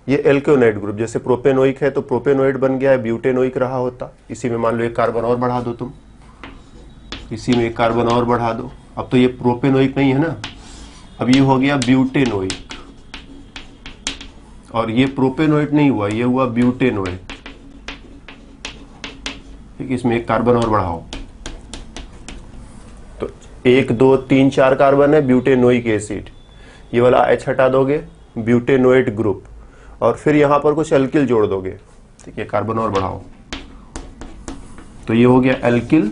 ये एल्केनोइड ग्रुप। जैसे प्रोपेनोइक है तो प्रोपेनोइड बन गया है, ब्यूटेनोइक रहा होता, इसी में मान लो एक कार्बन और बढ़ा दो तुम, इसी में एक कार्बन और बढ़ा दो, अब तो ये प्रोपेनोइक नहीं है ना, अब ये हो गया ब्यूटेनोइक, और ये प्रोपेनोइक नहीं हुआ, ये हुआ ब्यूटेनोइक, ठीक, इसमें एक कार्बन और बढ़ाओ, तो 1 2 3 4 कार्बन है ब्यूटेनोइक एसिड, ये वाला H हटा दोगे, ब्यूटेनोइट ग्रुप, और फिर यहां पर कुछ एल्किल जोड़ दोगे, ठीक है, कार्बन और बढ़ाओ, तो ये हो गया एल्किल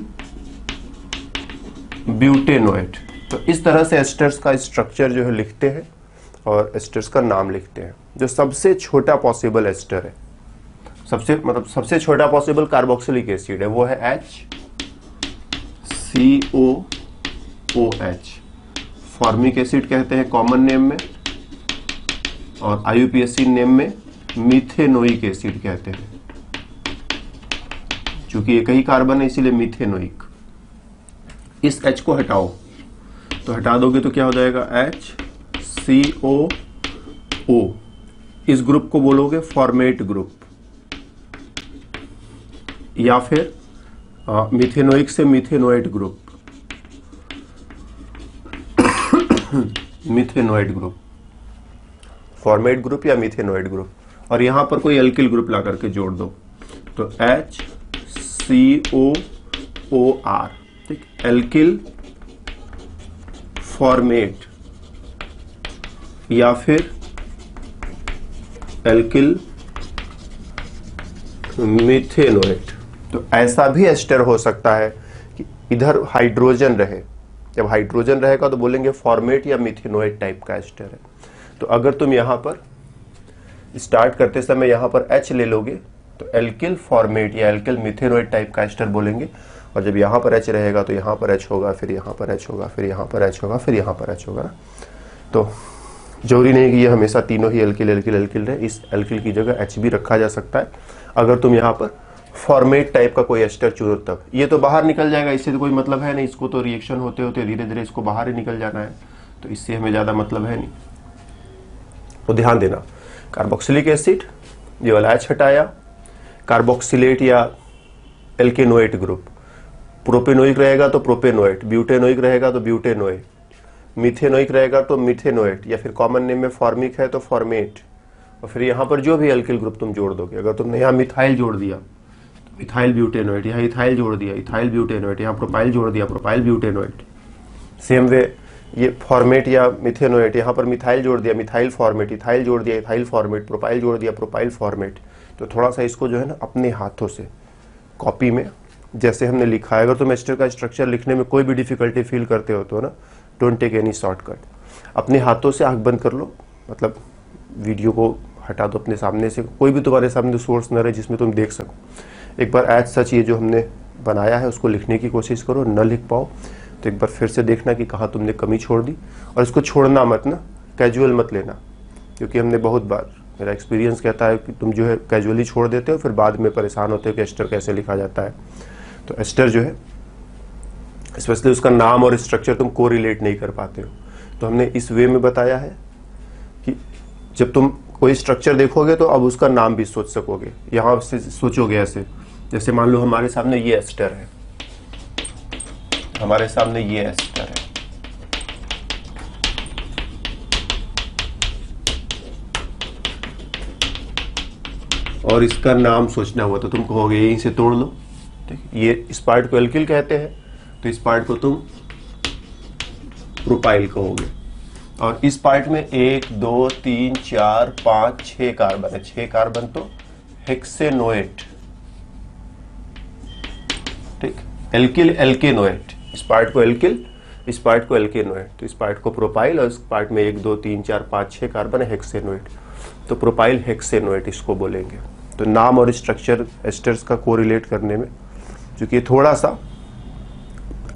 ब्यूटेनोएट। तो इस तरह से एस्टर्स का स्ट्रक्चर जो है लिखते हैं और एस्टर्स का नाम लिखते हैं। जो सबसे छोटा पॉसिबल एस्टर है, सबसे छोटा पॉसिबल कार्बोक्सिलिक एसिड है, वो है HCOOH। फॉर्मिक एसिड कहते हैं कॉमन नेम में, और IUPAC नेम में मीथेनोइक एसिड कहते हैं। चूंकि एक ही कार्बन है इसीलिए मीथेनोइक। इस H को हटाओ, तो हटा दोगे तो क्या हो जाएगा, HCOO। इस ग्रुप को बोलोगे फॉर्मेट ग्रुप, या फिर मीथेनोइक से मीथेनोएट ग्रुप, मीथेनोएट ग्रुप, फॉर्मेट ग्रुप या मीथेनोएट ग्रुप। और यहां पर कोई एल्किल ग्रुप ला करके जोड़ दो, तो HCOOR, ठीक, एल्किल फॉर्मेट या फिर एल्किल मीथेनोएट। तो ऐसा भी एस्टर हो सकता है कि इधर हाइड्रोजन रहे, जब हाइड्रोजन रहेगा तो बोलेंगे फॉर्मेट या मीथेनोएट टाइप का एस्टर है। तो अगर तुम यहां पर स्टार्ट करते समय यहां पर H ले लोगे तो एल्किल फॉर्मेट या एल्किल मीथेनोएट टाइप का एस्टर बोलेंगे, और जब यहां पर H रहेगा तो यहां पर H होगा, फिर यहां पर H होगा, फिर यहां पर H होगा, फिर यहां पर H होगा। तो जरूरी नहीं कि ये हमेशा तीनों ही एल्किल एल्किल एल्किल रहे, इस एल्किल की जगह H भी रखा जा सकता है अगर तुम यहाँ पर फॉर्मेट टाइप का कोई एस्टर चुनो तब। ये तो बाहर निकल जाएगा, इससे तो कोई मतलब है नहीं, इसको तो रिएक्शन होते होते धीरे धीरे इसको बाहर ही निकल जाना है, तो इससे हमें ज़्यादा मतलब है नहीं। तो ध्यान देना, कार्बोक्सिलिक एसिड ये वाला H हटाया, कार्बोक्सिलेट या एल्केनोएट ग्रुप, प्रोपेनोइक रहेगा तो प्रोपेनोएट, ब्यूटेनोइक रहेगा तो ब्यूटेनोएट, मीथेनोइक रहेगा तो मीथेनोएट, या फिर कॉमन नेम में फॉर्मिक है तो फॉर्मेट। और फिर यहाँ पर जो भी एल्किल ग्रुप तुम जोड़ दोगे, अगर तुमने यहाँ मिथाइल जोड़ दिया तो मिथाइल ब्यूटेनोएट, यहाँ इथाइल जोड़ दिया इथाइल ब्यूटेनोएट, यहाँ प्रोपाइल जोड़ दिया प्रोपाइल ब्यूटेनोएट। सेम वे ये फॉर्मेट या मिथेनोएट, यहाँ पर मिथाइल जोड़ दिया मिथाइल फॉर्मेट, इथाइल जोड़ दिया इथाइल फॉर्मेट, प्रोपाइल जोड़ दिया प्रोपाइल फॉर्मेट। तो थोड़ा सा इसको जो है ना अपने हाथों से कॉपी में जैसे हमने लिखा है, अगर तुम एस्टर का स्ट्रक्चर लिखने में कोई भी डिफिकल्टी फील करते हो तो ना, डोंट टेक एनी शॉर्टकट, अपने हाथों से आंख बंद कर लो, मतलब वीडियो को हटा दो अपने सामने से, कोई भी तुम्हारे सामने सोर्स न रहे जिसमें तुम देख सको। एक बार एज सच ये जो हमने बनाया है उसको लिखने की कोशिश करो, न लिख पाओ तो एक बार फिर से देखना कि कहाँ तुमने कमी छोड़ दी, और इसको छोड़ना मत ना, कैजुअल मत लेना, क्योंकि हमने बहुत बार, मेरा एक्सपीरियंस कहता है कि तुम जो है कैजुअली छोड़ देते हो, फिर बाद में परेशान होते हो कि एस्टर कैसे लिखा जाता है। तो एस्टर जो है स्पेशली उसका नाम और स्ट्रक्चर तुम कोरिलेट नहीं कर पाते हो, तो हमने इस वे में बताया है कि जब तुम कोई स्ट्रक्चर देखोगे तो अब उसका नाम भी सोच सकोगे। यहाँ से सोचोगे ऐसे, जैसे मान लो हमारे सामने ये एस्टर है, हमारे सामने ये एस्टर है, और इसका नाम सोचना हुआ तो तुम कहोगे यहीं से तोड़ लो, ठीक, ये इस पार्ट को एल्किल कहते हैं तो इस पार्ट को तुम प्रोपाइल कहोगे, और इस पार्ट में 1 2 3 4 5 6 कार्बन है, 6 कार्बन तो हेक्सेनोएट, ठीक, एल्किल एल्केनोएट, इस पार्ट को एल्किल इस पार्ट को एल्केनोएट, तो इस पार्ट को प्रोपाइल, और इस पार्ट में 1 2 3 4 5 6 कार्बन है हेक्सेनोएट, तो प्रोपाइल हेक्सेनोएट इसको बोलेंगे। तो नाम और स्ट्रक्चर एस्टर्स का कोरिलेट करने में, क्योंकि थोड़ा सा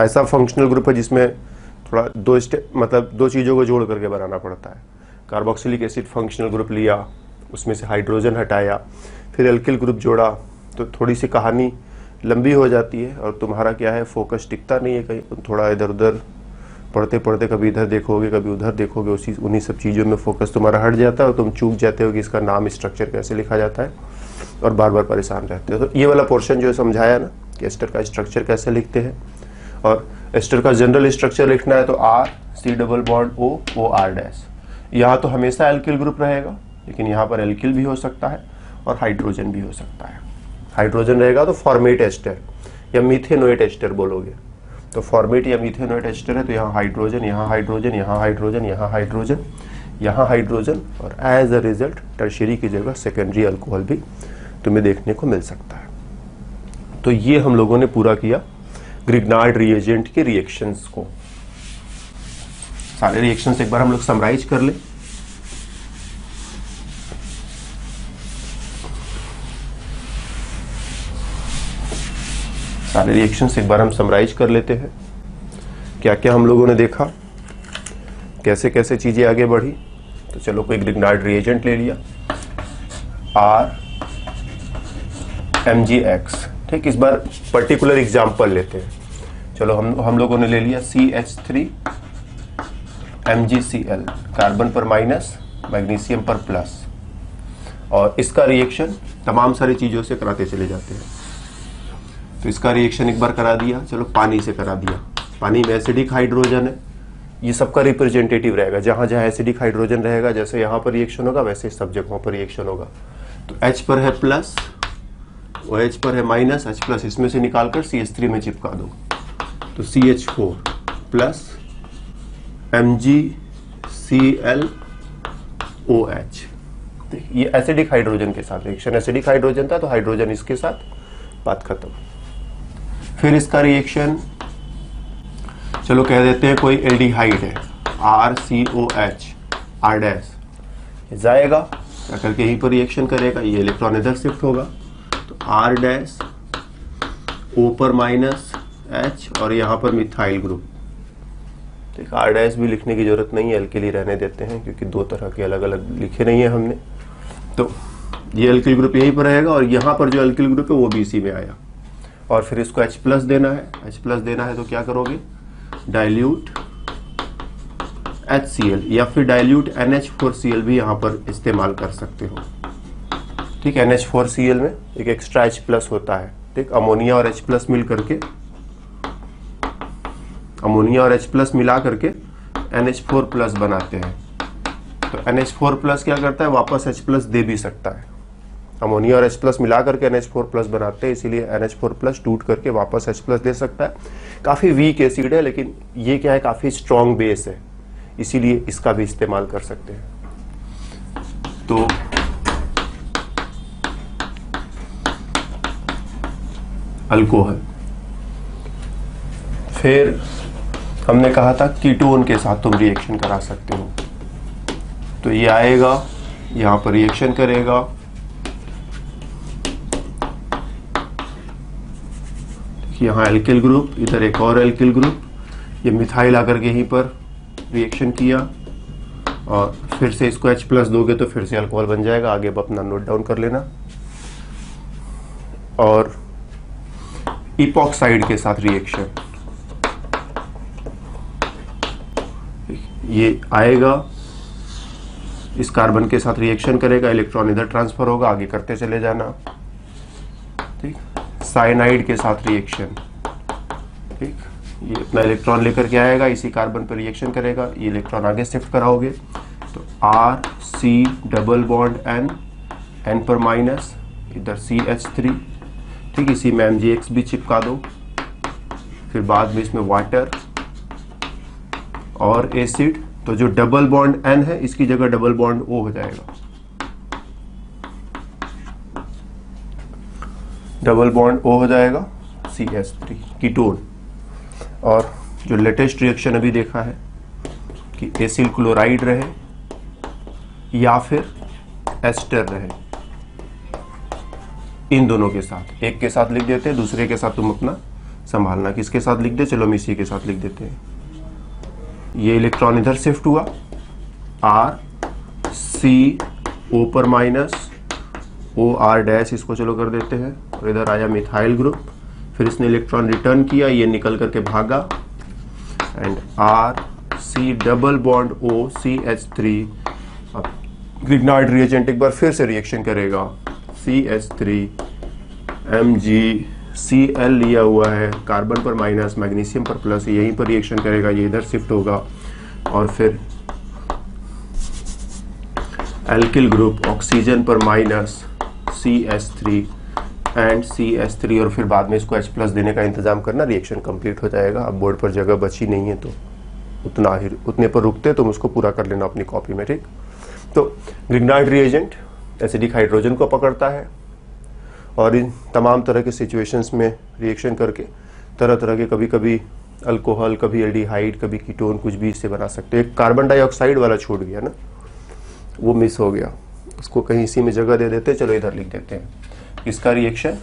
ऐसा फंक्शनल ग्रुप है जिसमें थोड़ा मतलब दो चीज़ों को जोड़ करके बनाना पड़ता है। कार्बोक्सिलिक एसिड फंक्शनल ग्रुप लिया, उसमें से हाइड्रोजन हटाया, फिर एल्किल ग्रुप जोड़ा, तो थोड़ी सी कहानी लंबी हो जाती है, और तुम्हारा क्या है फोकस टिकता नहीं है कहीं, तुम थोड़ा इधर उधर पढ़ते पढ़ते कभी इधर देखोगे कभी उधर देखोगे, उन्हीं सब चीज़ों में फोकस तुम्हारा हट जाता है और तुम चूक जाते हो कि इसका नाम स्ट्रक्चर कैसे लिखा जाता है, और बार बार परेशान रहते हो। तो ये वाला पोर्शन जो है समझाया ना कि एस्टर का स्ट्रक्चर कैसे लिखते हैं, और एस्टर का जनरल स्ट्रक्चर लिखना है तो R≡COOR'। यहाँ तो हमेशा एल्किल ग्रुप रहेगा, लेकिन यहाँ पर एल्किल भी हो सकता है और हाइड्रोजन भी हो सकता है। हाइड्रोजन रहेगा तो फॉर्मेट एस्टर या मीथेनोएट एस्टर बोलोगे, तो फॉर्मेट या मीथेनोएट एस्टर है तो यहाँ हाइड्रोजन, यहाँ हाइड्रोजन, यहाँ हाइड्रोजन, यहाँ हाइड्रोजन, यहाँ हाइड्रोजन, और एज अ रिजल्ट टर्शियरी की जगह सेकेंडरी अल्कोहल भी तुम्हें देखने को मिल सकता है। तो ये हम लोगों ने पूरा किया ग्रिग्नार्ड रिएजेंट के रिएक्शंस को। सारे रिएक्शंस एक बार हम लोग समराइज कर ले। सारे रिएक्शंस एक बार हम समराइज कर लेते हैं, क्या क्या हम लोगों ने देखा, कैसे कैसे चीजें आगे बढ़ी। तो चलो कोई ग्रिग्नार्ड रिएजेंट ले लिया RMgX, ठीक। इस बार पर्टिकुलर एग्जांपल लेते हैं। चलो हम लोगों ने ले लिया CH3 MgCl, कार्बन पर माइनस मैग्नीशियम पर प्लस, और इसका रिएक्शन तमाम सारी चीजों से कराते चले जाते हैं। तो इसका रिएक्शन एक बार करा दिया, चलो पानी से करा दिया। पानी में एसिडिक हाइड्रोजन है, ये सबका रिप्रेजेंटेटिव रहेगा। जहां जहां एसिडिक हाइड्रोजन रहेगा, जैसे यहां पर रिएक्शन होगा वैसे सब जगहों पर रिएक्शन होगा। तो H पर है प्लस, OH पर है माइनस, H प्लस इसमें से निकालकर CH3 में चिपका दो, तो CH4 प्लस MgClOH। ये एसिडिक हाइड्रोजन के साथ रिएक्शन, एसिडिक हाइड्रोजन था तो हाइड्रोजन इसके साथ, बात खत्म। फिर इसका रिएक्शन चलो कह देते हैं कोई एल्डिहाइड है, RCOH, R' जाएगा क्या करके यहीं पर रिएक्शन करेगा, ये इलेक्ट्रॉन इधर शिफ्ट होगा, तो R' O पर माइनस H, और यहाँ पर मिथाइल ग्रुप। ठीक, R' भी लिखने की जरूरत नहीं है, एल्किली रहने देते हैं क्योंकि दो तरह के अलग अलग लिखे नहीं है हमने। तो ये एल्किल ग्रुप यहीं पर रहेगा, और यहाँ पर जो एल्किल ग्रुप है वो भी इसी में आया। और फिर इसको H प्लस देना है, H प्लस देना है तो क्या करोगे, डाइल्यूट HCl या फिर डाइल्यूट NH4Cl भी यहाँ पर इस्तेमाल कर सकते हो। ठीक, NH4Cl में एक एक्स्ट्रा H प्लस होता है। ठीक, अमोनिया और H प्लस मिल करके, अमोनिया और H प्लस मिला करके NH4 प्लस बनाते हैं। तो NH4 प्लस क्या करता है, वापस H प्लस दे भी सकता है। अमोनिया और H प्लस मिला करके NH4 प्लस बनाते हैं, इसीलिए NH4 प्लस टूट करके वापस H प्लस दे सकता है। काफ़ी वीक एसिड है, लेकिन ये क्या है, काफ़ी स्ट्रॉन्ग बेस है, इसीलिए इसका भी इस्तेमाल कर सकते हैं। तो अल्कोहल, फिर हमने कहा था कीटोन के साथ तुम रिएक्शन करा सकते हो। तो ये आएगा, यहां पर रिएक्शन करेगा, यहां एल्किल ग्रुप, इधर एक और एल्किल ग्रुप, ये मिथाइल आकर के यहीं पर रिएक्शन किया, और फिर से इसको H प्लस दोगे तो फिर से अल्कोहल बन जाएगा। आगे अब अपना नोट डाउन कर लेना। और इपॉक्साइड के साथ रिएक्शन, ये आएगा, इस कार्बन के साथ रिएक्शन करेगा, इलेक्ट्रॉन इधर ट्रांसफर होगा, आगे करते चले जाना। ठीक, साइनाइड के साथ रिएक्शन, ठीक, ये अपना इलेक्ट्रॉन लेकर के आएगा, इसी कार्बन पर रिएक्शन करेगा, ये इलेक्ट्रॉन आगे शिफ्ट कराओगे, तो RC डबल बॉन्ड N पर माइनस, इधर CH3, ठीक, इसी में MgX भी चिपका दो। फिर बाद में इसमें वाटर और एसिड, तो जो डबल बॉन्ड N है इसकी जगह डबल बॉन्ड O हो जाएगा, डबल बॉन्ड O हो जाएगा, CH3 कीटोन। और जो लेटेस्ट रिएक्शन अभी देखा है कि एसिल क्लोराइड रहे या फिर एस्टर रहे, इन दोनों के साथ, एक के साथ लिख देते हैं, दूसरे के साथ तुम अपना संभालना किसके साथ लिख दे। चलो हम इसी के साथ लिख देते हैं। ये इलेक्ट्रॉन इधर शिफ्ट हुआ, RCO पर माइनस OR' इसको चलो कर देते हैं, और इधर आया मिथाइल ग्रुप, फिर इसने इलेक्ट्रॉन रिटर्न किया, ये निकल करके भागा, and RC double bond O CH3। अब ग्रिग्नार्ड रिएजेंट एक बार फिर से रिएक्शन करेगा, CH3 MgCl लिया हुआ है, कार्बन पर माइनस मैग्नीशियम पर प्लस, यहीं पर रिएक्शन करेगा, ये इधर शिफ्ट होगा, और फिर एल्किल ग्रुप ऑक्सीजन पर माइनस CH3 एंड CH3, और फिर बाद में इसको H प्लस देने का इंतजाम करना, रिएक्शन कंप्लीट हो जाएगा। अब बोर्ड पर जगह बची नहीं है तो उतने पर रुकते, तुम उसको पूरा कर लेना अपनी कॉपी में। ठीक, तो ग्रिग्नार्ड रिएजेंट एसिडिक हाइड्रोजन को पकड़ता है, और इन तमाम तरह के सिचुएशंस में रिएक्शन करके तरह तरह के, कभी कभी अल्कोहल, कभी एल्डिहाइड, कभी कीटोन, कुछ भी इससे बना सकते हैं। एक कार्बन डाइऑक्साइड वाला छूट गया ना, वो मिस हो गया, उसको कहीं इसी में जगह दे देते। चलो इधर लिख देते हैं। इसका रिएक्शन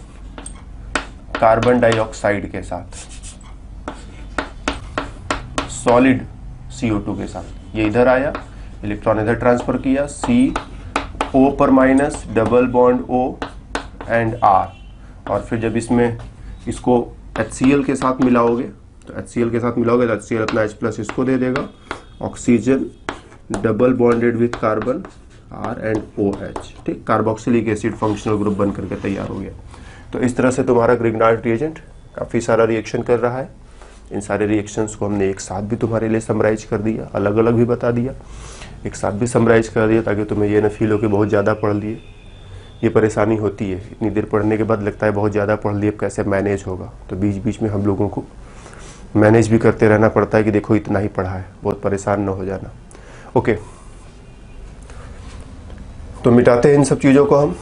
कार्बन डाइऑक्साइड के साथ, सॉलिड CO2 के साथ। ये इधर आया, इलेक्ट्रॉन इधर ट्रांसफर किया, CO पर minus, double bond O and R, और फिर जब इसमें इसको HCl के साथ मिलाओगे तो HCl के साथ मिलाओगे तो HCl अपना H+ इसको दे देगा, oxygen double bonded with carbon R and OH, ठीक, कार्बोक्सिलिक एसिड फंक्शनल ग्रुप बन करके तैयार हो गया। तो इस तरह से तुम्हारा ग्रिग्नार्ड रिएजेंट काफ़ी सारा रिएक्शन कर रहा है। इन सारे रिएक्शंस को हमने एक साथ भी तुम्हारे लिए समराइज कर दिया, अलग अलग भी बता दिया, एक साथ भी समराइज कर दिया, ताकि तुम्हें ये न फील हो कि बहुत ज़्यादा पढ़ लिए। ये परेशानी होती है, इतनी देर पढ़ने के बाद लगता है बहुत ज़्यादा पढ़ लिए, अब कैसे मैनेज होगा। तो बीच बीच में हम लोगों को मैनेज भी करते रहना पड़ता है कि देखो इतना ही पढ़ा है, बहुत परेशान न हो जाना। ओके, तो मिटाते हैं इन सब चीज़ों को हम।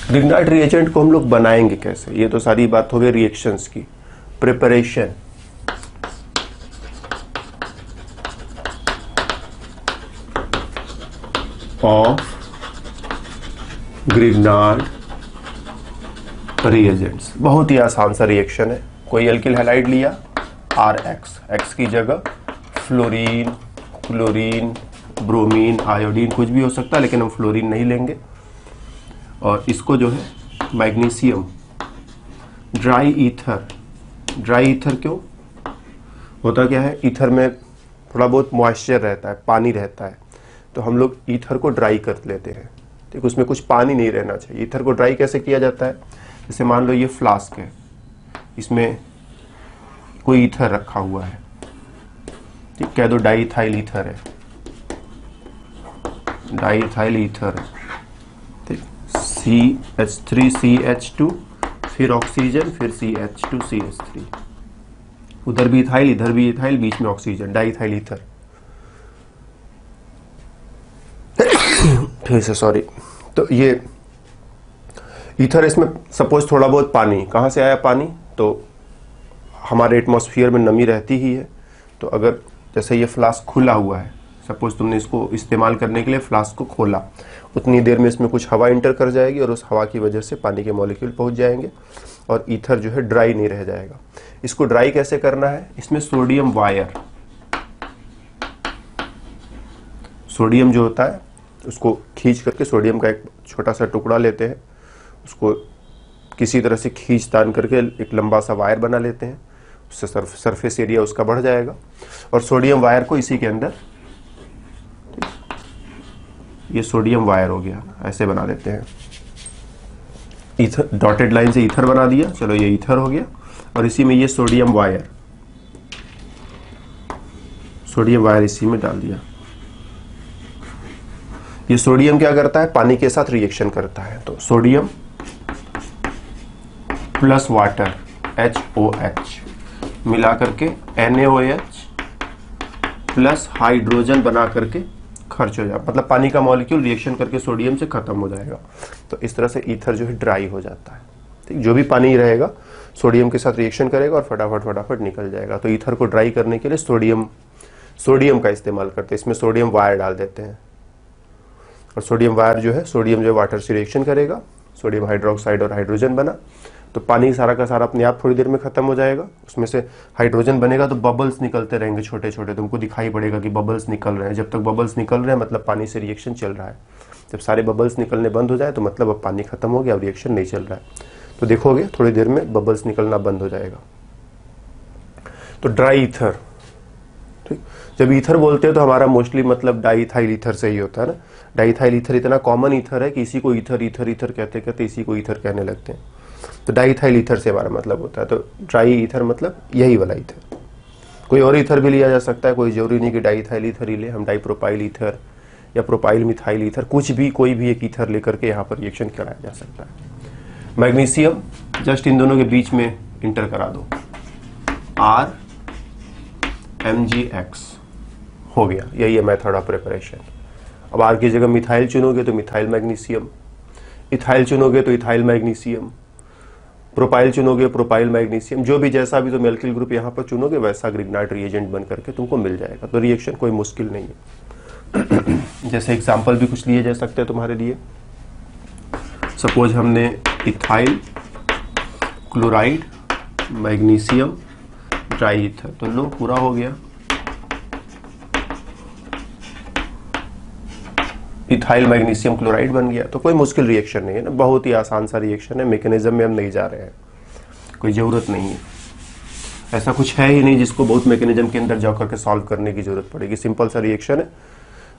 ग्रिग्नार्ड रिएजेंट को हम लोग बनाएंगे कैसे, ये तो सारी बात हो गई रिएक्शंस की। प्रिपरेशन, ऑफ ग्रिग्नार्ड रिएजेंट्स, बहुत ही आसान सा रिएक्शन है। कोई अल्किल हैलाइड लिया, RX, X की जगह फ्लोरीन, क्लोरीन, ब्रोमीन, आयोडीन, कुछ भी हो सकता है, लेकिन हम फ्लोरीन नहीं लेंगे। और इसको जो है magnesium, dry ether. Dry ether क्यों होता, क्या है, ईथर में थोड़ा बहुत मॉइस्चर रहता है, पानी रहता है, तो हम लोग ईथर को ड्राई कर लेते हैं, ठीक, उसमें कुछ पानी नहीं रहना चाहिए। ईथर को ड्राई कैसे किया जाता है, जैसे मान लो ये फ्लास्क है, इसमें कोई ईथर रखा हुआ है, ठीक, कह दो डाईइथाइल ईथर है, डाईइथाइल ईथर है, ठीक, CH3CH2, फिर ऑक्सीजन, फिर CH2CH3, उधर भी इथाइल, इधर भी इथाइल, बीच में ऑक्सीजन, डाईइथाइल ईथर। फिर से सॉरी, तो ये ईथर, इसमें सपोज थोड़ा बहुत पानी, कहाँ से आया पानी, तो हमारे एटमॉस्फेयर में नमी रहती ही है। तो अगर जैसे ये फ्लास्क खुला हुआ है, सपोज तुमने इसको इस्तेमाल करने के लिए फ्लास्क को खोला, उतनी देर में इसमें कुछ हवा इंटर कर जाएगी और उस हवा की वजह से पानी के मॉलिक्यूल पहुंच जाएंगे और ईथर जो है ड्राई नहीं रह जाएगा। इसको ड्राई कैसे करना है, इसमें सोडियम वायर, सोडियम जो होता है उसको खींच करके, सोडियम का एक छोटा सा टुकड़ा लेते हैं, उसको किसी तरह से खींच तान करके एक लंबा सा वायर बना लेते हैं, उससे सरफेस एरिया उसका बढ़ जाएगा। और सोडियम वायर को इसी के अंदर, ये सोडियम वायर हो गया, ऐसे बना देते हैं। ईथर, डॉटेड लाइन से ईथर बना दिया, चलो ये ईथर हो गया, और इसी में ये सोडियम वायर, सोडियम वायर इसी में डाल दिया। ये सोडियम क्या करता है, पानी के साथ रिएक्शन करता है, तो सोडियम प्लस वाटर HOH मिला करके NaOH प्लस हाइड्रोजन बना करके खर्च हो जाए, मतलब पानी का मॉलिक्यूल रिएक्शन करके सोडियम से खत्म हो जाएगा। तो इस तरह से ईथर जो है ड्राई हो जाता है, ठीक, जो भी पानी रहेगा सोडियम के साथ रिएक्शन करेगा और फटाफट निकल जाएगा। तो ईथर को ड्राई करने के लिए सोडियम का इस्तेमाल करते हैं, इसमें सोडियम वायर डाल देते हैं, और सोडियम वायर जो है, सोडियम जो वाटर से रिएक्शन करेगा, सोडियम हाइड्रोक्साइड और हाइड्रोजन बना, तो पानी सारा का सारा अपने आप थोड़ी देर में खत्म हो जाएगा। उसमें से हाइड्रोजन बनेगा तो बबल्स निकलते रहेंगे छोटे छोटे, तुमको दिखाई पड़ेगा कि बबल्स निकल रहे हैं। जब तक बबल्स निकल रहे हैं मतलब पानी से रिएक्शन चल रहा है। जब सारे बबल्स निकलने बंद हो जाए तो मतलब अब पानी खत्म हो गया, अब रिएक्शन नहीं चल रहा है। तो देखोगे थोड़ी देर में बबल्स निकलना बंद हो जाएगा। तो ड्राई ईथर, ठीक, जब ईथर बोलते हैं तो हमारा मोस्टली मतलब डाईइथाइल ईथर से ही होता है ना। डाईइथाइल ईथर इतना कॉमन ईथर है कि इसी को ईथर ईथर ईथर कहते कहते इसी को ईथर कहने लगते हैं। तो डाईइथाइल ईथर से हमारा मतलब होता है। तो ड्राई ईथर मतलब यही वाला ईथर। कोई और ईथर भी लिया जा सकता है, कोई जरूरी नहीं कि डाईइथाइल ईथर ही ले। हम डाईप्रोपाइल ईथर या प्रोपाइल मिथाइल ईथर, कुछ भी, कोई भी एक ईथर लेकर के यहाँ पर रिएक्शन कराया जा सकता है। मैग्नीशियम जस्ट इन दोनों के बीच में इंटर करा दो, RMgX हो गया। यही है मेथड ऑफ प्रिपरेशन। अब R की जगह मिथाइल चुनोगे तो मिथाइल मैग्नीशियम, इथाइल चुनोगे तो इथाइल मैग्नीशियम, प्रोपाइल चुनोगे, प्रोपाइल मैग्नीशियम, जो भी जैसा भी तुम एल्किल ग्रुप यहाँ पर चुनोगे वैसा ग्रिग्नाइट रिएजेंट बन करके तुमको मिल जाएगा। तो रिएक्शन कोई मुश्किल नहीं है। जैसे एग्जाम्पल भी कुछ लिए जा सकते हैं तुम्हारे लिए। सपोज हमने ethyl chloride magnesium dry ether, तो लो पूरा हो गया। इथाइल मैग्नीशियम क्लोराइड बन गया। तो कोई मुश्किल रिएक्शन नहीं है ना, बहुत ही आसान सा रिएक्शन है। मैकेनिज्म में हम नहीं जा रहे हैं, कोई ज़रूरत नहीं है। ऐसा कुछ है ही नहीं जिसको बहुत मैकेनिज्म के अंदर जा करके सॉल्व करने की जरूरत पड़ेगी। सिंपल सा रिएक्शन है,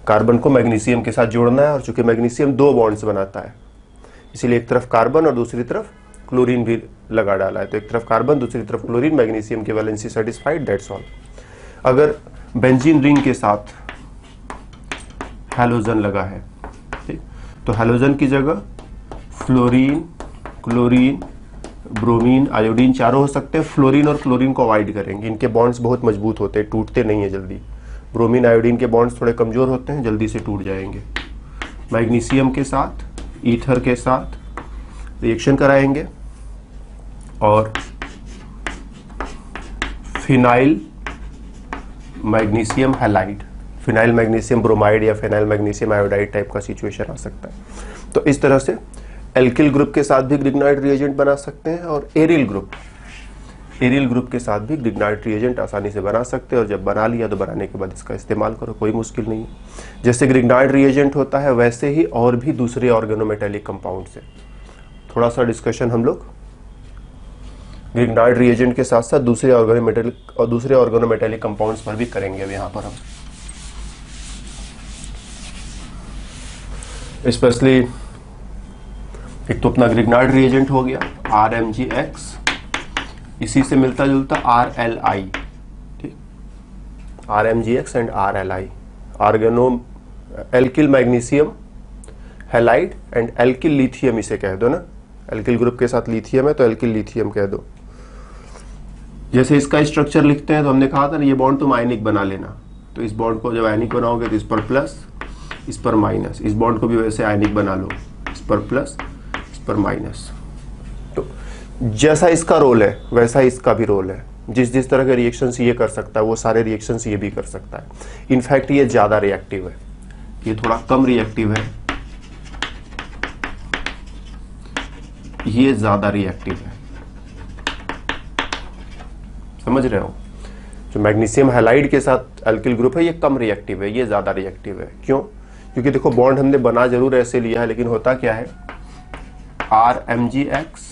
कार्बन को मैग्नीशियम के साथ जोड़ना है, और चूंकि मैग्नीशियम 2 बॉन्ड्स बनाता है इसीलिए एक तरफ कार्बन और दूसरी तरफ क्लोरीन भी लगा डाला है। तो एक तरफ कार्बन दूसरी तरफ क्लोरीन, मैग्नीशियम की वैलेंसी सेटिस्फाइड, दैट्स ऑल। अगर बेंजीन रिंग के साथ हैलोजन लगा है, ठीक, तो हैलोजन की जगह फ्लोरीन, क्लोरीन, ब्रोमीन, आयोडीन चारों हो सकते हैं। फ्लोरीन और क्लोरीन को अवॉइड करेंगे, इनके बॉन्ड्स बहुत मजबूत होते हैं, टूटते नहीं है जल्दी। ब्रोमीन आयोडीन के बॉन्ड्स थोड़े कमजोर होते हैं, जल्दी से टूट जाएंगे। मैग्नीशियम के साथ, ईथर के साथ रिएक्शन कराएंगे और phenyl magnesium halide, phenyl magnesium bromide या फिनाइल मैग्नीशियम आयोडाइड टाइप का सिचुएशन आ सकता है। तो इस तरह से एल्किल ग्रुप के साथ भी ग्रिग्नाइट रिएजेंट बना सकते हैं, और एरिल ग्रुप के साथ भी ग्रिग्नाइट रिएजेंट आसानी से बना सकते हैं। और जब बना लिया तो बनाने के बाद इसका इस्तेमाल करो, कोई मुश्किल नहीं है। जैसे ग्रिग्नाइट रिएजेंट होता है वैसे ही और भी दूसरे ऑर्गेनोमेटेलिक कंपाउंड से थोड़ा सा डिस्कशन हम लोग ग्रिग्नाइट रिएजेंट के साथ साथ दूसरे ऑर्गेनोमेटेलिक कंपाउंड्स पर भी करेंगे। अब यहाँ पर हम स्पेशली एक तो अपना ग्रिग्नाइट रिएजेंट हो गया RMgX, इसी से मिलता जुलता RLI, ठीक, RMgX and RLI, organo alkyl magnesium halide and alkyl lithium, इसे कह दो ना। एल्किल ग्रुप के साथ लिथियम है तो एल्किल लिथियम कह दो। जैसे इसका स्ट्रक्चर लिखते हैं तो हमने कहा था ना, ये बॉन्ड तुम आयनिक बना लेना। तो इस बॉन्ड को जब आयनिक बनाओगे तो इस पर प्लस, इस पर माइनस। इस बॉन्ड को भी वैसे आयनिक बना लो, इस पर प्लस, इस पर माइनस। तो जैसा इसका रोल है वैसा इसका भी रोल है। जिस जिस तरह के रिएक्शंस ये कर सकता है वो सारे रिएक्शंस ये भी कर सकता है। इनफैक्ट ये ज्यादा रिएक्टिव है, ये थोड़ा कम रिएक्टिव है, ये ज्यादा रिएक्टिव है। समझ रहे हो? जो मैग्नीशियम हैलाइड के साथ एल्किल ग्रुप है ये कम रिएक्टिव है, ये ज्यादा रिएक्टिव है। क्यों? क्योंकि देखो बॉन्ड हमने बना जरूर ऐसे लिया है, लेकिन होता क्या है, RMgX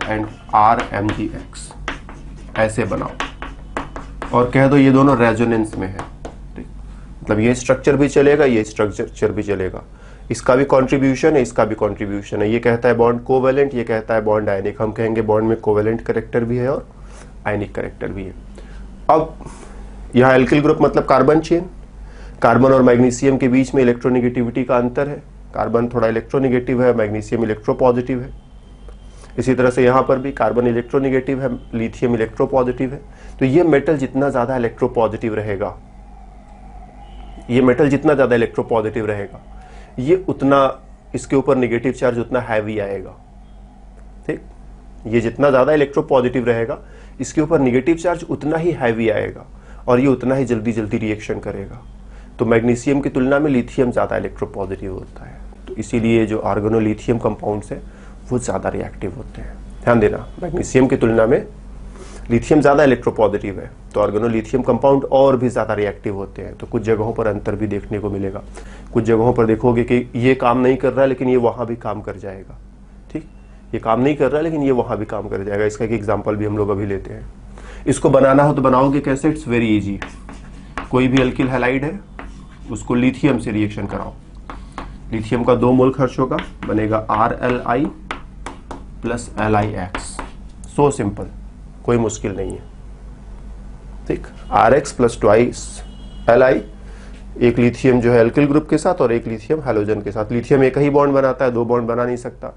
एंड RMgX ऐसे बनाओ और कह दो ये दोनों रेजोनेंस में है। मतलब ये स्ट्रक्चर भी चलेगा, ये स्ट्रक्चर भी चलेगा, इसका भी कंट्रीब्यूशन है, इसका भी कंट्रीब्यूशन है। ये कहता है बॉन्ड कोवेलेंट, ये कहता है बॉन्ड आयनिक। हम कहेंगे बॉन्ड में कोवेलेंट कैरेक्टर भी है और आयनिक कैरेक्टर भी है। अब यहाँ एल्किल ग्रुप मतलब कार्बन चेन, कार्बन और मैग्नीशियम के बीच में इलेक्ट्रोनेगेटिविटी का अंतर है। कार्बन थोड़ा इलेक्ट्रोनेगेटिव है, मैग्नीशियम इलेक्ट्रोपॉजिटिव है। इसी तरह से यहाँ पर भी कार्बन इलेक्ट्रोनेगेटिव है, लिथियम इलेक्ट्रोपॉजिटिव है। तो ये मेटल जितना ज्यादा इलेक्ट्रोपॉजिटिव रहेगा, ये मेटल जितना ज्यादा इलेक्ट्रोपॉजिटिव रहेगा, ये उतना इसके ऊपर नेगेटिव चार्ज उतना हैवी आएगा। ठीक, ये जितना ज्यादा इलेक्ट्रोपॉजिटिव रहेगा इसके ऊपर नेगेटिव चार्ज उतना ही हैवी आएगा और ये उतना ही जल्दी जल्दी रिएक्शन करेगा। तो मैग्नीशियम की तुलना में लिथियम ज्यादा इलेक्ट्रोपॉजिटिव होता है, तो इसीलिए जो ऑर्गेनोलिथियम कंपाउंड्स है वो ज्यादा रिएक्टिव होते हैं। ध्यान देना, मैग्नीशियम की तुलना में लिथियम ज्यादा इलेक्ट्रोपॉजिटिव है, तो ऑर्गेनोलिथियम कंपाउंड और भी ज्यादा रिएक्टिव होते हैं। तो कुछ जगहों पर अंतर भी देखने को मिलेगा। कुछ जगहों पर देखोगे कि ये काम नहीं कर रहा है लेकिन ये वहां भी काम कर जाएगा। ठीक, ये काम नहीं कर रहा है लेकिन ये वहां भी काम कर जाएगा। इसका एक एग्जाम्पल भी हम लोग अभी लेते हैं। इसको बनाना हो तो बनाओगे कैसे? It's very easy. कोई भी एल्किल हैलाइड है उसको लिथियम से रिएक्शन कराओ, लिथियम का 2 मोल खर्च होगा, बनेगा RLI plus LIX। So simple, कोई मुश्किल नहीं है। ठीक, RX प्लस 2 LI, एक लिथियम जो है एल्किल ग्रुप के साथ और एक लिथियम हैलोजन के साथ। लिथियम एक ही बॉन्ड बनाता है, 2 बॉन्ड बना नहीं सकता।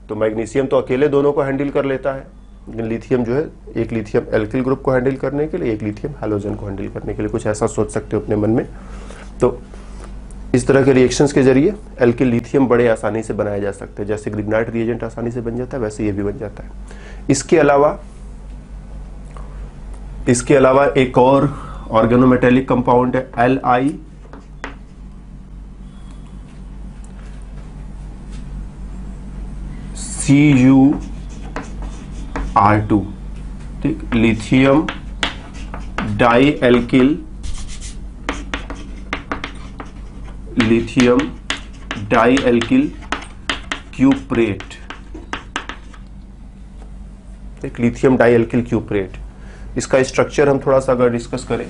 तो मैग्नीशियम तो अकेले दोनों को हैंडल कर लेता है, लेकिन लिथियम जो है एक लिथियम एल्किल ग्रुप को हैंडल करने के लिए, एक लिथियम हैलोजन को हैंडल करने के लिए। कुछ ऐसा सोच सकते हो अपने मन में। तो इस तरह के रिएक्शंस के जरिए एल्किल लिथियम बड़े आसानी से बनाया जा सकते हैं। जैसे ग्रिग्नाइट रिएजेंट आसानी से बन जाता है, वैसे ये भी बन जाता है। इसके अलावा एक और ऑर्गेनोमेटेलिक कंपाउंड है LiCuR2, ठीक, लिथियम डाई एल्किल क्यूप्रेट, एक लिथियम डाई एल्किल क्यूप्रेट। इसका स्ट्रक्चर हम थोड़ा सा अगर डिस्कस करें,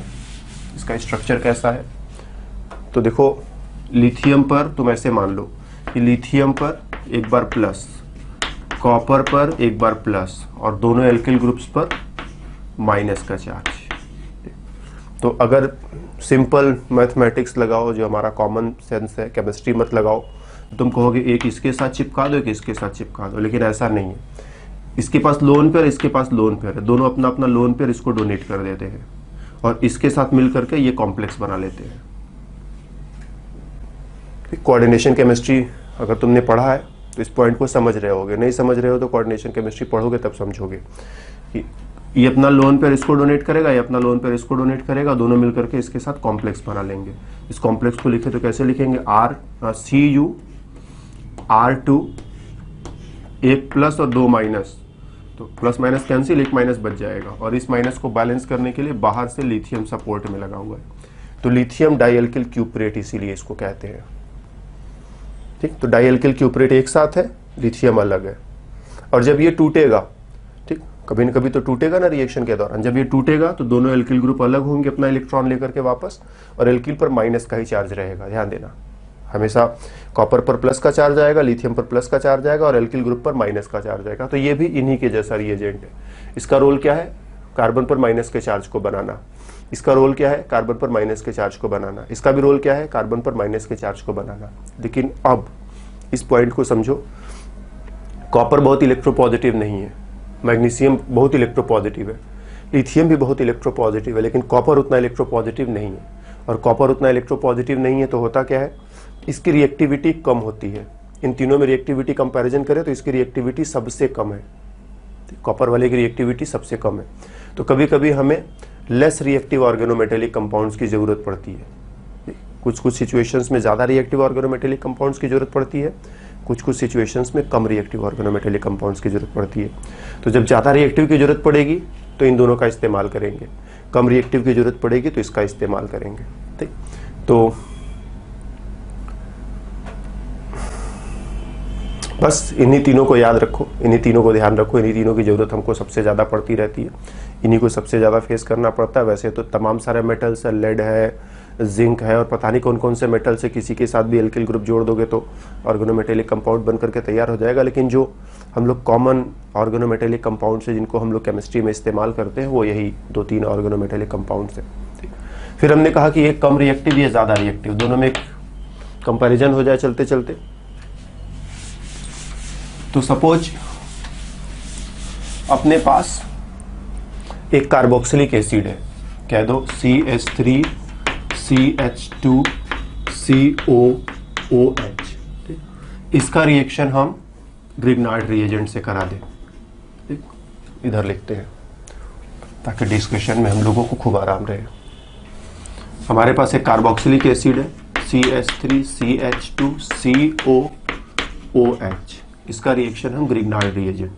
इसका स्ट्रक्चर कैसा है, तो देखो लिथियम पर तुम ऐसे मान लो कि लिथियम पर एक बार प्लस, कॉपर पर एक बार प्लस और दोनों एल्किल ग्रुप्स पर माइनस का चार्ज। तो अगर सिंपल मैथमेटिक्स लगाओ, जो हमारा कॉमन सेंस है, केमिस्ट्री मत लगाओ, तुम कहोगे एक इसके साथ चिपका दो, एक इसके साथ चिपका दो, लेकिन ऐसा नहीं है। इसके पास लोन पेयर, इसके पास लोन पेयर है, दोनों अपना अपना लोन पेयर इसको डोनेट कर देते हैं और इसके साथ मिल करके ये कॉम्प्लेक्स बना लेते हैं। कोऑर्डिनेशन केमिस्ट्री अगर तुमने पढ़ा है तो इस पॉइंट को समझ रहे होगे, नहीं समझ रहे हो तो कोऑर्डिनेशन केमिस्ट्री पढ़ोगे तब समझोगे कि ये अपना लोन पेयर इसको डोनेट करेगा, ये अपना लोन पेयर इसको डोनेट करेगा, दोनों मिलकर के इसके साथ कॉम्प्लेक्स बना लेंगे। इस कॉम्प्लेक्स को लिखे तो कैसे लिखेंगे, CuR2, एक प्लस और दो माइनस, तो प्लस माइनस कैंसिल, एक माइनस बच जाएगा और इस माइनस को बैलेंस करने के लिए बाहर से लिथियम सपोर्ट में लगा हुआ है, तो लिथियम डाइएल्किल क्यूप्रेट इसीलिए इसको कहते हैं। ठीक, तो डाइएल्किल क्यूप्रेट एक साथ है, लिथियम अलग है। और जब ये टूटेगा, ठीक, कभी न कभी तो टूटेगा ना रिएक्शन के दौरान, जब ये टूटेगा तो दोनों एल्किल ग्रुप अलग होंगे अपना इलेक्ट्रॉन लेकर के वापस, और एल्किल पर माइनस का ही चार्ज रहेगा। ध्यान देना, हमेशा कॉपर पर प्लस का चार्ज आएगा, लिथियम पर प्लस का चार्ज आएगा और एल्किल ग्रुप पर माइनस का चार्ज आएगा। तो ये भी इन्हीं के जैसा रिएजेंट है। इसका रोल क्या है, कार्बन पर माइनस के चार्ज को बनाना। इसका रोल क्या है, कार्बन पर माइनस के चार्ज को बनाना। इसका भी रोल क्या है, कार्बन पर माइनस के चार्ज को बनाना। लेकिन अब इस पॉइंट को समझो, कॉपर बहुत इलेक्ट्रोपॉजिटिव नहीं है, मैग्नीशियम बहुत इलेक्ट्रोपॉजिटिव है, लिथियम भी बहुत इलेक्ट्रोपॉजिटिव है, लेकिन कॉपर उतना इलेक्ट्रोपॉजिटिव नहीं है। और कॉपर उतना इलेक्ट्रोपॉजिटिव नहीं है तो होता क्या है, इसकी रिएक्टिविटी कम होती है। इन तीनों में रिएक्टिविटी कंपैरिजन करें तो इसकी रिएक्टिविटी सबसे कम है, कॉपर वाले की रिएक्टिविटी सबसे कम है। तो कभी कभी हमें लेस रिएक्टिव ऑर्गेनोमेटेलिक कंपाउंड्स की जरूरत पड़ती है। कुछ कुछ सिचुएशंस में ज़्यादा रिएक्टिव ऑर्गेनोमेटेलिक कंपाउंड्स की जरूरत पड़ती है, कुछ कुछ सिचुएशंस में कम रिएक्टिव ऑर्गेनोमेटेलिक कंपाउंड्स की जरूरत पड़ती है। तो जब ज़्यादा रिएक्टिव की जरूरत पड़ेगी तो इन दोनों का इस्तेमाल करेंगे, कम रिएक्टिव की जरूरत पड़ेगी तो इसका इस्तेमाल करेंगे। ठीक, तो बस इन्हीं तीनों को याद रखो, इन्हीं तीनों को ध्यान रखो, इन्हीं तीनों की जरूरत हमको सबसे ज़्यादा पड़ती रहती है, इन्हीं को सबसे ज़्यादा फेस करना पड़ता है। वैसे तो तमाम सारे मेटल्स है, लेड है, जिंक है और पता नहीं कौन कौन से मेटल से किसी के साथ भी एल्किल ग्रुप जोड़ दोगे तो ऑर्गेनोमेटेलिक कंपाउंड बन करके तैयार हो जाएगा। लेकिन जो हम लोग कॉमन ऑर्गेनोमेटेलिक कंपाउंड है जिनको हम लोग केमिस्ट्री में इस्तेमाल करते हैं वो यही 2-3 ऑर्गेनोमेटेलिक कंपाउंड्स हैं। फिर हमने कहा कि एक कम रिएक्टिव या ज़्यादा रिएक्टिव, दोनों में एक कंपेरिजन हो जाए चलते चलते। तो सपोज अपने पास एक कार्बोक्सिलिक एसिड है, कह दो CH3CH2COOH, इसका रिएक्शन हम ग्रिग्नार्ड रिएजेंट से करा दें। ठीक, इधर लिखते हैं ताकि डिस्कशन में हम लोगों को खूब आराम रहे। हमारे पास एक कार्बोक्सिलिक एसिड है CH3CH2COOH, इसका रिएक्शन हम ग्रिग्नार्ड रिएजेंट,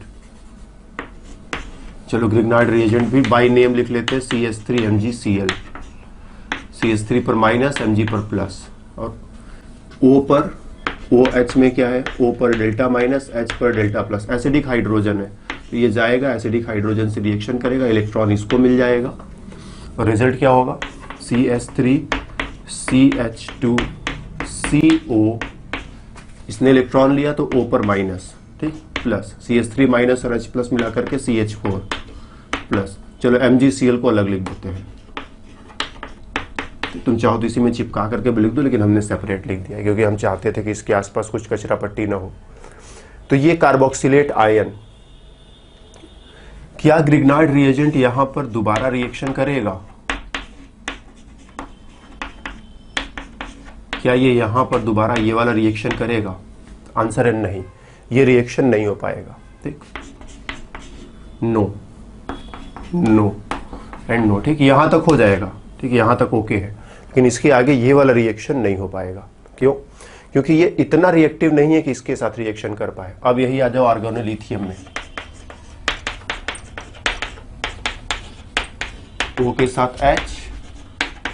चलो ग्रिग्नार्ड रिएजेंट भी बाय नेम लिख लेते हैं CH3MgCl, CH3 पर माइनस, Mg पर प्लस, और O पर OH में क्या है, O पर डेल्टा माइनस, H पर डेल्टा प्लस, एसिडिक हाइड्रोजन है तो ये जाएगा एसिडिक हाइड्रोजन से रिएक्शन करेगा, इलेक्ट्रॉन इसको मिल जाएगा और रिजल्ट क्या होगा, CH3CH2CO, इसने इलेक्ट्रॉन लिया तो O पर माइनस, ठीक, प्लस CH3 माइनस और H प्लस मिला करके CH4 प्लस। चलो MgCl को अलग लिख देते हैं, तुम चाहो तो इसी में चिपका करके भी लिख दो, लेकिन हमने सेपरेट लिख दिया क्योंकि हम चाहते थे कि इसके आसपास कुछ कचरा पट्टी ना हो। तो ये कार्बोक्सिलेट आयन, क्या ग्रिग्नार्ड रिएजेंट यहां पर दोबारा रिएक्शन करेगा? क्या ये यहाँ पर दोबारा ये वाला रिएक्शन करेगा? आंसर है नहीं, ये रिएक्शन नहीं हो पाएगा। ठीक, नो नो एंड नो। ठीक, यहाँ तक हो जाएगा, ठीक, यहाँ तक ओके है, लेकिन इसके आगे ये वाला रिएक्शन नहीं हो पाएगा। क्यों? क्योंकि ये इतना रिएक्टिव नहीं है कि इसके साथ रिएक्शन कर पाए। अब यही आ जाओ आर्गोनोलिथियम में, O के साथ H,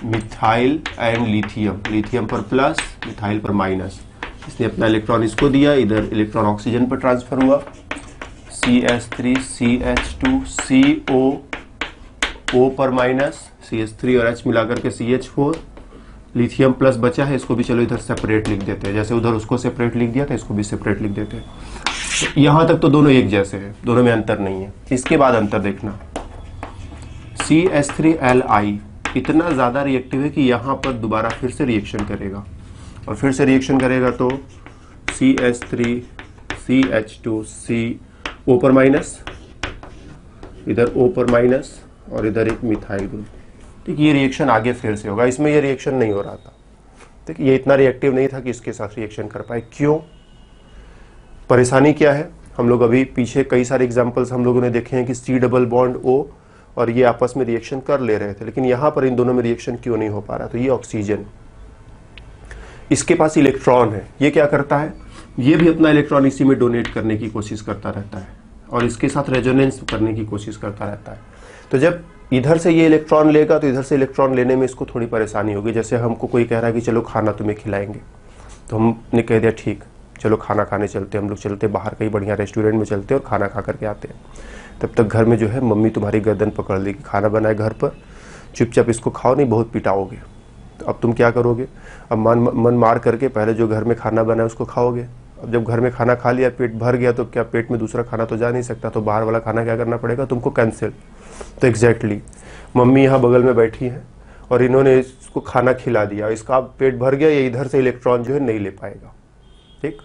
methyl and lithium, lithium पर प्लस, मिथाइल पर माइनस। इसने अपना इलेक्ट्रॉन इसको दिया, इधर इलेक्ट्रॉन ऑक्सीजन पर ट्रांसफर हुआ, CH3 CH2 CO, O पर माइनस, CH3 और H मिलाकर के CH4, लिथियम प्लस बचा है, इसको भी चलो इधर सेपरेट लिख देते हैं, जैसे उधर उसको सेपरेट लिख दिया था, इसको भी सेपरेट लिख देते हैं। तो यहां तक तो दोनों एक जैसे हैं, दोनों में अंतर नहीं है। इसके बाद अंतर देखना, CH3Li इतना ज्यादा रिएक्टिव है कि यहां पर दोबारा फिर से रिएक्शन करेगा, और फिर से रिएक्शन करेगा तो CH3 CH2 CO पर माइनस, इधर O पर माइनस, और इधर एक मिथाइल ग्रुप। ठीक, ये रिएक्शन आगे फिर से होगा। इसमें ये रिएक्शन नहीं हो रहा था। ठीक, ये इतना रिएक्टिव नहीं था कि इसके साथ रिएक्शन कर पाए। क्यों? परेशानी क्या है? हम लोग अभी पीछे कई सारे एग्जांपल्स हम लोगों ने देखे हैं कि C डबल बॉन्ड O और ये आपस में रिएक्शन कर ले रहे थे, लेकिन यहां पर इन दोनों में रिएक्शन क्यों नहीं हो पा रहा? तो ये ऑक्सीजन, इसके पास इलेक्ट्रॉन है, ये क्या करता है? ये भी अपना इलेक्ट्रॉन इसी में डोनेट करने की कोशिश करता रहता है, और इसके साथ रेजोनेंस करने की कोशिश करता रहता है। तो जब इधर से ये इलेक्ट्रॉन लेगा तो इधर से इलेक्ट्रॉन लेने में इसको थोड़ी परेशानी होगी। जैसे हमको कोई कह रहा है कि चलो खाना तुम्हें खिलाएंगे, तो हमने कह दिया ठीक, चलो खाना खाने चलते, हम लोग चलते बाहर कहीं बढ़िया रेस्टोरेंट में चलते और खाना खा करके आते हैं। तब तक घर में जो है मम्मी तुम्हारी गर्दन पकड़ लेगी, खाना बनाए घर पर, चुपचाप इसको खाओ, नहीं बहुत पिटाओगे। तो अब तुम क्या करोगे? अब मन मार करके पहले जो घर में खाना बनाए उसको खाओगे। अब जब घर में खाना खा लिया, पेट भर गया, तो क्या पेट में दूसरा खाना तो जा नहीं सकता, तो बाहर वाला खाना क्या करना पड़ेगा तुमको? कैंसिल। तो एग्जैक्टली मम्मी यहाँ बगल में बैठी हैं और इन्होंने इसको खाना खिला दिया, इसका पेट भर गया, ये इधर से इलेक्ट्रॉन जो है नहीं ले पाएगा। ठीक,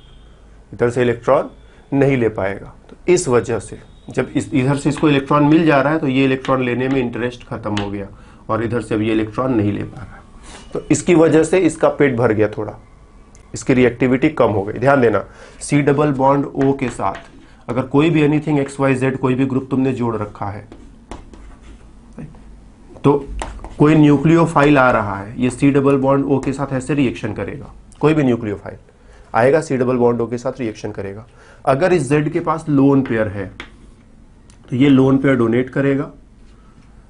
इधर से इलेक्ट्रॉन नहीं ले पाएगा। तो इस वजह से जब इधर से इसको इलेक्ट्रॉन मिल जा रहा है तो ये इलेक्ट्रॉन लेने में इंटरेस्ट खत्म हो गया, और इधर से अब ये इलेक्ट्रॉन नहीं ले पा रहा है। तो इसकी वजह से इसका पेट भर गया, थोड़ा इसकी रिएक्टिविटी कम हो गई। ध्यान देना, C डबल बॉन्ड O के साथ अगर कोई भी एनीथिंग XYZ कोई भी ग्रुप तुमने जोड़ रखा है, तो कोई न्यूक्लियोफाइल आ रहा है, ये C डबल बॉन्ड O के साथ ऐसे रिएक्शन करेगा। कोई भी न्यूक्लियोफाइल आएगा C डबल बॉन्ड O के साथ रिएक्शन करेगा। अगर इस Z के पास लोन पेयर है तो ये लोन पेयर डोनेट करेगा,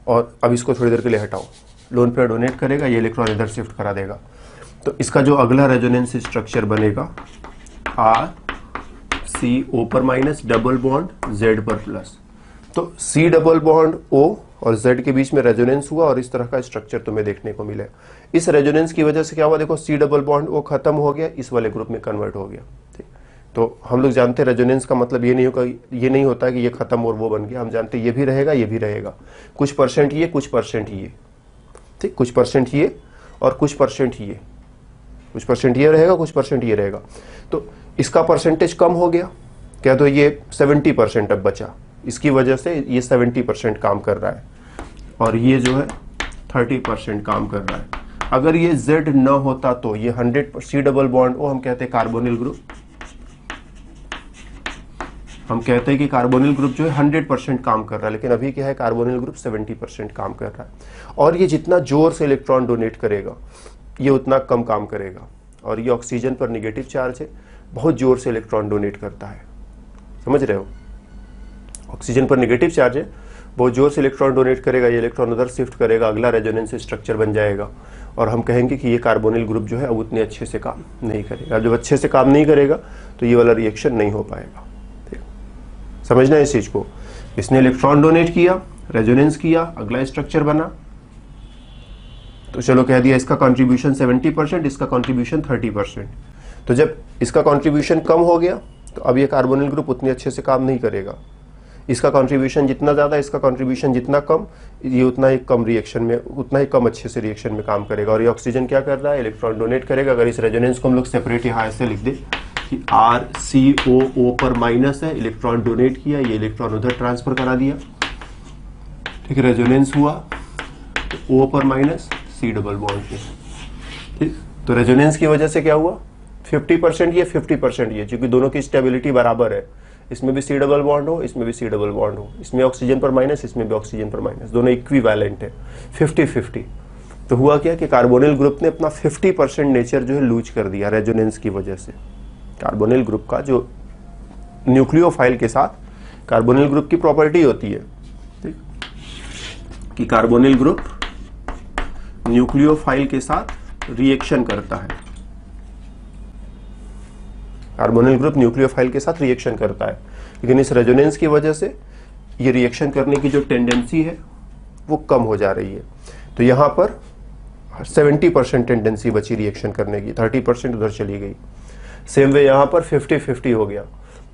और अब इसको थोड़ी देर के लिए हटाओ, लोन पेयर डोनेट करेगा, ये इलेक्ट्रॉन इधर शिफ्ट करा देगा। तो इसका जो अगला रेजोनेंस स्ट्रक्चर बनेगा RCO पर माइनस, डबल बॉन्ड Z पर प्लस। तो C डबल बॉन्ड O और Z के बीच में रेजोनेंस हुआ और इस तरह का स्ट्रक्चर तुम्हें देखने को मिले। इस रेजोनेंस की वजह से क्या हुआ? देखो, C डबल बॉन्ड O खत्म हो गया, इस वाले ग्रुप में कन्वर्ट हो गया। ठीक, तो हम लोग जानते हैं रेजोनेंस का मतलब ये नहीं होता कि ये खत्म और वो बन गया। हम जानते हैं ये भी रहेगा, ये भी रहेगा, कुछ परसेंट ये, कुछ परसेंट ये। ठीक, कुछ परसेंट ये और कुछ परसेंट ये, कुछ परसेंट ये रहेगा, कुछ परसेंट ये रहेगा। तो इसका परसेंटेज कम हो गया क्या? तो ये 70% अब बचा, इसकी वजह से ये 70% काम कर रहा है, और ये जो है 30% काम कर रहा है। अगर ये Z न होता तो ये 100 C डबल बॉन्ड O, हम कहते हैं कार्बोनिल ग्रुप, हम कहते हैं कि कार्बोनिल ग्रुप जो है 100% काम कर रहा है, लेकिन अभी क्या है? कार्बोनिल ग्रुप 70% काम कर रहा है। और ये जितना जोर से इलेक्ट्रॉन डोनेट करेगा ये उतना कम काम करेगा। और ये ऑक्सीजन पर निगेटिव चार्ज है, बहुत जोर से इलेक्ट्रॉन डोनेट करता है, समझ रहे हो? ऑक्सीजन पर नेगेटिव चार्ज है, बहुत जोर से इलेक्ट्रॉन डोनेट करेगा, ये इलेक्ट्रॉन उधर शिफ्ट करेगा, अगला रेजोनेंस स्ट्रक्चर बन जाएगा, और हम कहेंगे कि ये कार्बोनिल ग्रुप जो है अब उतने अच्छे से काम नहीं करेगा। जब अच्छे से काम नहीं करेगा तो ये वाला रिएक्शन नहीं हो पाएगा। ठीक, समझना है इस चीज को। इसने इलेक्ट्रॉन डोनेट किया, रेजोनेंस किया, अगला स्ट्रक्चर बना, तो चलो कह दिया इसका कंट्रीब्यूशन 70%, इसका कंट्रीब्यूशन 30%। तो जब इसका कंट्रीब्यूशन कम हो गया तो अब ये कार्बोनिल ग्रुप उतने अच्छे से काम नहीं करेगा। इसका कंट्रीब्यूशन जितना ज़्यादा, इसका कंट्रीब्यूशन जितना कम, ये उतना ही कम रिएक्शन में, उतना ही कम अच्छे से रिएक्शन में काम करेगा। और ये ऑक्सीजन क्या कर रहा है? इलेक्ट्रॉन डोनेट करेगा। अगर इस रेजोनेंस को हम लोग सेपरेट यहाँ ऐसे लिख दे कि RCOO पर माइनस है, इलेक्ट्रॉन डोनेट किया, ये इलेक्ट्रॉन उधर ट्रांसफर करा दिया। ठीक, रेजोनेंस हुआ तो O पर माइनस, C डबल बॉन्ड पे। ठीक, तो रेजोनेंस की वजह से क्या हुआ, 50% ये 50% ये, क्योंकि दोनों की स्टेबिलिटी बराबर है, इसमें भी C डबल बॉन्ड हो, इसमें भी C डबल बॉन्ड हो, इसमें ऑक्सीजन पर माइनस, इसमें भी ऑक्सीजन पर माइनस, दोनों इक्विवेलेंट है, 50-50। तो हुआ क्या कि कार्बोनिल ग्रुप ने अपना 50% नेचर जो है लूज कर दिया रेजोनेंस की वजह से। कार्बोनिल ग्रुप का जो न्यूक्लियोफाइल के साथ, कार्बोनिल ग्रुप की प्रॉपर्टी होती है, ठीक, कि कार्बोनिल ग्रुप न्यूक्लियोफाइल के साथ रिएक्शन करता है, कार्बोनिल ग्रुप न्यूक्लियोफाइल के साथ रिएक्शन करता है, लेकिन इस रेजोनेंस की वजह से ये रिएक्शन करने की जो टेंडेंसी है वो कम हो जा रही है। तो यहां पर 70% टेंडेंसी बची रिएक्शन करने की, 30% उधर चली गई। सेम वे यहां पर 50-50 हो गया,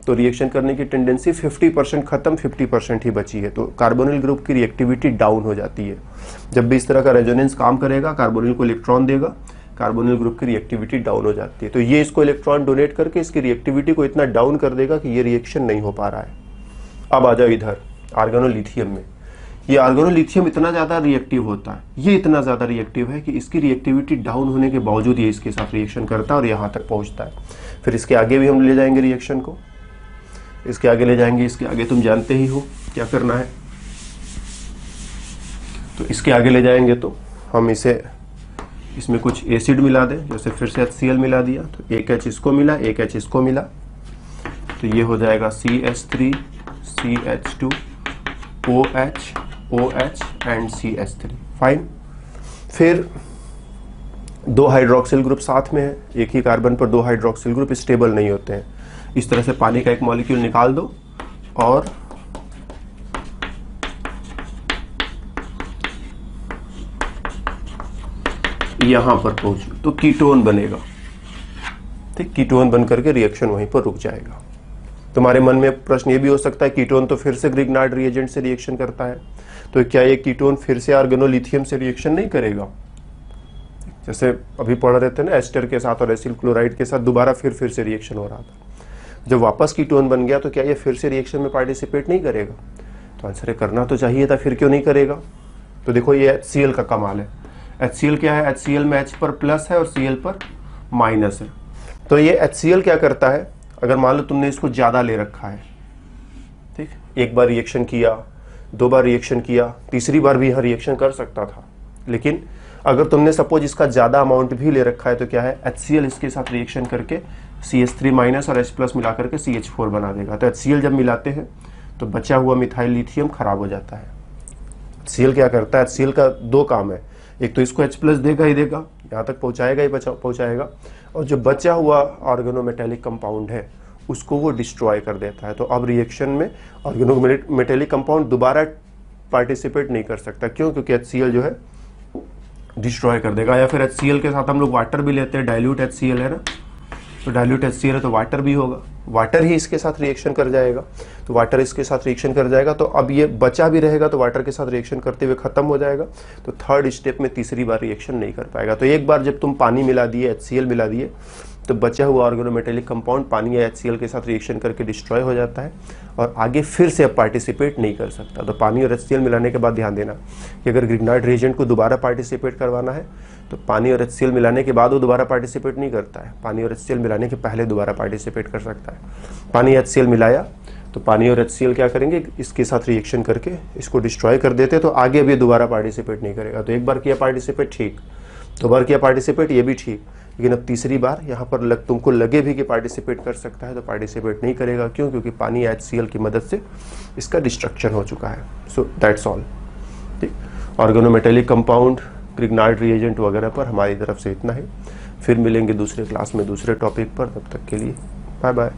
तो रिएक्शन करने की टेंडेंसी 50% खत्म, 50% ही बची है। तो कार्बोनिल ग्रुप की रिएक्टिविटी डाउन हो जाती है। जब भी इस तरह का रेजोनेंस काम करेगा, कार्बोनिल को इलेक्ट्रॉन देगा, कार्बोनिल ग्रुप की रिएक्टिविटी डाउन हो जाती है। तो ये इसको इलेक्ट्रॉन डोनेट करके इसकी रिएक्टिविटी को इतना डाउन कर देगा कि ये रिएक्शन नहीं हो पा रहा है। अब आ जाओ इधर आर्गेनोलिथियम में। ये आर्गेनोलिथियम इतना ज्यादा रिएक्टिव होता है, ये इतना ज्यादा रिएक्टिव है कि इसकी रिएक्टिविटी डाउन होने के बावजूद ये इसके साथ रिएक्शन करता है और यहां तक पहुंचता है। फिर इसके आगे भी हम ले जाएंगे रिएक्शन को, इसके आगे ले जाएंगे, इसके आगे तुम जानते ही हो क्या करना है। तो इसके आगे ले जाएंगे तो हम इसमें कुछ एसिड मिला दें, जैसे फिर से HCl मिला दिया, तो एक H इसको मिला, एक H इसको मिला, तो ये हो जाएगा CH3 CH2 OH OH and CH3। Fine. फिर दो हाइड्रोक्सिल ग्रुप साथ में है, एक ही कार्बन पर दो हाइड्रोक्सिल ग्रुप स्टेबल नहीं होते हैं। इस तरह से पानी का एक मॉलिक्यूल निकाल दो और यहां पर पहुंचो तो कीटोन बनेगा, ठीक, कीटोन बनकर के रिएक्शन वहीं पर रुक जाएगा। तुम्हारे मन में प्रश्न ये भी हो सकता है, कीटोन तो फिर से ग्रिग्नार्ड रिएजेंट से रिएक्शन करता है, तो क्या ये कीटोन फिर से आर्गेनोलिथियम से रिएक्शन नहीं करेगा? जैसे अभी पढ़ रहे थे ना, एस्टर के साथ और एसिल क्लोराइड के साथ दोबारा फिर से रिएक्शन हो रहा था। जब वापस कीटोन बन गया तो क्या ये फिर से रिएक्शन में पार्टिसिपेट नहीं करेगा? तो आंसर है करना तो चाहिए था, फिर क्यों नहीं करेगा? तो देखो ये HCl का कमाल है। HCl क्या है? HCl में H पर प्लस है और Cl पर माइनस है। तो ये HCl क्या करता है, अगर मान लो तुमने इसको ज्यादा ले रखा है, ठीक, एक बार रिएक्शन किया, दो बार रिएक्शन किया, तीसरी बार भी यह रिएक्शन कर सकता था, लेकिन अगर तुमने सपोज इसका ज्यादा अमाउंट भी ले रखा है तो क्या है, HCl इसके साथ रिएक्शन करके CH3 माइनस और H प्लस मिला करके CH4 बना देगा। तो HCl जब मिलाते हैं तो बचा हुआ मिथाइल लिथियम खराब हो जाता है। HCl क्या करता है? HCl का दो काम है, एक तो इसको H प्लस देगा ही देगा, यहाँ तक पहुँचाएगा ही पहुँचाएगा, और जो बचा हुआ ऑर्गेनोमेटेलिक कंपाउंड है उसको वो डिस्ट्रॉय कर देता है। तो अब रिएक्शन में ऑर्गेनोमेटेलिक कंपाउंड दोबारा पार्टिसिपेट नहीं कर सकता। क्यों? क्योंकि HCl जो है डिस्ट्रॉय कर देगा। या फिर HCl के साथ हम लोग वाटर भी लेते हैं, डाइल्यूट HCl है ना, तो डाइल्यूट HCl है तो वाटर भी होगा, वाटर ही इसके साथ रिएक्शन कर जाएगा, तो वाटर इसके साथ रिएक्शन कर जाएगा, तो अब ये बचा भी रहेगा तो वाटर के साथ रिएक्शन करते हुए खत्म हो जाएगा। तो थर्ड स्टेप में तीसरी बार रिएक्शन नहीं कर पाएगा। तो एक बार जब तुम पानी मिला दिए, HCl मिला दिए, तो बचा हुआ ऑर्गेनोमेटेलिक कंपाउंड पानी या HCl के साथ रिएक्शन करके डिस्ट्रॉय हो जाता है और आगे फिर से अब पार्टिसिपेट नहीं कर सकता। तो पानी और HCl मिलाने के बाद ध्यान देना कि अगर ग्रिग्नार्ड रिएजेंट को दोबारा पार्टिसिपेट करवाना है तो पानी और HCl मिलाने के बाद वो दोबारा पार्टिसिपेट नहीं करता है, पानी और HCl मिलाने के पहले दोबारा पार्टिसिपेट कर सकता है। पानी HCl मिलाया तो पानी और HCl क्या करेंगे, इसके साथ रिएक्शन करके इसको डिस्ट्रॉय कर देते, तो आगे भी दोबारा पार्टिसिपेट नहीं करेगा। तो एक बार किया पार्टिसिपेट ठीक, दो बार किया पार्टिसिपेट ये भी ठीक, लेकिन अब तीसरी बार यहाँ पर तुमको लगे भी कि पार्टिसिपेट कर सकता है तो पार्टिसिपेट नहीं करेगा। क्यों? क्योंकि पानी HCl की मदद से इसका डिस्ट्रक्शन हो चुका है। So that's all. ठीक, ऑर्गेनोमेटेलिक कंपाउंड, ग्रिग्नार्ड रिएजेंट वगैरह पर हमारी तरफ से इतना ही। फिर मिलेंगे दूसरे क्लास में दूसरे टॉपिक पर, तब तक के लिए बाय बाय।